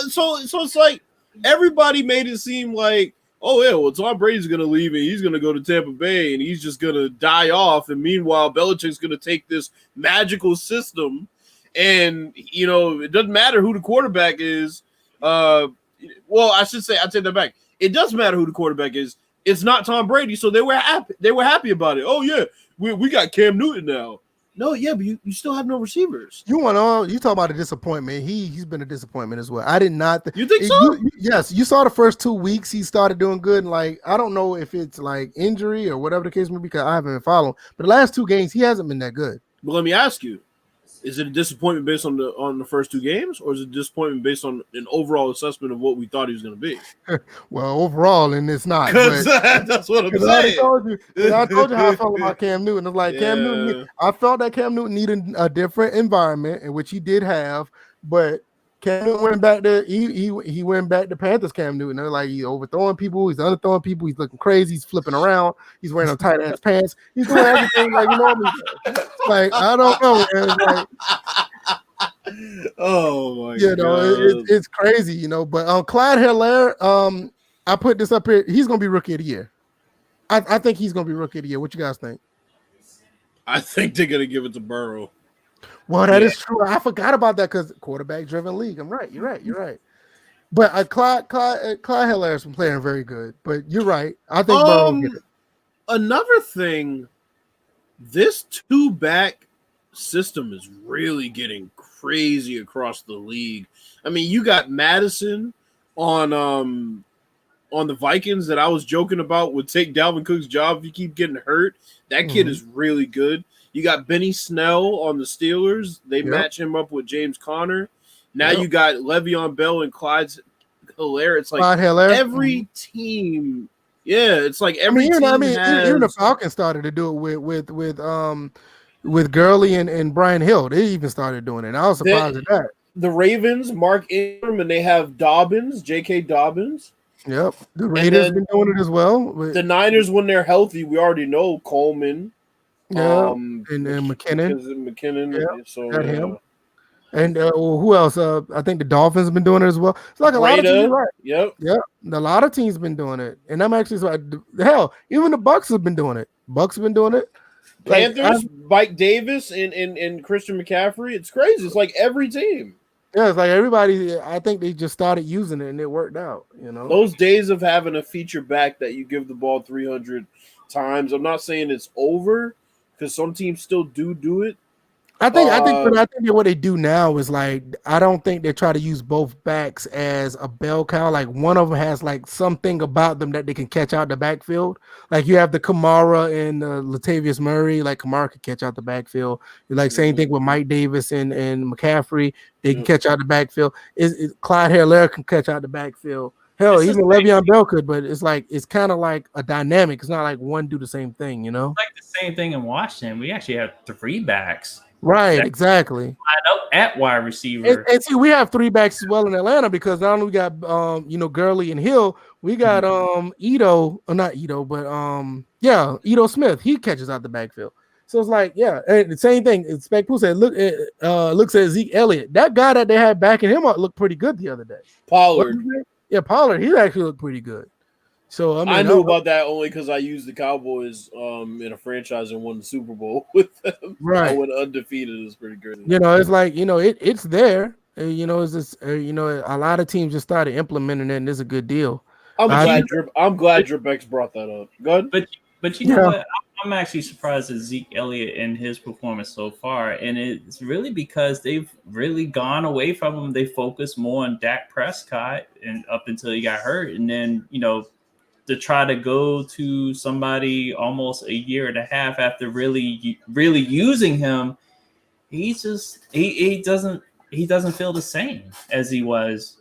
So it's like everybody made it seem like, oh yeah, well Tom Brady's gonna leave and he's gonna go to Tampa Bay and he's just gonna die off. And meanwhile, Belichick's gonna take this magical system, and it doesn't matter who the quarterback is. Well, I should say I take that back. It does matter who the quarterback is. It's not Tom Brady, so they were happy. They were happy about it. Oh yeah, we got Cam Newton now. No, yeah, but you still have no receivers. You talk about a disappointment. He's been a disappointment as well. I did not. You think so? Yes, you saw the first 2 weeks he started doing good. And like I don't know if it's like injury or whatever the case may be because I haven't been following. But the last 2 games he hasn't been that good. But let me ask you: is it a disappointment based on the first 2 games, or is it a disappointment based on an overall assessment of what we thought he was going to be? Well, overall, and it's not. That's what I'm saying. I told you how I felt about Cam Newton. It's like Cam Newton. I felt that Cam Newton needed a different environment, in which he did have. But Cam Newton went back to he went back to Panthers. Cam Newton. They're like he's overthrowing people. He's underthrowing people. He's looking crazy. He's flipping around. He's wearing tight ass pants. He's doing everything like like I don't know. Man. It's like, oh my god! It's crazy, But Clyde Hilaire, I put this up here. He's gonna be rookie of the year. I think he's gonna be rookie of the year. What you guys think? I think they're gonna give it to Burrow. Well, that is true. I forgot about that because quarterback-driven league. I'm right. You're right. But Clyde Hilaire's been playing very good. But you're right. I think Burrow will get it. Another thing, this 2-back system is really getting crazy across the league. I mean, you got Madison on the Vikings that I was joking about would take Dalvin Cook's job if he keep getting hurt. That kid is really good. You got Benny Snell on the Steelers. They match him up with James Conner. Now you got Le'Veon Bell and Clyde Hilaire. It's like every team. Yeah, it's like every team has... even the Falcons started to do it with Gurley and Brian Hill. They even started doing it. I was surprised at that. The Ravens, Mark Ingram, and they have Dobbins, J.K. Dobbins. Yep. The Raiders have been doing it as well. The Niners, when they're healthy, we already know Coleman. Yeah, and McKinnon. McKinnon. So him. And who else? I think the Dolphins have been doing it as well. It's like a lot of teams, right? Yep. A lot of teams been doing it, and I'm actually hell. Even the Bucks have been doing it. Panthers, Mike Davis, and Christian McCaffrey. It's crazy. It's like every team. Yeah, it's like everybody. I think they just started using it and it worked out. You know, Those days of having a feature back that you give the ball 300 times. I'm not saying it's over because some teams still do it. I think what they do now is like I don't think they try to use both backs as a bell cow. Like one of them has like something about them that they can catch out the backfield. Like you have the Kamara and Latavius Murray. Like Kamara can catch out the backfield. Like same thing with Mike Davis and McCaffrey. They can catch out the backfield. Clyde Hare can catch out the backfield. Hell, It's the even same Le'Veon Bell could, but it's like it's kind of like a dynamic. It's not like one do the same thing, you know? like the same thing in Washington. We actually have 3 backs. Right, exactly. Line up at wide receiver. And see, we have 3 backs as well in Atlanta because not only we got Gurley and Hill, we got Ito, or not Ito, but Ito Smith. He catches out the backfield. So it's like, yeah, and the same thing. Spec Pooh said, looks at Zeke Elliott. That guy that they had backing him up looked pretty good the other day. Pollard. Yeah, Pollard, he actually looked pretty good. So I mean, I knew about that only because I used the Cowboys in a franchise and won the Super Bowl with them. Right. I went undefeated. It was pretty good. It's like it's there. It's just a lot of teams just started implementing it, and it's a good deal. I'm glad Dripx brought that up. Good. But you know what? I'm actually surprised at Zeke Elliott and his performance so far, and it's really because they've really gone away from him. They focused more on Dak Prescott and up until he got hurt, and then to try to go to somebody almost a year and a half after really using him, he doesn't feel the same as he was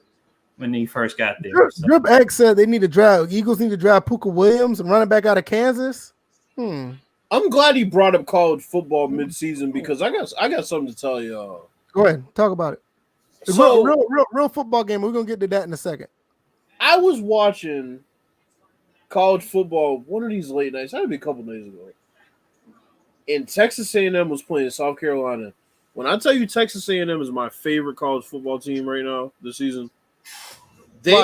when he first got there. Drip X said they need to draft Eagles need to draft Puka Williams and running back out of Kansas. I'm glad he brought up college football midseason because I got something to tell y'all. Go ahead, talk about it. So, real football game. We're gonna get to that in a second. I was watching college football one of these late nights. Had to be a couple days ago. And Texas A&M was playing South Carolina. When I tell you Texas A&M is my favorite college football team right now this season, they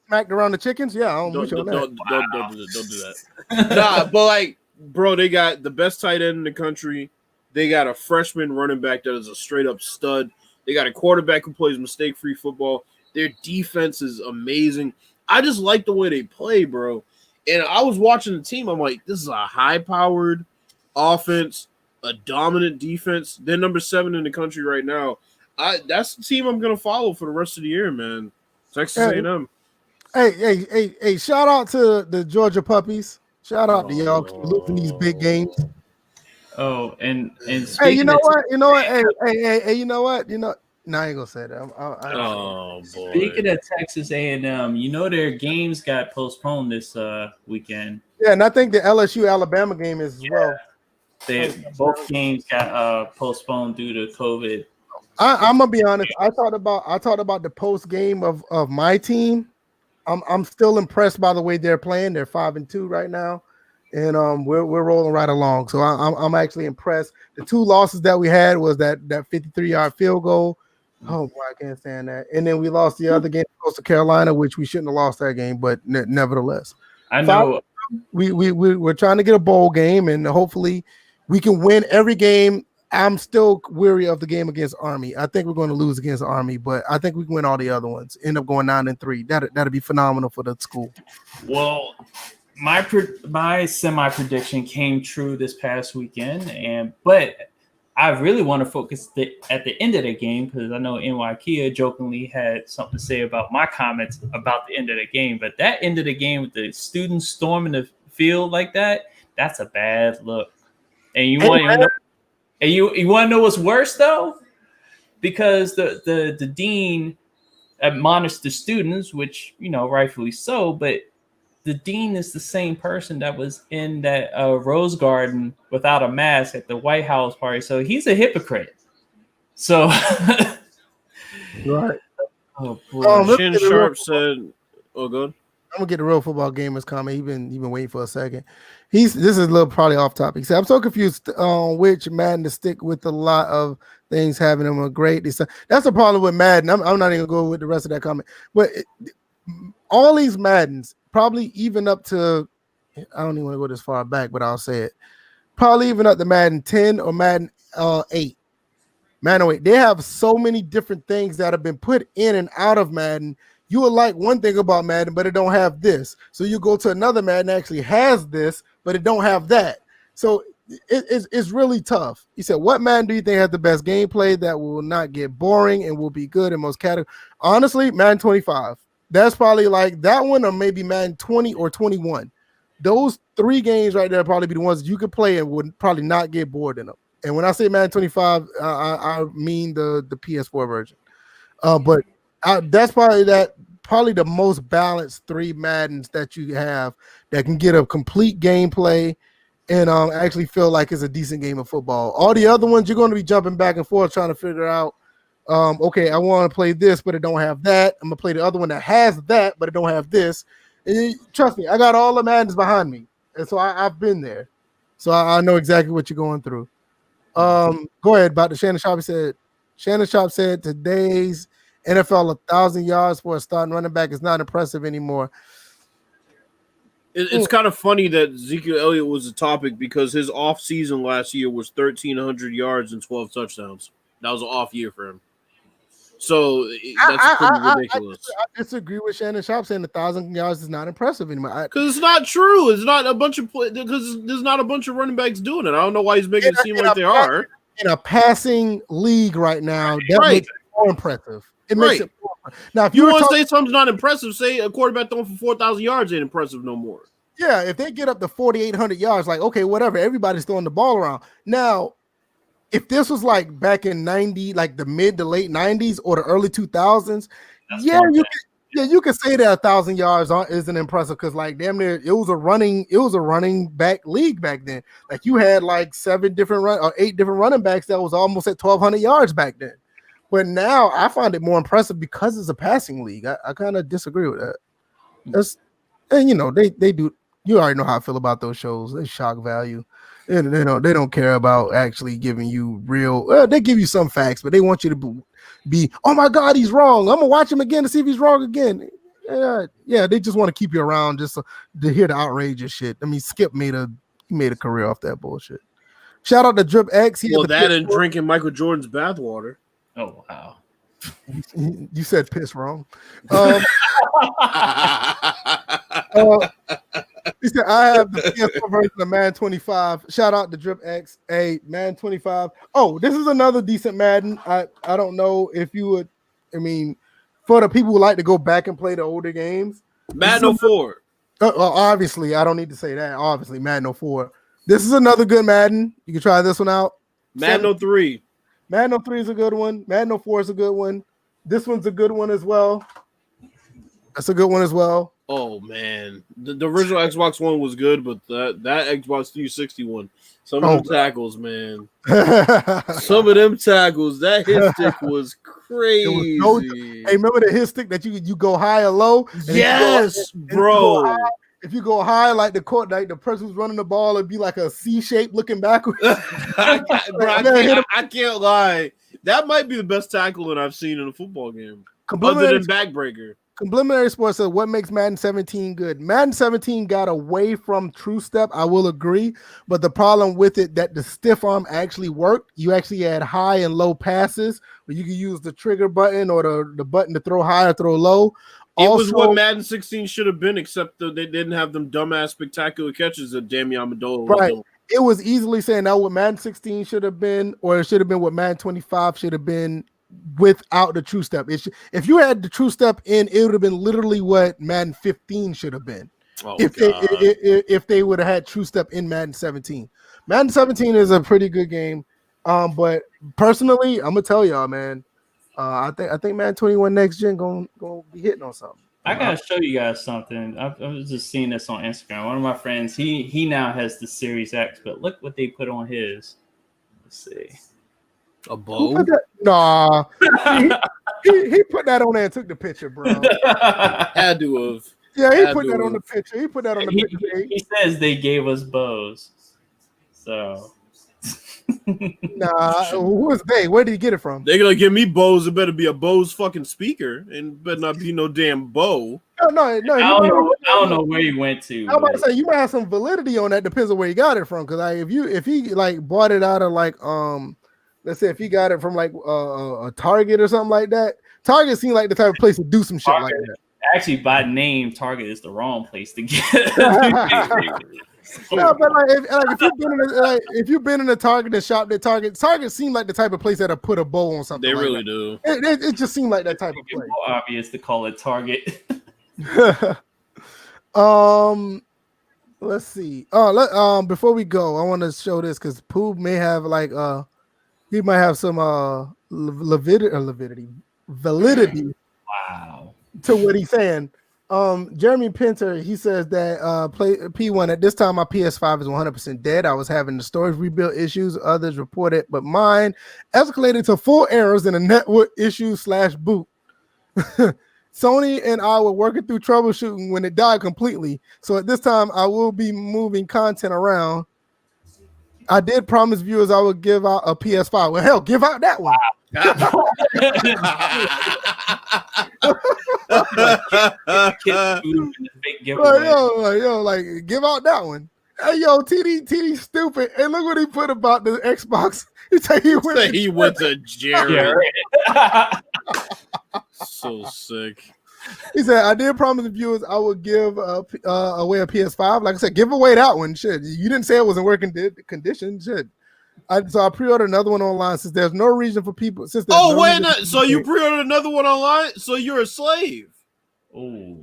smacked around the chickens. Yeah, don't do that. Nah, but like, bro, they got the best tight end in the country. They got a freshman running back that is a straight up stud. They got a quarterback who plays mistake-free football. Their defense is amazing. I just like the way they play, bro. And I was watching the team. I'm like, this is a high-powered offense, a dominant defense. They're number 7 in the country right now. That's the team I'm gonna follow for the rest of the year, man. Texas A&M. Hey! Shout out to the Georgia puppies. Shout out to y'all for losing these big games. Oh, and hey, you know what? Hey, you know what? No, I ain't gonna say that. Boy. Speaking of Texas A&M, their games got postponed this weekend. Yeah, and I think the LSU Alabama game is as well. Both games got postponed due to COVID. I'm gonna be honest. I thought about the post game of my team. I'm still impressed by the way they're playing. They're 5-2 right now, and we're rolling right along. So I'm actually impressed. The 2 losses that we had was that 53-yard field goal. Oh boy, I can't stand that. And then we lost the other game close to Carolina, which we shouldn't have lost that game, but nevertheless, I know we're trying to get a bowl game, and hopefully we can win every game. I'm still weary of the game against Army. I think we're going to lose against Army, but I think we can win all the other ones. End up going 9-3. That'd be phenomenal for the school. Well, my semi prediction came true this past weekend, but I really want to focus at the end of the game because I know NY Kia jokingly had something to say about my comments about the end of the game. But that end of the game with the students storming the field like that's a bad look. And you want to know what's worse though? Because the dean admonished the students, which rightfully so, but the dean is the same person that was in that Rose Garden without a mask at the White House party, so he's a hypocrite. So, right. Oh boy. Shin Sharp said, "Oh, good." I'm gonna get the real football gamers comment. He been waiting for a second. This is a little probably off topic. So I'm so confused on which Madden to stick with. A lot of things having them a great. That's the problem with Madden. I'm not even going to go with the rest of that comment. But all these Maddens, probably even up to, I don't even want to go this far back, but I'll say it. Probably even up to Madden 10 or Madden 8. Man, wait, they have so many different things that have been put in and out of Madden. You will like one thing about Madden, but it don't have this. So you go to another Madden that actually has this, but it don't have that. So it's really tough. He said, what Madden do you think has the best gameplay that will not get boring and will be good in most categories? Honestly, Madden 25. That's probably like that one, or maybe Madden 20 or 21. Those 3 games right there probably be the ones you could play and would probably not get bored in them. And when I say Madden 25, I mean the PS4 version. But that's probably the most balanced 3 Maddens that you have that can get a complete gameplay and actually feel like it's a decent game of football. All the other ones, you're going to be jumping back and forth trying to figure out, okay, I want to play this, but it don't have that. I'm going to play the other one that has that, but it don't have this. And trust me, I got all the Maddens behind me. And so I've been there. So I know exactly what you're going through. Go ahead, about the Shannon Sharp said. Shannon Sharp said today's NFL 1,000 yards for a starting running back is not impressive anymore. It's kind of funny that Ezekiel Elliott was a topic because his off season last year was 1,300 yards and 12 touchdowns. That was an off year for him. So that's pretty ridiculous. I disagree with Shannon Sharp saying 1,000 yards is not impressive anymore. Because it's not true. It's not a bunch of because there's not a bunch of running backs doing it. I don't know why he's making it seem like they are. In a passing league right now, that makes it more impressive. It makes it more impressive. Now, if you want to say something's not impressive, say a quarterback throwing for 4,000 yards ain't impressive no more. Yeah, if they get up to 4,800 yards, like, okay, whatever, everybody's throwing the ball around. Now, if this was like back in 90, like the mid to late 90s or the early 2000s, you could say that 1,000 yards isn't impressive because like damn near it was a running back league back then. Like you had like 8 different running backs that was almost at 1,200 yards back then. But now I find it more impressive because it's a passing league. I kind of disagree with that. And you know they do. You already know how I feel about those shows. They shock value. And they don't care about actually giving you real. Well, they give you some facts, but they want you to be. Oh my God, he's wrong. I'm gonna watch him again to see if he's wrong again. Yeah. They just want to keep you around just to hear the outrageous shit. I mean, Skip made a career off that bullshit. Shout out to Drip X. And drinking Michael Jordan's bathwater. Oh wow. You said piss wrong. He said, I have the PS4 version of Madden 25. Shout out to Drip X. Hey, Madden 25. Oh, this is another decent Madden. I don't know if you would, I mean, for the people who like to go back and play the older games. Madden 04. Obviously, I don't need to say that. Obviously, Madden 04. This is another good Madden. You can try this one out. Madden 03. Madden 03 is a good one. Madden 04 is a good one. This one's a good one as well. That's a good one as well. Oh man, the original Xbox One was good, but that Xbox 360 one, some of them tackles, man. Some of them tackles, that hit stick was crazy. Hey, remember the hit stick that you go high or low? Yes, bro. If you go high, like the person who's running the ball, it'd be like a C shape looking backwards. I can't lie. That might be the best tackle that I've seen in a football game, other than backbreaker. Complimentary Sports says, what makes Madden 17 good? Madden 17 got away from true step. I will agree. But the problem with it, that the stiff arm actually worked. You actually had high and low passes where you could use the trigger button or the button to throw high or throw low. It was what Madden 16 should have been, except that they didn't have them dumbass spectacular catches that Damian Amendola was doing. It was easily saying that what Madden 16 should have been, or it should have been what Madden 25 should have been without the true step. If you had the true step in, it would have been literally what Madden 15 should have been. If they would have had true step in Madden 17. Madden 17 is a pretty good game. But personally, I'm gonna tell y'all, man, I think Madden 21 next gen gonna be hitting on something. I gotta show you guys something. I was just seeing this on Instagram. One of my friends, he now has the Series X, but look what they put on his. Let's see. A bow? Nah. he put that on there and took the picture, bro. Had to have. Yeah, he put that on the picture. He says they gave us bows. So nah, who was they? Where did he get it from? They're gonna give me bows. It better be a Bose fucking speaker, and better not be no damn bow. No. I don't know where he went to. I'm about to say you might have some validity on that. Depends on where he got it from. Because if he like bought it out of like let's say if he got it from like a Target or something like that. Target seemed like the type of place to do some shit like that. Actually, by name, Target is the wrong place to get. No, but if you've been in a Target and shopped at Target seemed like the type of place that'll put a bow on something. They like really that. do. It just seemed like that type of It's place. more obvious to call it Target. Let's see. Before we go, I want to show this because Pooh may have like he might have some validity Wow. to what he's saying. Jeremy Pinter, he says that play P1 at this time my PS5 is 100% dead. I was having the storage rebuild issues, others reported, but mine escalated to full errors and a network issue / boot. Sony and I were working through troubleshooting when it died completely. So at this time, I will be moving content around. I did promise viewers I would give out a PS5. Well, hell, give out that one. Like, give out that one. Hey, yo, TD stupid. And look what he put about the Xbox. He said he went to Jerry. So sick. He said, I did promise the viewers I would give away a PS5. Like I said, give away that one. Shit. You didn't say it wasn't working condition. Shit. So I pre-ordered another one online since there's no reason for people. So you pre-ordered another one online? So you're a slave. Oh.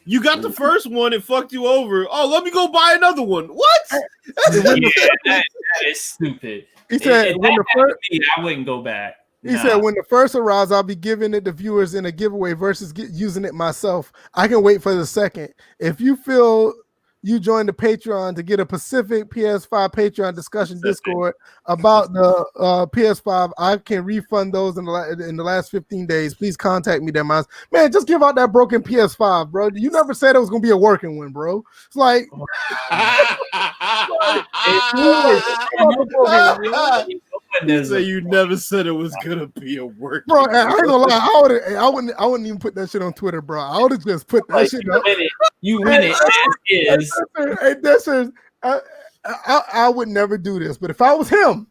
You got the first one, it fucked you over. Oh, let me go buy another one. What? That is stupid. He said, I wouldn't go back. He said, when the first arrives, I'll be giving it to viewers in a giveaway versus using it myself. I can wait for the second. If you feel you join the Patreon to get a Pacific PS5 Patreon discussion Discord about the PS5, I can refund those in the last 15 days. Please contact me, man. Just give out that broken PS5, bro. You never said it was gonna be a working one, bro. It's like, you say you never said it was gonna be a work, bro. I ain't gonna lie. I wouldn't even put that shit on Twitter, bro. I would have just put that shit up. You win it. I would never do this, but if I was him,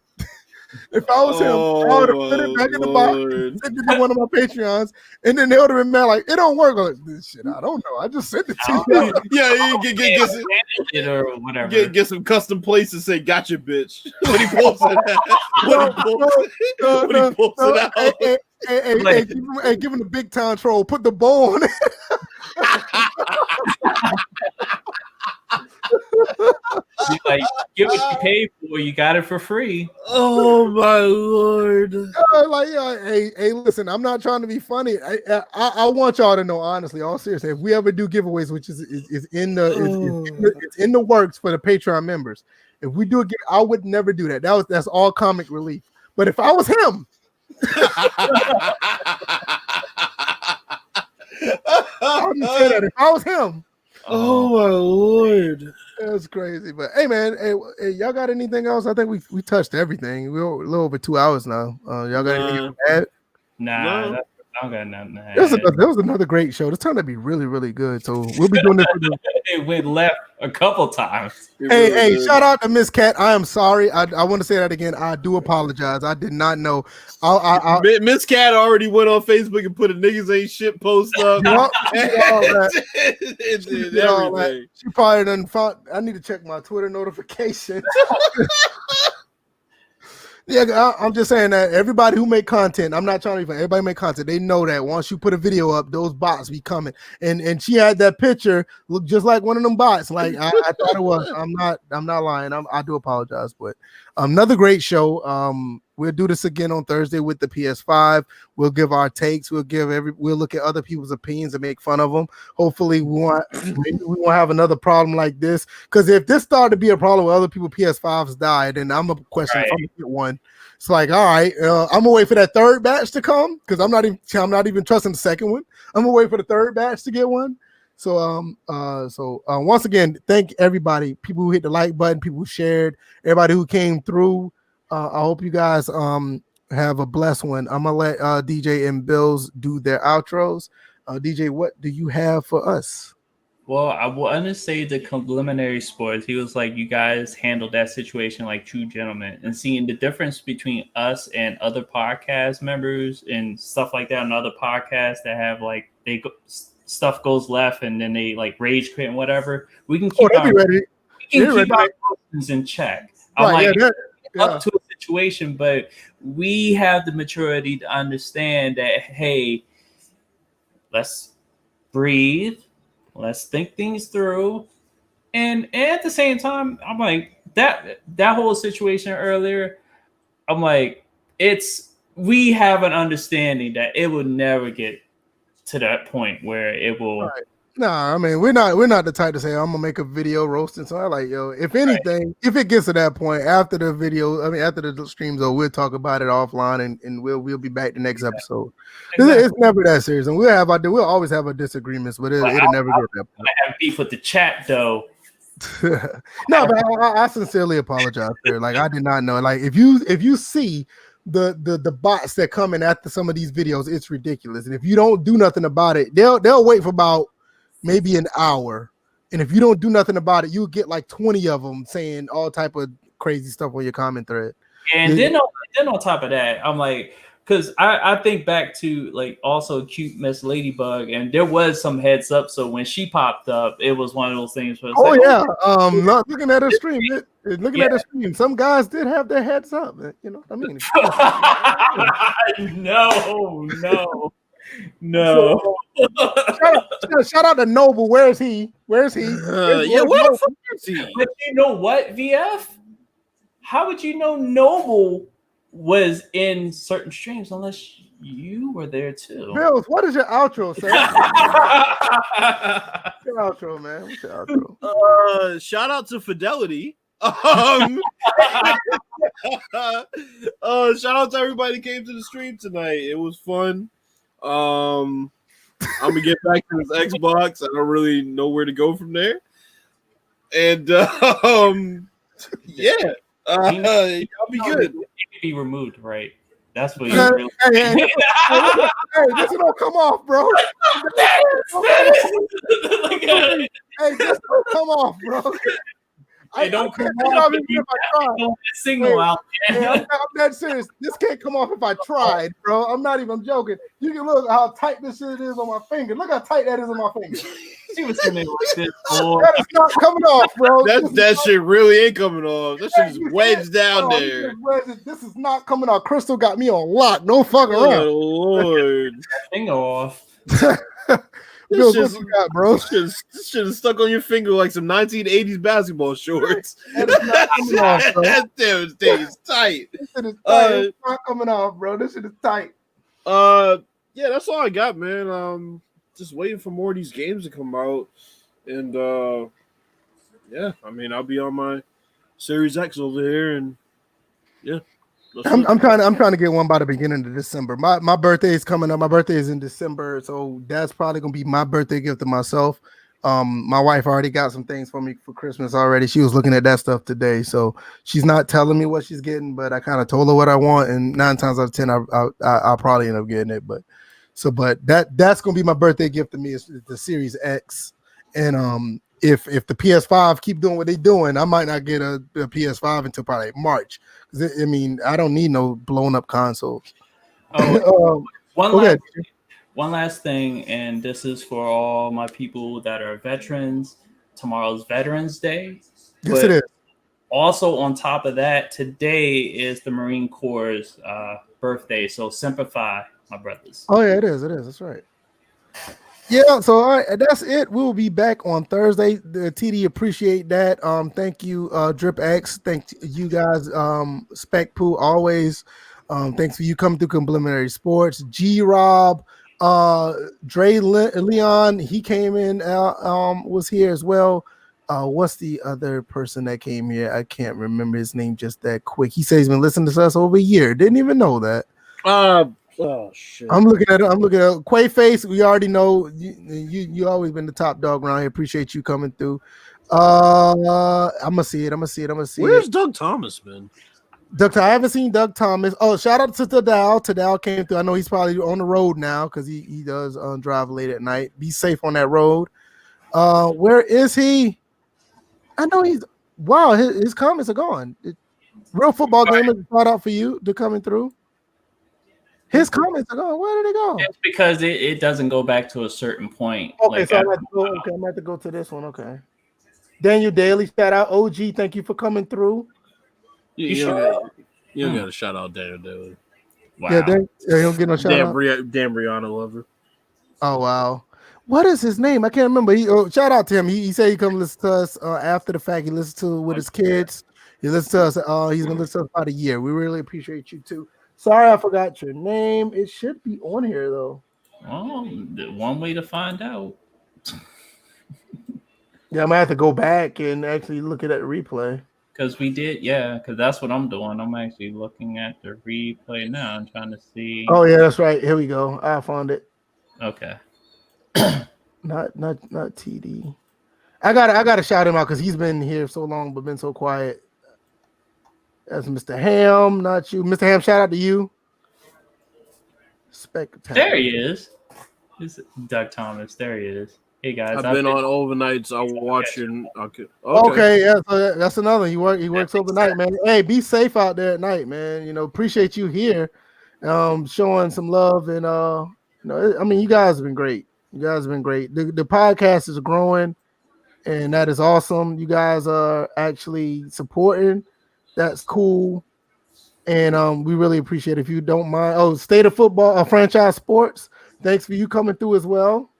I would have put it back in the box, sent it to one of my Patreons, and then they would have been mad like, it don't work. Like, this shit, I don't know. I just sent it to you. Or whatever. Get some custom plates and say, "Gotcha, bitch." When he pulls it out. Hey, give him the big time troll. Put the bow on it. Like, get what you paid for. You got it for free. Oh my lord! Hey, listen. I'm not trying to be funny. I want y'all to know, honestly, all seriously. If we ever do giveaways, which is in the works for the Patreon members, if we do I would never do that. That's all comic relief. But if I was him. I would say that if I was him. Oh my lord, that's crazy. But hey, man, hey, y'all got anything else? I think we touched everything. We're a little over 2 hours now. Y'all got anything to add? Nah, I don't got nothing to add. There was another great show. This turned out to be really, really good. So we'll be doing this. It went left a couple times. Hey, shout out to Miss Cat. I am sorry. I want to say that again. I do apologize. I did not know. Miss Cat already went on Facebook and put a niggas ain't shit post up. She probably done found. I need to check my Twitter notification. Yeah, I'm just saying that everybody who make content, I'm not trying to even everybody make content. They know that once you put a video up, those bots be coming. And she had that picture look just like one of them bots. Like I thought it was. I'm not lying. I do apologize, but another great show. We'll do this again on Thursday with the PS5. We'll give our takes. We'll look at other people's opinions and make fun of them. Hopefully, we won't have another problem like this. Because if this started to be a problem with other people PS5s die, then I'm a question if I'm gonna get one. It's like, all right, I'm gonna wait for that third batch to come because I'm not even trusting the second one. I'm gonna wait for the third batch to get one. So once again, thank everybody, people who hit the like button, people who shared, everybody who came through. I hope you guys have a blessed one. I'm gonna let DJ and Bills do their outros. DJ, what do you have for us? Well, I want to say the preliminary sports. He was like, you guys handled that situation like true gentlemen, and seeing the difference between us and other podcast members and stuff like that, and other podcasts that have like stuff goes left and then they like rage quit and whatever. We can keep our emotions in check. I'm like up to a situation, but we have the maturity to understand that. Hey, let's breathe. Let's think things through. And at the same time, I'm like, that whole situation earlier, I'm like, we have an understanding that it will never get to that point where it will. Right. Nah, I mean, we're not the type to say I'm gonna make a video roasting. So I like, yo, if anything, if it gets to that point after the video, I mean after the stream's over, we'll talk about it offline and we'll be back the next episode. Exactly. It's never that serious, and we'll always have a disagreements, but it'll never get that point. I have beef with the chat though. No, but I sincerely apologize there. Like I did not know. Like if you see the bots that come in after some of these videos, it's ridiculous. And if you don't do nothing about it, they'll wait for about maybe an hour, and if you don't do nothing about it, you'll get like 20 of them saying all type of crazy stuff on your comment thread. And then on top of that, I'm like, because I think back to like also Cute Miss Ladybug, and there was some heads up. So when she popped up, it was one of those things where not looking at her stream. Looking at her stream, some guys did have their heads up. You know what I mean? No. Shout out to Noble. Where is he? Where is he? But you know what, VF? How would you know Noble was in certain streams unless you were there too? Bills, what is your outro, sir? Your outro, man. What's your outro? Shout out to Fidelity. Shout out to everybody who came to the stream tonight. It was fun. I'm gonna get back to this Xbox. I don't really know where to go from there. And yeah, I'll be good. It can be removed, right? That's what you're really hey, this don't come off, bro. Hey, this don't come off, bro. Hey, don't come off if I try. Signal out. I'm that serious. This can't come off if I tried, bro. I'm joking. You can look how tight this shit is on my finger. Look how tight that is on my finger. She was sitting there like this. That is not coming off, bro. That shit really ain't coming off. That shit is wedged down there. This is not coming off. Crystal got me on lock. No fucking around. Lord. Finger off. Bill, what you got, bro? This shit is stuck on your finger like some 1980s basketball shorts. That damn thing is tight. This shit is tight. It's not coming off, bro. This shit is tight. Yeah, that's all I got, man. Just waiting for more of these games to come out, and yeah, I mean, I'll be on my Series X over here, and yeah. I'm trying to get one by the beginning of December. My birthday is coming up. My birthday is in December, so that's probably gonna be my birthday gift to myself. My wife already got some things for me for Christmas already. She was looking at that stuff today, so she's not telling me what she's getting, but I kind of told her what I want, and 9 times out of 10, I'll probably end up getting it. But that's gonna be my birthday gift to me is the Series X, and if the PS5 keep doing what they're doing, I might not get a PS5 until probably March. I mean, I don't need no blown up consoles. One last thing, and this is for all my people that are veterans. Tomorrow's Veterans Day. Yes, it is. Also, on top of that, today is the Marine Corps' birthday. So, simplify, my brothers. Oh, yeah, it is. That's right. Yeah, so all right, that's it. We'll be back on Thursday. The TD appreciate that. Thank you, Drip X. Thank you guys, Spec Poo, always. Thanks for you coming through Complimentary Sports. G Rob, Dre Leon, he came in, was here as well. What's the other person that came here? I can't remember his name just that quick. He says he's been listening to us over a year. Didn't even know that. Oh shit! I'm looking at Quaface. We already know you always been the top dog around here. Appreciate you coming through. I'm gonna see it. Where's Doug Thomas been? I haven't seen Doug Thomas. Oh, shout out to Tadal. Tadal came through. I know he's probably on the road now because he does drive late at night. Be safe on that road. Where is he? I know he's. Wow, his comments are gone. Real football game is a shout out for you to coming through. His comments are gone. Where did they go? It's because it doesn't go back to a certain point. Okay, like so I'm gonna have to go to this one. Okay. Daniel Daly, shout out. OG, thank you for coming through. You don't got to shout out Daniel Daly. Wow. Yeah, he don't get no shout out. Damn Rihanna lover. Oh wow. What is his name? I can't remember. Shout out to him. He said he come listen to us after the fact. He listens to with his kids. He listens to us. He's gonna listen to us about a year. We really appreciate you too. Sorry, I forgot your name. It should be on here though. Well, one way to find out. Yeah, I'm gonna have to go back and actually look at that replay. Because we did, because that's what I'm doing. I'm actually looking at the replay now. I'm trying to see. Oh yeah, that's right. Here we go. I found it. Okay. Not TD. I gotta shout him out because he's been here so long but been so quiet. That's Mr. Ham, not you. Mr. Ham, shout out to you. Spectacular. There he is. This is Doug Thomas. There he is. Hey guys, I've been on overnights. I watch you. Okay, yeah, so that's another. He works overnight, man. Hey, be safe out there at night, man. You know, appreciate you here, showing some love and I mean, you guys have been great. You guys have been great. The podcast is growing, and that is awesome. You guys are actually supporting. That's cool, and we really appreciate it. If you don't mind. Oh, State of Football, Franchise Sports. Thanks for you coming through as well.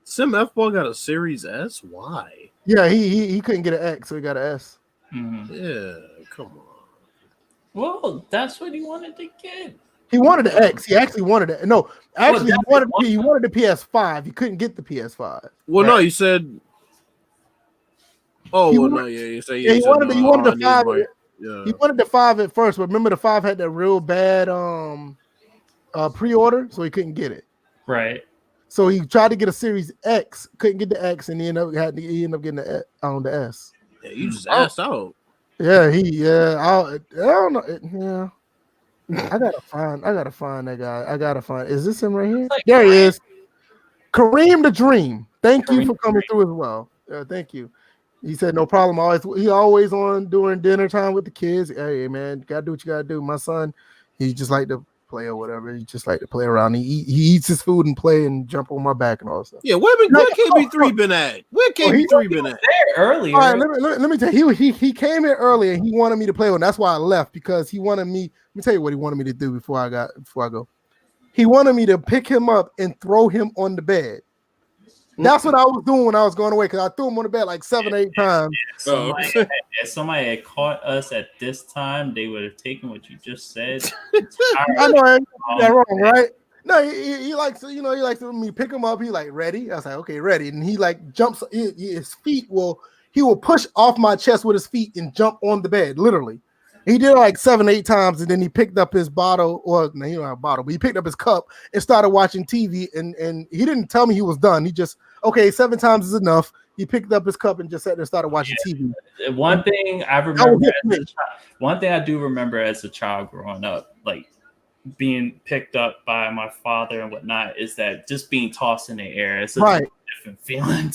Sim F Ball got a Series S. Why? Yeah, he couldn't get an X, so he got an S. Mm-hmm. Yeah, come on. Well, that's what he wanted to get. He wanted the X. He actually wanted it. No, actually, he wanted the PS5. He couldn't get the PS5. Well, no, you said. Oh, you said he wanted the 5. Yeah. He wanted the 5 at first, but remember the 5 had that real bad pre-order, so he couldn't get it. Right. So he tried to get a Series X, couldn't get the X, and he ended up getting the S. Yeah, you just asked out. Yeah, I don't know. Yeah, I gotta find that guy. I gotta find. Is this him right here? There he is. Kareem the Dream. Thank you for coming through as well. Thank you. He said no problem. He always on during dinner time with the kids. Hey man, gotta do what you gotta do. My son, he just like to play or whatever. He just like to play around. He eats his food and play and jump on my back and all that stuff. Yeah, where KB3 been at? Where KB3 been at? There earlier. All right, let me tell you. He came here earlier and he wanted me to play with him. That's why I left, because he wanted me. Let me tell you what he wanted me to do before I go. He wanted me to pick him up and throw him on the bed. That's what I was doing when I was going away, because I threw him on the bed like 7 or 8 times. If somebody had caught us at this time, they would have taken what you just said. I know I ain't that wrong, right? No, he likes to, he likes to me pick him up. He like, ready? I was like, okay, ready. And he like jumps. His feet will push off my chest with his feet and jump on the bed, literally. He did it like 7, 8 times, and then he picked up his bottle, or no, he don't have a bottle, but he picked up his cup and started watching TV. And he didn't tell me he was done. He just, okay, 7 times is enough. He picked up his cup and just sat there and started watching TV. One thing I remember, one thing I do remember as a child growing up, like being picked up by my father and whatnot, is that just being tossed in the air. It's a different feeling.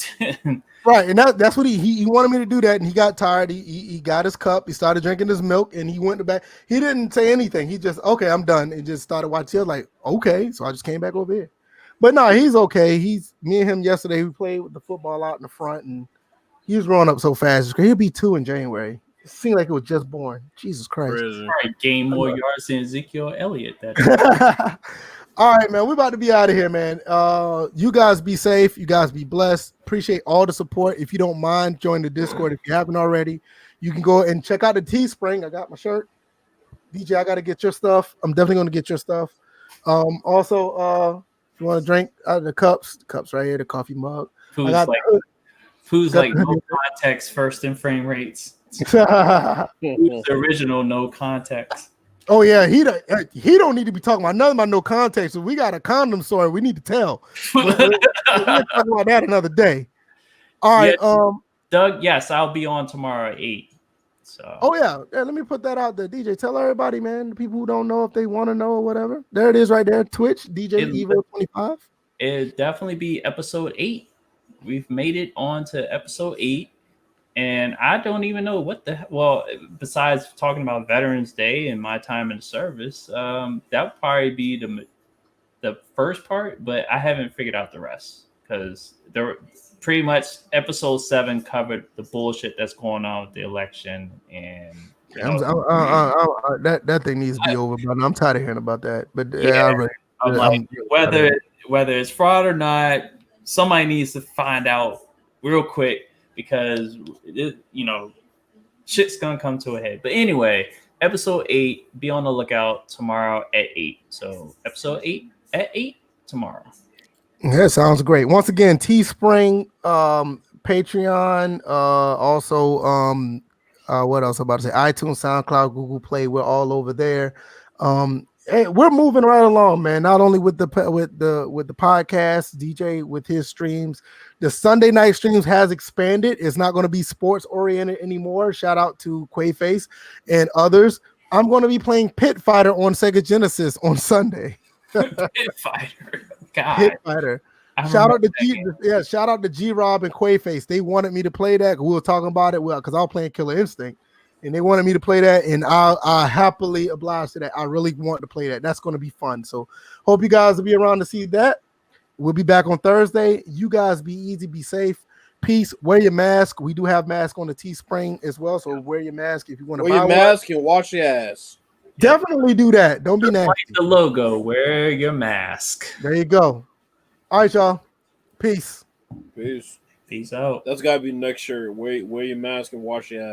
Right, and that's what he wanted me to do that, and he got tired. He got his cup, he started drinking his milk, and he went to back. He didn't say anything. He just, okay, I'm done, and just started watching. I was like, okay, so I just came back over here. But no, he's okay. Me and him yesterday, we played with the football out in the front, and he was growing up so fast. He'll be 2 in January. It seemed like it was just born. Jesus Christ. Right, gain more yards than Ezekiel Elliott. That All right, man. We're about to be out of here, man. You guys be safe. You guys be blessed. Appreciate all the support. If you don't mind, join the Discord if you haven't already. You can go and check out the Teespring. I got my shirt. DJ, I got to get your stuff. I'm definitely going to get your stuff. Also, if you want to drink out of the cups right here, the coffee mug. Who's like no context first in frame rates. Who's the original no context? Oh yeah, he don't need to be talking about none of my no context. So we got a condom story we need to tell. We'll talk about that another day. All right, Doug. Yes, I'll be on tomorrow at 8. So. Oh yeah, let me put that out there. DJ, tell everybody, man. The people who don't know, if they want to know or whatever. There it is, right there. Twitch, DJ Evo 25. It'd definitely be episode 8. we've made it on to episode 8, and I don't even know besides talking about Veterans Day and my time in the service, that would probably be the first part, but I haven't figured out the rest because there pretty much episode 7 covered the bullshit that's going on with the election, and that thing needs to be over, but I'm tired of hearing about that. But whether it's fraud or not, somebody needs to find out real quick because shit's gonna come to a head. But anyway, episode 8, be on the lookout tomorrow at 8. So episode 8 at 8 tomorrow. Yeah, sounds great. Once again, Teespring, Patreon, also what else I'm about to say? iTunes, SoundCloud, Google Play. We're all over there. Hey, we're moving right along, man. Not only with the podcast, DJ with his streams, the Sunday night streams has expanded. It's not going to be sports oriented anymore. Shout out to Quaface and others. I'm going to be playing Pit Fighter on Sega Genesis on Sunday. Pit Fighter, God. Pit Fighter. Shout out to G Rob and Quaface. They wanted me to play that. We were talking about it because I was playing Killer Instinct. And they wanted me to play that, and I happily obliged to that. I really want to play that. That's going to be fun. So hope you guys will be around to see that. We'll be back on Thursday. You guys be easy, be safe. Peace. Wear your mask. We do have masks on the Teespring as well, so wear your mask if you want to buy your mask and wash your ass. Definitely do that. Don't be nasty. Like the logo. Wear your mask. There you go. All right, y'all. Peace. Peace. Peace out. That's got to be next shirt. Wear your mask and wash your ass.